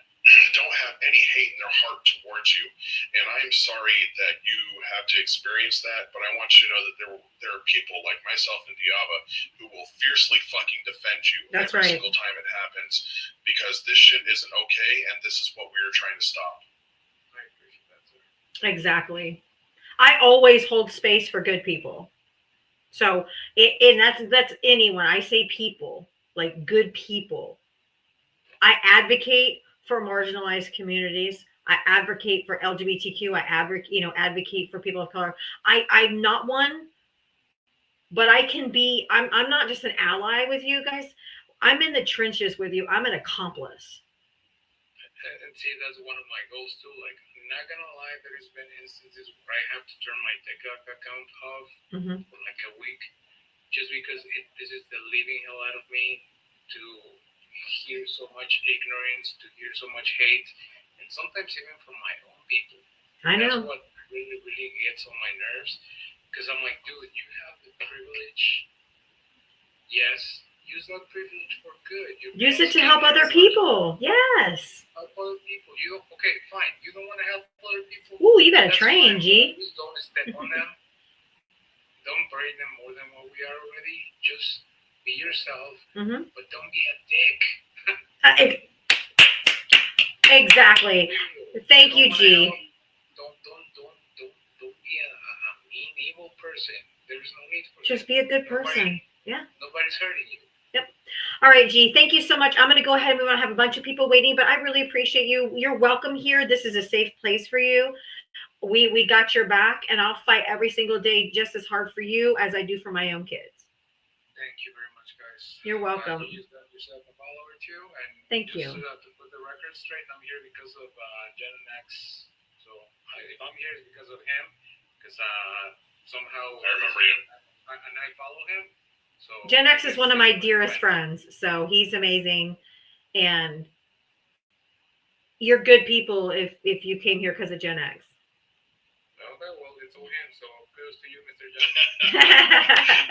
don't have any hate in their heart towards you. And I'm sorry that you have to experience that, but I want you to know that there are people like myself and Diava who will fiercely fucking defend you every single time it happens, because this shit isn't okay, and this is what we are trying to stop. I appreciate that, sir. Exactly. I always hold space for good people. So, and that's anyone. I say people, like good people. I advocate for marginalized communities. I advocate for LGBTQ. I advocate for people of color. I'm not one, but I can be. I'm not just an ally with you guys. I'm in the trenches with you. I'm an accomplice. And see, that's one of my goals too. Like, I'm not gonna lie, there's been instances where I have to turn my TikTok account off for like a week, just because this is the living hell out of me to hear so much ignorance, to hear so much hate, and sometimes even from my own people. I know. That's what really, really gets on my nerves, because I'm like, dude, you have the privilege. Yes, Use that privilege for good. Use it to help other people. Yes. Help other people. Okay, fine. You don't want to help other people. Ooh, you got to That's train, fine. G. Just don't step on them. Don't burden them more than what we are already. Just be yourself, but don't be a dick. Exactly. Thank you, G. Don't be a mean, evil person. There's no need for Just that. be a good person. Yeah. Nobody's hurting you. Yep. All right, G. Thank you so much. I'm going to go ahead and we want to have a bunch of people waiting, but I really appreciate you. You're welcome here. This is a safe place for you. We got your back, and I'll fight every single day just as hard for you as I do for my own kids. Thank you very much, guys. You're welcome. You just got yourself a follower too, and thank you. To put the record straight, I'm here because of Gen X. So if I'm here, it's because of him. Because somehow I remember you. And I follow him. So Gen X is one of my dearest friends, so he's amazing, and you're good people if you came here because of Gen X. Okay, well, it's all him, so kudos to you, Mr. John.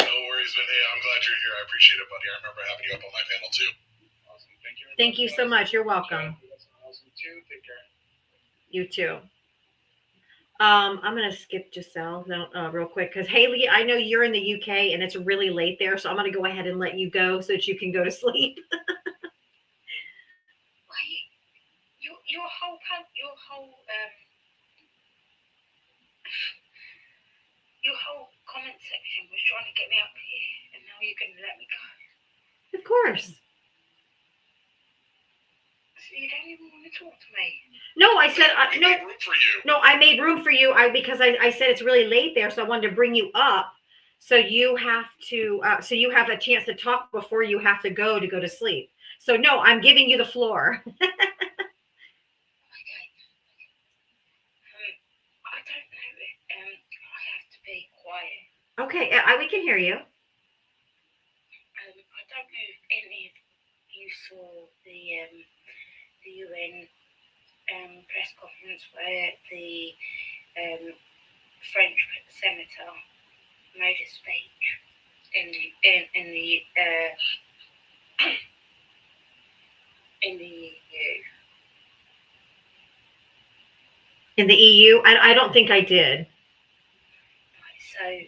No worries, man. Hey, I'm glad you're here. I appreciate it, buddy. I remember having you up on my panel too. Awesome. Thank you. Thank you so much. You're welcome. Awesome too. Take care. You too. I'm going to skip Giselle real quick because Haley, I know you're in the UK and it's really late there, so I'm going to go ahead and let you go so that you can go to sleep. Your whole comment section was trying to get me up here, and now you're going to let me go. Of course. So you don't even want to talk to me. No, I said We made room for you. No, I made room for you. Because I said it's really late there, so I wanted to bring you up. So you have to. So you have a chance to talk before you have to go to sleep. So no, I'm giving you the floor. Okay. I don't know. I have to be quiet. Okay, we can hear you. I don't know if any of you saw the UN press conference where the French senator made a speech in the EU. In the EU? I don't think I did. So I'm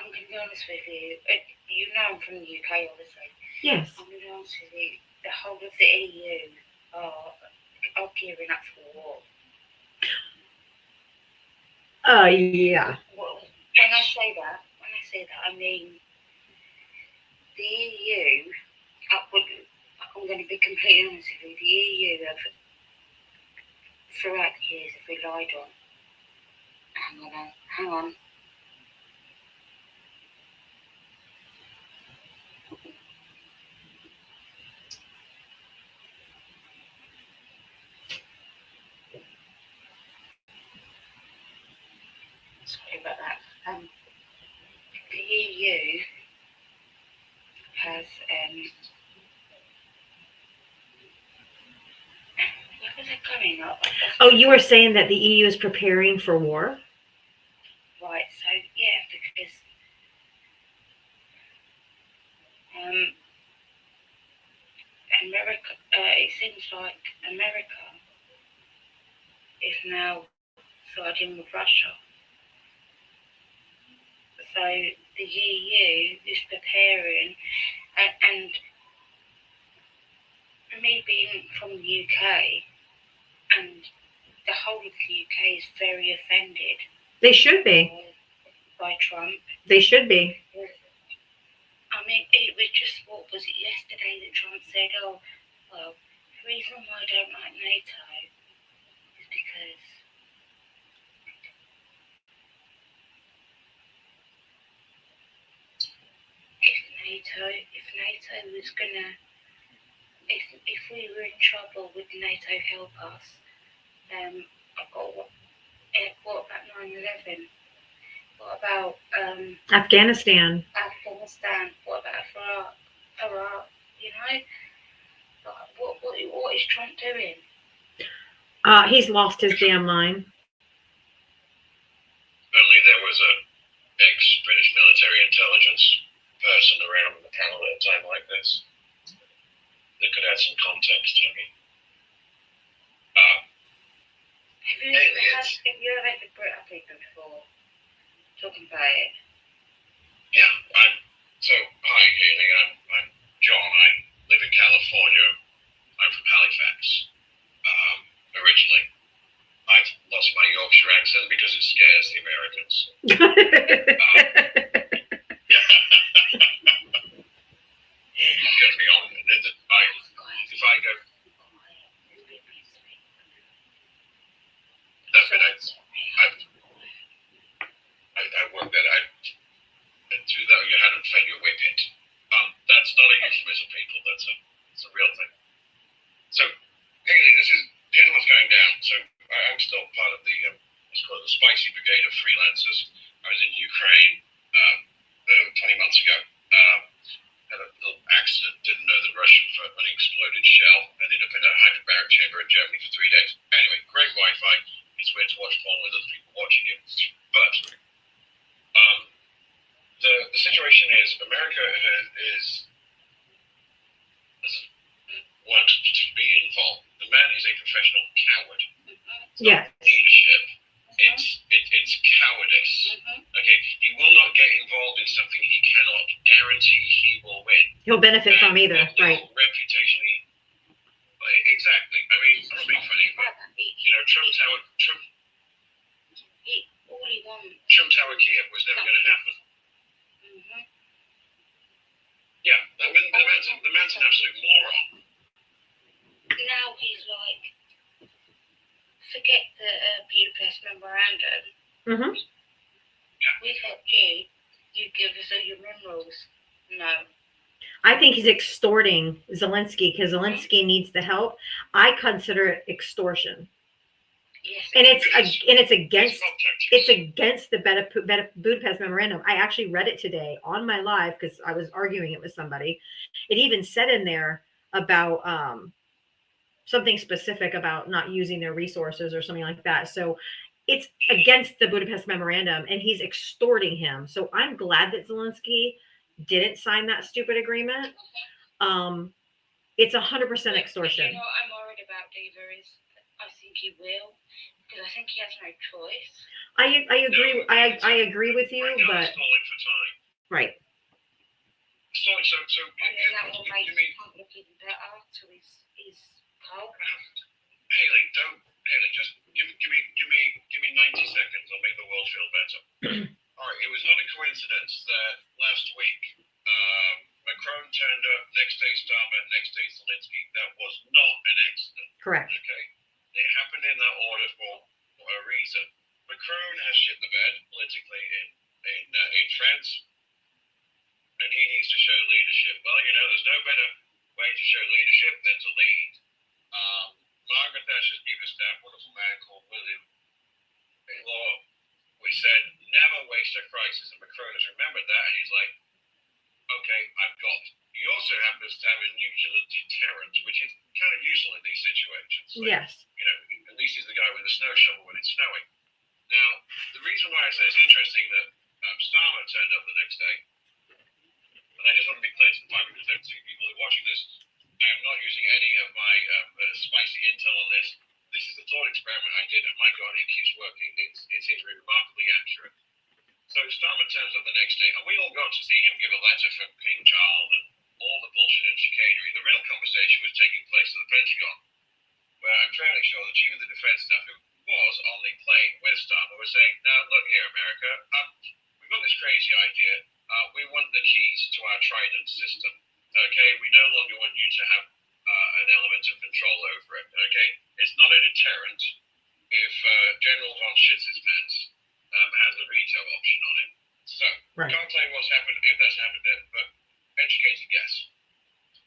going to be honest with you. You know I'm from the UK, obviously. Yes. I'm going to be honest with you. The whole of the EU are gearing up for war. Yeah. Well, when I say that, I mean the EU. I'm going to be completely honest with you. The EU have, throughout the years, have relied on. Hang on. Sorry about that. The EU has where is it coming up? Oh, you were saying that the EU is preparing for war? Right, so yeah, because America, it seems like America is now siding with Russia. So the EU is preparing, and me being from the UK, and the whole of the UK is very offended. They should be. By Trump. They should be. I mean, it was just, what was it yesterday that Trump said, oh, well, the reason why I don't like NATO is because if NATO was gonna, if we were in trouble, would NATO help us? I've got what about 9/11? What about Afghanistan? What about Iraq? You know, what is Trump doing? He's lost his damn mind. Apparently there was a ex-British military intelligence person around the panel at a time like this that could add some context to me. Have you ever had the Brit people before talking about it? Yeah, hi Haley, I'm John. I live in California. I'm from Halifax, originally. I've lost my Yorkshire accent because it scares the Americans. Get me on. If I go, that's I work that. I do that. You hadn't fed your whip it. That's not a euphemism, people. That's a real thing. So, Haley, here's what's going down. So, I'm still part of the what's called the Spicy Brigade of Freelancers. I was in Ukraine 20 months ago. Had a little accident. Didn't know the Russian for an unexploded shell. Ended up in a hyperbaric chamber in Germany for 3 days. Anyway, great Wi-Fi. It's weird to watch porn with other people watching you. But the situation is America wants to be involved. The man is a professional coward. It's not leadership. It's cowardice. Okay, he will not get involved in something he cannot guarantee he will win. He'll benefit from either, right? Reputation. Exactly. I mean, I'm being funny, but Trump Tower Kiev was never going to happen. Yeah, the man's an absolute moron. Now he's like, forget the Budapest memorandum. We've helped you. You give us all your minerals. No. I think he's extorting Zelensky because Zelensky needs the help. I consider it extortion. Yes. And it's against the Budapest memorandum. I actually read it today on my live because I was arguing it with somebody. It even said in there about something specific about not using their resources or something like that. So it's against the Budapest memorandum, and he's extorting him. So I'm glad that Zelensky didn't sign that stupid agreement. It's 100% extortion. You know what I'm worried about, Diva, is I think he will, because I think he has no choice. I agree. I agree with you, but Stalling for time. right. So that will make him look even better to his cult. Haley, just give me 90 seconds. I'll make the world feel better. All right, it was not a coincidence that last week Macron turned up, next day Starmer, next day Zelensky. That was not an accident. Correct. Okay, it happened in that order for a reason. Macron has shit the bed politically in France, and he needs to show leadership. Well, there's no better way to show leadership than to lead. Margaret Thatcher's chief of staff, wonderful man called William Law, we said, never waste a crisis. And Macron has remembered that, and he's like, okay, I've got it. He also happens to have a nuclear deterrent, which is kind of useful in these situations. So, yes. At least he's the guy with the snow shovel when it's snowing. Now, the reason why I say it's interesting that Starmer turned up the next day, and I just want to be clear to the public, because there are people who are watching this, I am not using any of my spicy intel on this. This is a thought experiment I did, and my God, it keeps working. It seems to be remarkably accurate. So Starmer turns up the next day, and we all got to see him give a letter from King Charles and all the bullshit and chicanery. The real conversation was taking place at the Pentagon, where I'm fairly sure the chief of the defense staff, who was on the plane with Starmer, was saying, now, look here, America, we've got this crazy idea. We want the keys to our Trident system. Okay, we no longer want you to have an element of control over it. Okay, it's not a deterrent if General von Schitz's pants has a retail option on it. So, can't tell you what's happened, if that's happened yet, but educated guess.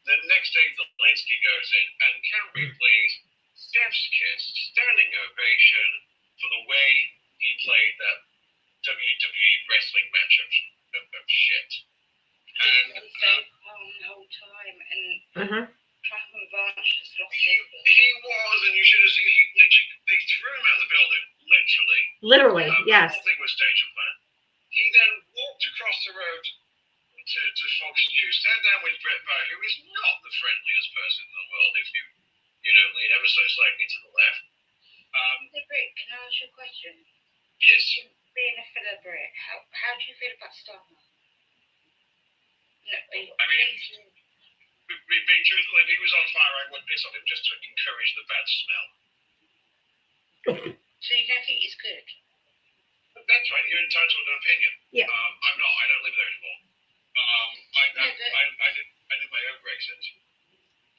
The next day, Zelensky goes in, and can we please, Steph's kiss, standing ovation for the way he played that WWE wrestling match of shit. And he stayed calm the whole time, and Trump and Vance just lost it. He was, and you should have seen, they threw him out of the building, literally. Literally, yes. The whole thing was stage and plan. He then walked across the road to Fox News. Sat down with Brett Bowyer, who is not the friendliest person in the world. If you lean ever so slightly to the left. Hey, Britt, can I ask you a question? Yes. Being a fellow Brit, how do you feel about Starmer? No, I mean, being truthful, if he was on fire, I would piss on him just to encourage the bad smell. So you don't think he's good? That's right. You're entitled to an opinion. Yeah. I'm not. I don't live there anymore. I did my own Brexit.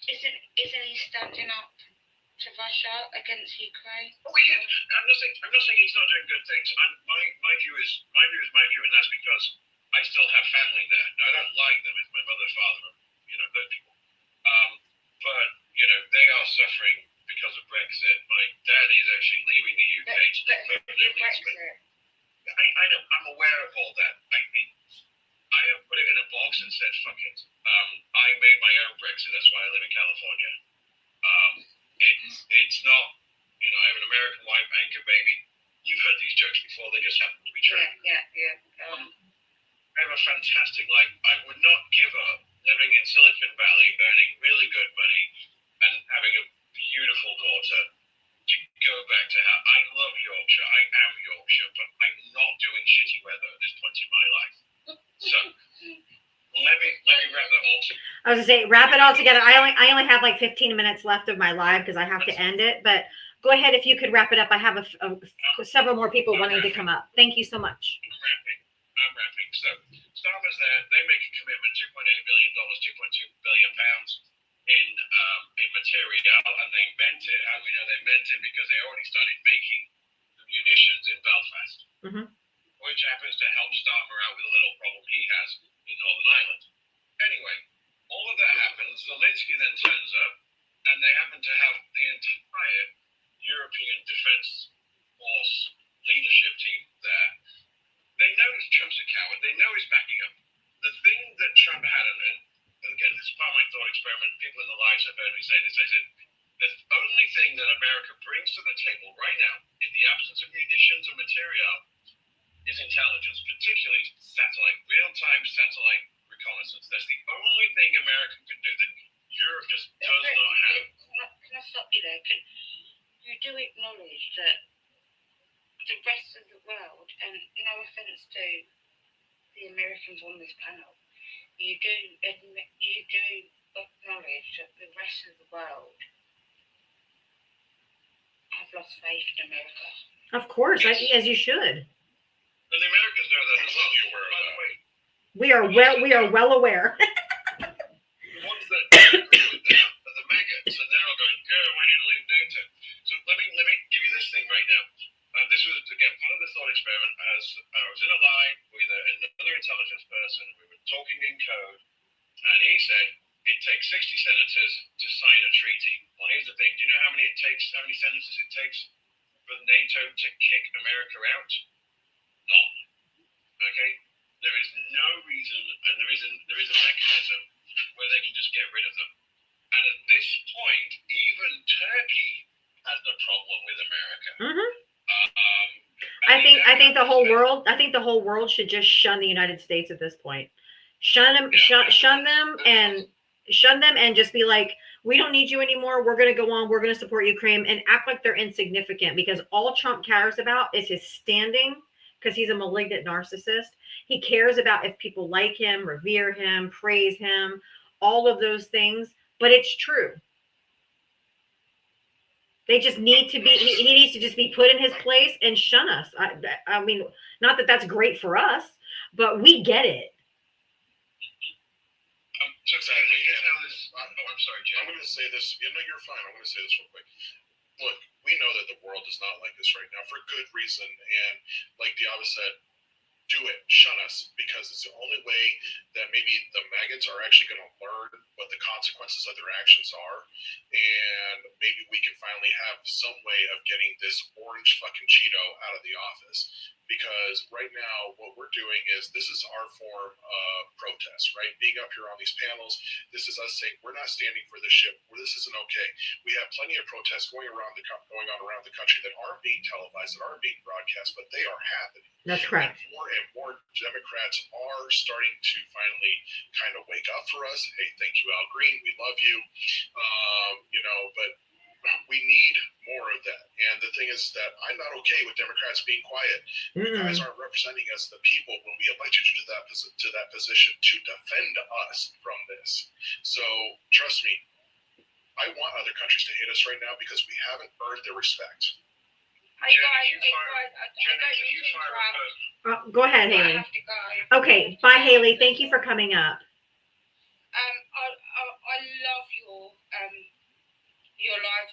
Isn't he standing up to Russia against Ukraine? Oh, yeah. I'm not saying he's not doing good things. My view is my view, and that's because I still have family there. Now, I don't like them. It's my mother, father, those people. But they are suffering because of Brexit. My dad is actually leaving the UK to live in Spain. I know. I'm aware of all that. I have put it in a box and said, fuck it. I made my own Brexit. That's why I live in California. It's not, I have an American wife, anchor baby. You've heard these jokes before. They just happen to be true. Yeah. I have a fantastic life. I would not give up living in Silicon Valley, earning really good money, and having a beautiful daughter to go back to her. I love Yorkshire. I am Yorkshire, but I'm not doing shitty weather at this point in my life. So let me wrap that all together. I was gonna say, wrap it all together. I only have like 15 minutes left of my live because I have to end it. But go ahead if you could wrap it up. I have several more people wanting to come up. Thank you so much. I'm wrapping. So Starmer's there. They make a commitment, $2.8 billion, 2.2 billion pounds in material, and they meant it. How do we know they meant it? Because they already started making the munitions in Belfast, which happens to help Starmer out with a little problem he has in Northern Ireland. Anyway, all of that happens. Zelensky then turns up, and they happen to have the entire European Defence Force leadership team there. They know Trump's a coward. They know he's backing up. The thing that Trump had, and again, this is part of my thought experiment. People in the lives have heard me say this. I said, the only thing that America brings to the table right now, in the absence of munitions and material, is intelligence, particularly satellite, real-time satellite reconnaissance. That's the only thing America can do that Europe just does not have. Can I stop you there? You do acknowledge that the rest of the world, and no offense to the Americans on this panel, you do acknowledge that the rest of the world have lost faith in America. Of course, Yes. as you should. And the Americans know that as well. You're aware of that. We are well aware. The ones that agree with that are the maggots, and they're all going, "Go, why did you leave data?" So let me give you this thing right now. This was again part of the thought experiment. As I was in a line with another intelligence person, we were talking in code, and he said it takes 60 senators to sign a treaty. Well, here's the thing: do you know how many senators it takes for NATO to kick America out? None. Okay. There is no reason, and there is a mechanism where they can just get rid of them. And at this point, even Turkey has a problem with America. I think the whole world. I think the whole world should just shun the United States at this point. Shun them, and just be like, we don't need you anymore. We're going to go on. We're going to support Ukraine, and act like they're insignificant, because all Trump cares about is his standing, because he's a malignant narcissist. He cares about if people like him, revere him, praise him, all of those things. But it's true. They just need to be, he needs to just be put in his place and shun us. I mean, not that that's great for us, but we get it. So exactly. I'm sorry, Jay. I'm going to say this. You're fine. I'm going to say this real quick. Look, we know that the world is not like this right now for good reason. And like Diava said, do it, shun us, because it's the only way that maybe the maggots are actually going to learn what the consequences of their actions are, and maybe we can finally have some way of getting this orange fucking Cheeto out of the office. because right now what we're doing is this is our form of protest, right? Being up here on these panels, this is us saying we're not standing for this shit. This isn't okay. We have plenty of protests going on around the country that aren't being televised, that aren't being broadcast, but they are happening. That's correct. And more Democrats are starting to finally kind of wake up for us. Hey, thank you, Al Green. We love you. But we need more of that. And the thing is that I'm not okay with Democrats being quiet. You guys aren't representing us, the people, when we elected you to that position to defend us from this. So trust me, I want other countries to hate us right now because we haven't earned their respect. Go ahead, Haley. Okay, bye, Haley. Thank you for coming up. I love your live,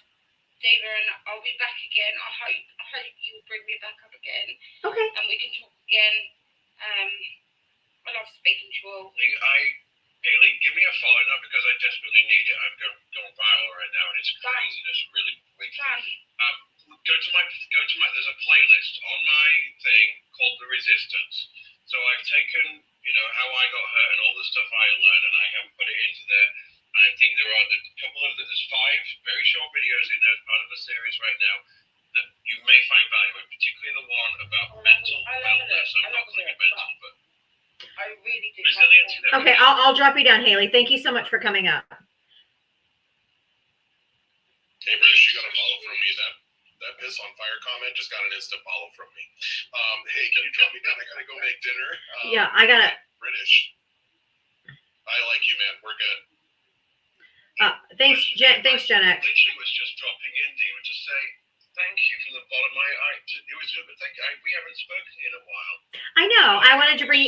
David, and I'll be back again. I hope you will bring me back up again. Okay. And we can talk again. I love speaking to you all. Haley, give me a follow, not because I desperately need it. I'm going viral right now, and it's craziness, really. Go to my. There's a playlist on my thing called The Resistance. So I've taken, how I got hurt and all the stuff I learned, and I have put it into there. I think there are there's 5 very short videos in there as part of the series right now that you may find valuable, particularly the one about mental wellness. I'm not calling it mental, but I really do. resilience. Okay, I'll drop you down, Haley. Thank you so much for coming up. Hey, British, you got a follow from me. That piss on fire comment just got an instant follow from me. Hey, can you drop me down? I gotta go make dinner. Yeah, I got it. British. I like you, man. We're good. Thanks, Gen X. Literally was just dropping in, David, to say thank you from the bottom of my heart. We haven't spoken in a while. I know. I wanted to bring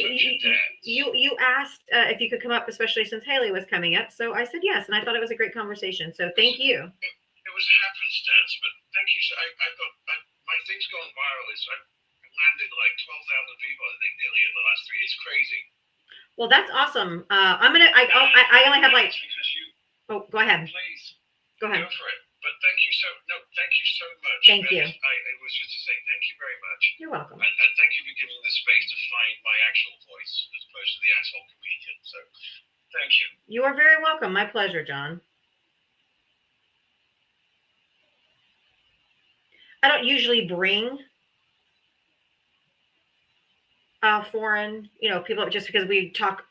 you asked if you could come up, especially since Haley was coming up. So I said yes, and I thought it was a great conversation. So thank you. It was happenstance, but thank you. I thought my thing's gone viral. I've landed like 12,000 people, I think, nearly in the last 3 years. Crazy. Well, that's awesome. I only have like. Oh, go ahead. Please. Go ahead. Go for it. But thank you so much. Thank you. It was just to say thank you very much. You're welcome. And thank you for giving me the space to find my actual voice as opposed to the asshole comedian. So thank you. You are very welcome. My pleasure, John. I don't usually bring foreign, people just because we talk.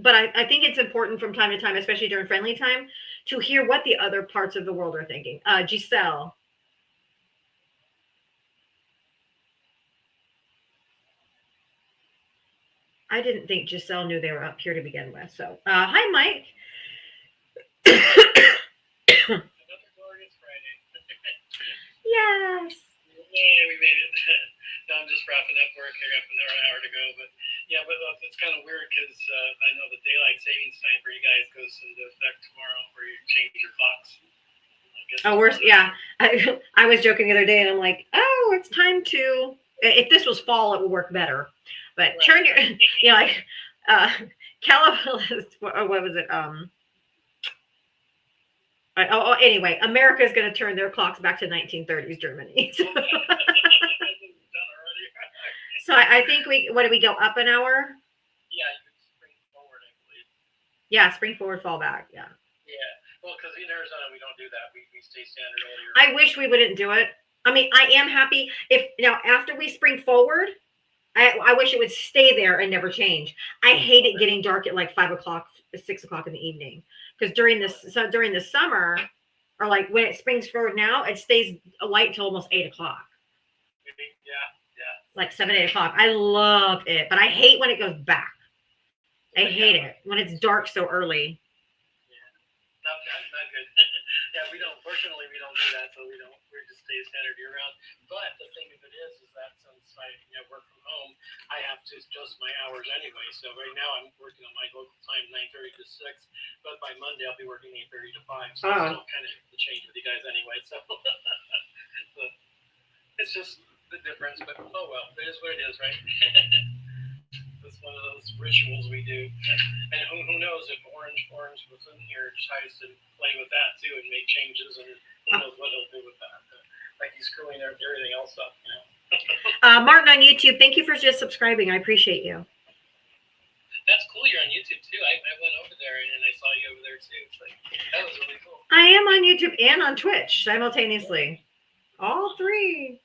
But I think it's important from time to time, especially during friendly time, to hear what the other parts of the world are thinking. Giselle. I didn't think Giselle knew they were up here to begin with. So, hi, Mike. Another glorious Friday. Yes. Yeah, we made it. No, I'm just wrapping up work. I got an hour to go, but yeah, but it's kind of weird because I know the daylight savings time for you guys goes into effect tomorrow, where you change your clocks. I was joking the other day, and I'm like, oh, it's time to. If this was fall, it would work better. But right. Turn your, California. What was it? Anyway, America is going to turn their clocks back to 1930s Germany. So I think what do we go up an hour? Yeah, you can spring forward, I believe. Yeah, spring forward, fall back. Yeah. Yeah. Well, because in Arizona we don't do that. We stay standard all year. I wish we wouldn't do it. I mean, I am happy if after we spring forward, I wish it would stay there and never change. I hate it getting dark at like 5 o'clock, 6 o'clock in the evening, because during the summer, or like when it springs forward now, it stays light till almost 8 o'clock. Yeah. Like 7, 8 o'clock. I love it, but I hate when it goes back. I hate it when it's dark so early. Yeah, not good. Yeah, fortunately, we don't do that, so we just stay standard year round. But the thing of it is that since I work from home, I have to adjust my hours anyway. So right now I'm working on my local time, 9:30 to 6, but by Monday I'll be working 8:30 to 5. So it's still kind of the change with you guys anyway. So it's just the difference, but oh well, it is what it is, right? It's one of those rituals we do, and who knows if Orange was in here tries to play with that too and make changes, and who knows what he'll do with that. Like he's screwing everything else up, Martin on YouTube, thank you for just subscribing. I appreciate you. That's cool. You're on YouTube too. I went over there and I saw you over there too. It's like, that was really cool. I am on YouTube and on Twitch simultaneously. All three.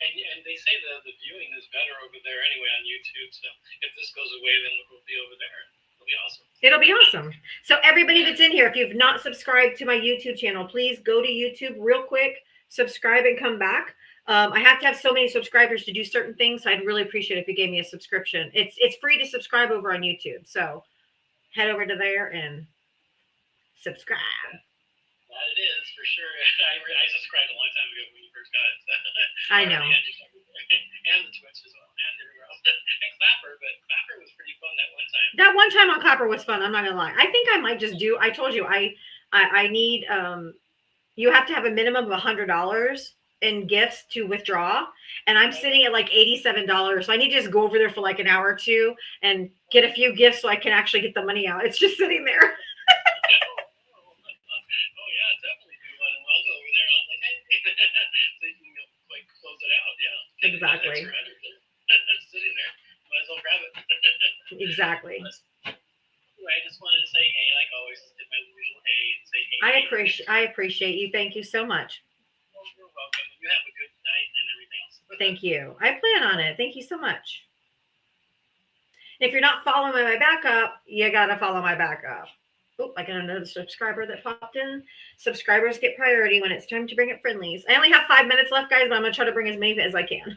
And they say the viewing is better over there anyway on YouTube. So if this goes away, then we'll be over there. It'll be awesome. It'll be awesome. So everybody that's in here, if you've not subscribed to my YouTube channel, please go to YouTube real quick, subscribe and come back. I have to have so many subscribers to do certain things. So I'd really appreciate it if you gave me a subscription. It's free to subscribe over on YouTube. So head over to there and subscribe. That it is for sure. I subscribed a long time ago when you first got it. I know. And the Twitch as well, and everywhere else. And Clapper, but Clapper was pretty fun that one time. That one time on Clapper was fun. I'm not gonna lie. I think I might just do. I told you I need. You have to have a minimum of $100 in gifts to withdraw, and I'm sitting at like $87. So I need to just go over there for like an hour or two and get a few gifts so I can actually get the money out. It's just sitting there. Oh yeah, definitely do one. I'll go over there. I'll like, hey, so you can like close it out. Yeah. Exactly. Sitting there. Might as well grab it. Exactly. Anyway, I just wanted to say hey, like always, did my usual hey and say hey. I appreciate you. Thank you so much. Well, you're welcome. You have a good night and everything else. Thank you. I plan on it. Thank you so much. If you're not following my backup, you gotta follow my backup. Oh, I got another subscriber that popped in. Subscribers get priority when it's time to bring up friendlies. I only have 5 minutes left, guys, but I'm gonna try to bring as many as I can.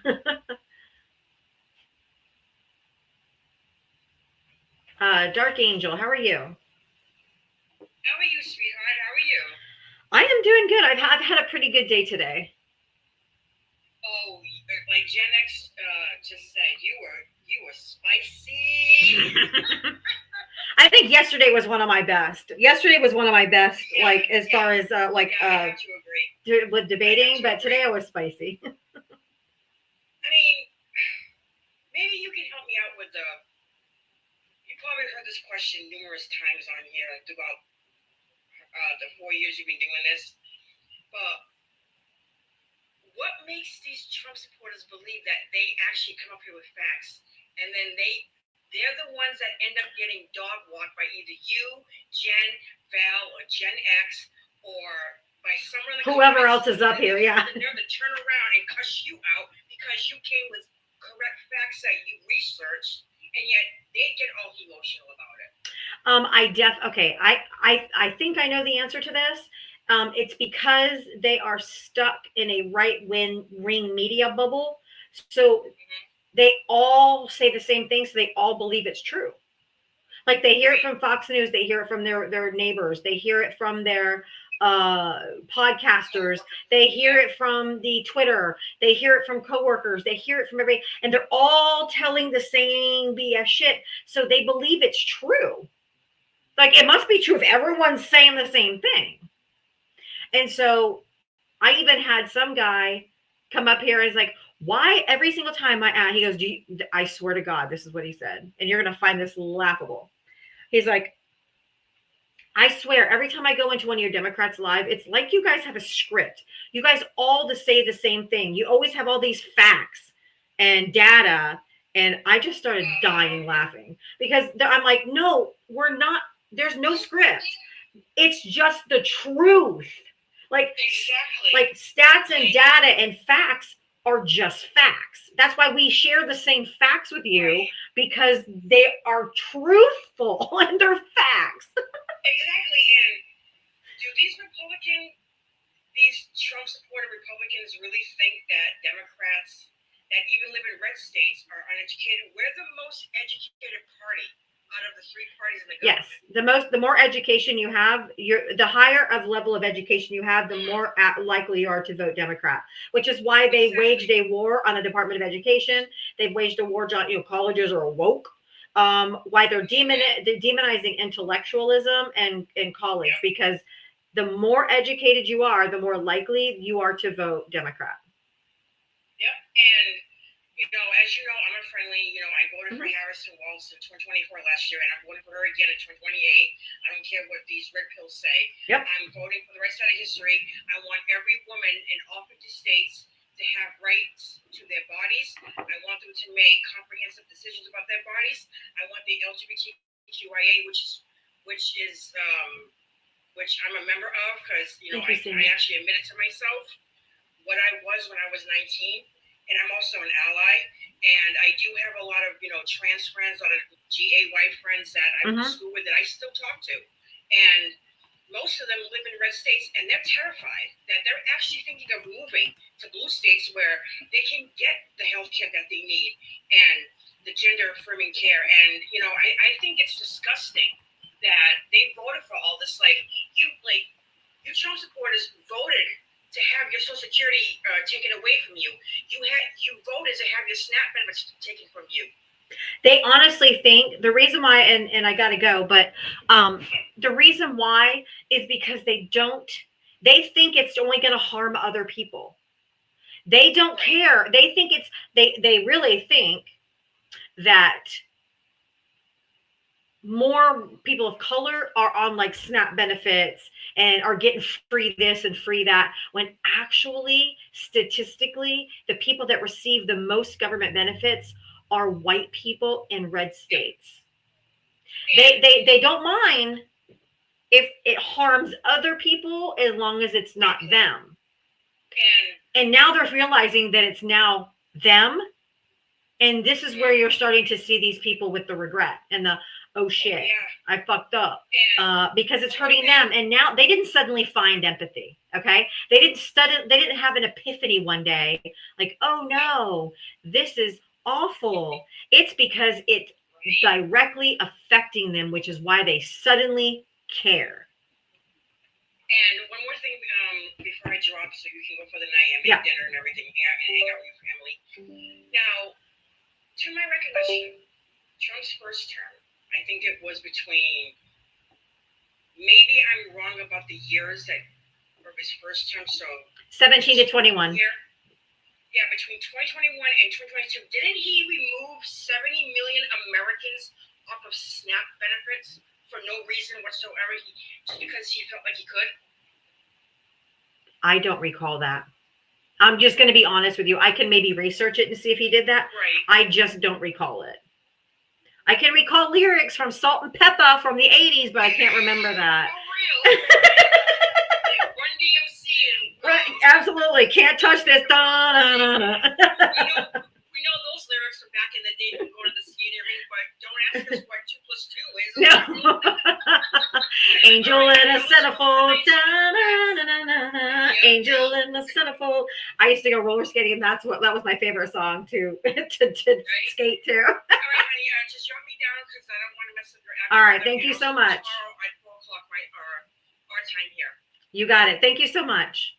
Dark Angel, how are you? How are you, sweetheart? How are you? I am doing good. I've had a pretty good day today. Oh, like Gen X just said, you were spicy. I think yesterday was one of my best. Yesterday was one of my best, like as far as I have to agree. with debating, but today I was spicy. I mean, maybe you can help me out with you probably heard this question numerous times on here throughout the 4 years you've been doing this, but what makes these Trump supporters believe that they actually come up here with facts, and then they're the ones that end up getting dog walked by either you, Jen, Val, or Gen X, or by someone whoever else is up here, yeah. The nerve to turn around and cuss you out because you came with correct facts that you researched, and yet they get all emotional about it. I think I know the answer to this. It's because they are stuck in a right-wing media bubble. So they all say the same thing. So they all believe it's true. Like they hear it from Fox News. They hear it from their neighbors. They hear it from their podcasters. They hear it from the Twitter. They hear it from coworkers. They hear it from everybody. And they're all telling the same BS shit. So they believe it's true. Like it must be true if everyone's saying the same thing. And so I even had some guy come up here and is like, why every single time he goes, I swear to God, this is what he said. And you're going to find this laughable. He's like, I swear, every time I go into one of your Democrats live, it's like you guys have a script. You guys all say the same thing. You always have all these facts and data. And I just started dying laughing because I'm like, no, we're not. There's no script. It's just the truth. Like, exactly. Like stats and data and facts are just facts. That's why we share the same facts with you, because they are truthful and they're facts. Exactly. And do these Trump supported Republicans really think that Democrats that even live in red states are uneducated? We're the most educated party out of the three parties in the government. Yes, the more education you have, the higher of level of education you have, the more likely you are to vote Democrat. Which is why they waged a war on the Department of Education. They've waged a war on colleges are woke. Why they're demonizing intellectualism and college, because the more educated you are, the more likely you are to vote Democrat. Yep, and as you know, I'm a friendly. I voted for Harrison Walz in 2024 last year, and I'm voting for her again in 2028. I don't care what these red pills say. Yep. I'm voting for the right side of history. I want every woman in all 50 states to have rights to through their bodies. I want them to make comprehensive decisions about their bodies. I want the LGBTQIA, which I'm a member of, because I actually admitted to myself what I was when I was 19, and I'm also an ally. And I do have a lot of trans friends, a lot of GAY friends that I went to school with that I still talk to, and most of them live in red states, and they're terrified that they're actually thinking of moving to blue states where they can get the health care that they need and the gender affirming care. And I think it's disgusting that they voted for all this. You Trump supporters voted to have your Social Security taken away from you. You voted to have your SNAP benefits taken from you. They honestly think the reason why, and I got to go, but the reason why is because they think it's only going to harm other people. They don't care. They think they really think that more people of color are on like SNAP benefits and are getting free this and free that, when actually, statistically, the people that receive the most government benefits are white people in red states. They don't mind if it harms other people as long as it's not them. And now they're realizing that it's now them. And this is where you're starting to see these people with the regret and the, oh shit, I fucked up, because it's hurting them. And now they didn't suddenly find empathy. Okay. They didn't have an epiphany one day. Like, oh no, this is awful. It's because it's directly affecting them, which is why they suddenly care. And one more thing before I drop, so you can go for the night and make dinner and everything, and hang out with your family. Now, to my recollection, Trump's first term, I think it was between, maybe I'm wrong about the years that were his first term, so 17 to 21. Yeah, between 2021 and 2022, didn't he remove 70 million Americans off of SNAP benefits for no reason whatsoever, just because he felt like he could? I don't recall that. I'm just going to be honest with you. I can maybe research it and see if he did that. Right. I just don't recall it. I can recall lyrics from Salt and Pepper from the 80s, but I can't remember that. Oh, real? Run DMC and... Right, absolutely. Can't touch this. Da, da, da, da. We know those lyrics from back in the day when we go to the skating rink, but don't ask us what 2 plus 2 is. No. Angel in a centerfold. Da, da, da, da, da. Angel in a centerfold. I used to go roller skating, and that was my favorite song to skate to. All right, honey, just drop me down because I don't want to mess up your All right, thank you so much. Tomorrow at 4 o'clock, our time here. You got it. Thank you so much.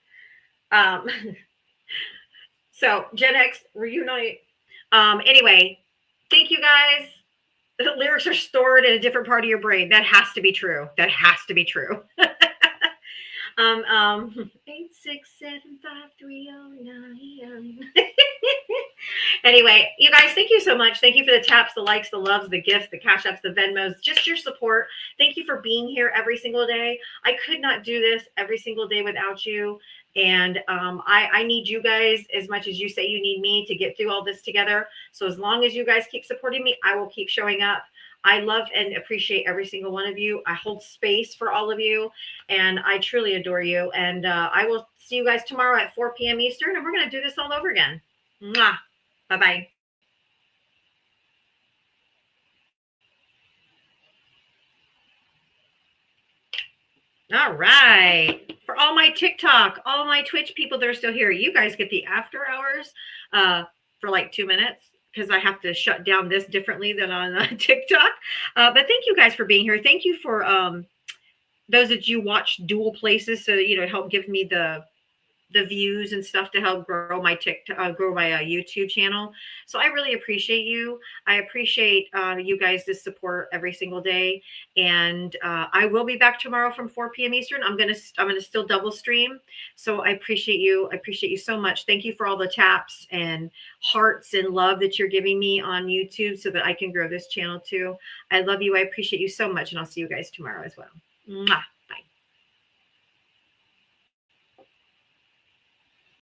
So Gen X reunite. Anyway, thank you guys. The lyrics are stored in a different part of your brain. That has to be true. That has to be true. 8675309. Anyway, you guys, thank you so much. Thank you for the taps, the likes, the loves, the gifts, the cash apps, the Venmos, just your support. Thank you for being here every single day. I could not do this every single day without you. And I need you guys as much as you say you need me to get through all this together. So as long as you guys keep supporting me, I will keep showing up. I love and appreciate every single one of you. I hold space for all of you, and I truly adore you. And I will see you guys tomorrow at 4 p.m. Eastern, and we're going to do this all over again. Mwah. Bye-bye. All right. For all my TikTok, all my Twitch people that are still here, you guys get the after hours for like 2 minutes because I have to shut down this differently than on TikTok. But thank you guys for being here. Thank you for those that you watch dual places so that, help give me the views and stuff to help grow my YouTube channel. So I really appreciate you. I appreciate you guys' support every single day. And I will be back tomorrow from 4 p.m. Eastern. I'm gonna still double stream. So I appreciate you. I appreciate you so much. Thank you for all the taps and hearts and love that you're giving me on YouTube so that I can grow this channel too. I love you. I appreciate you so much. And I'll see you guys tomorrow as well. Mwah.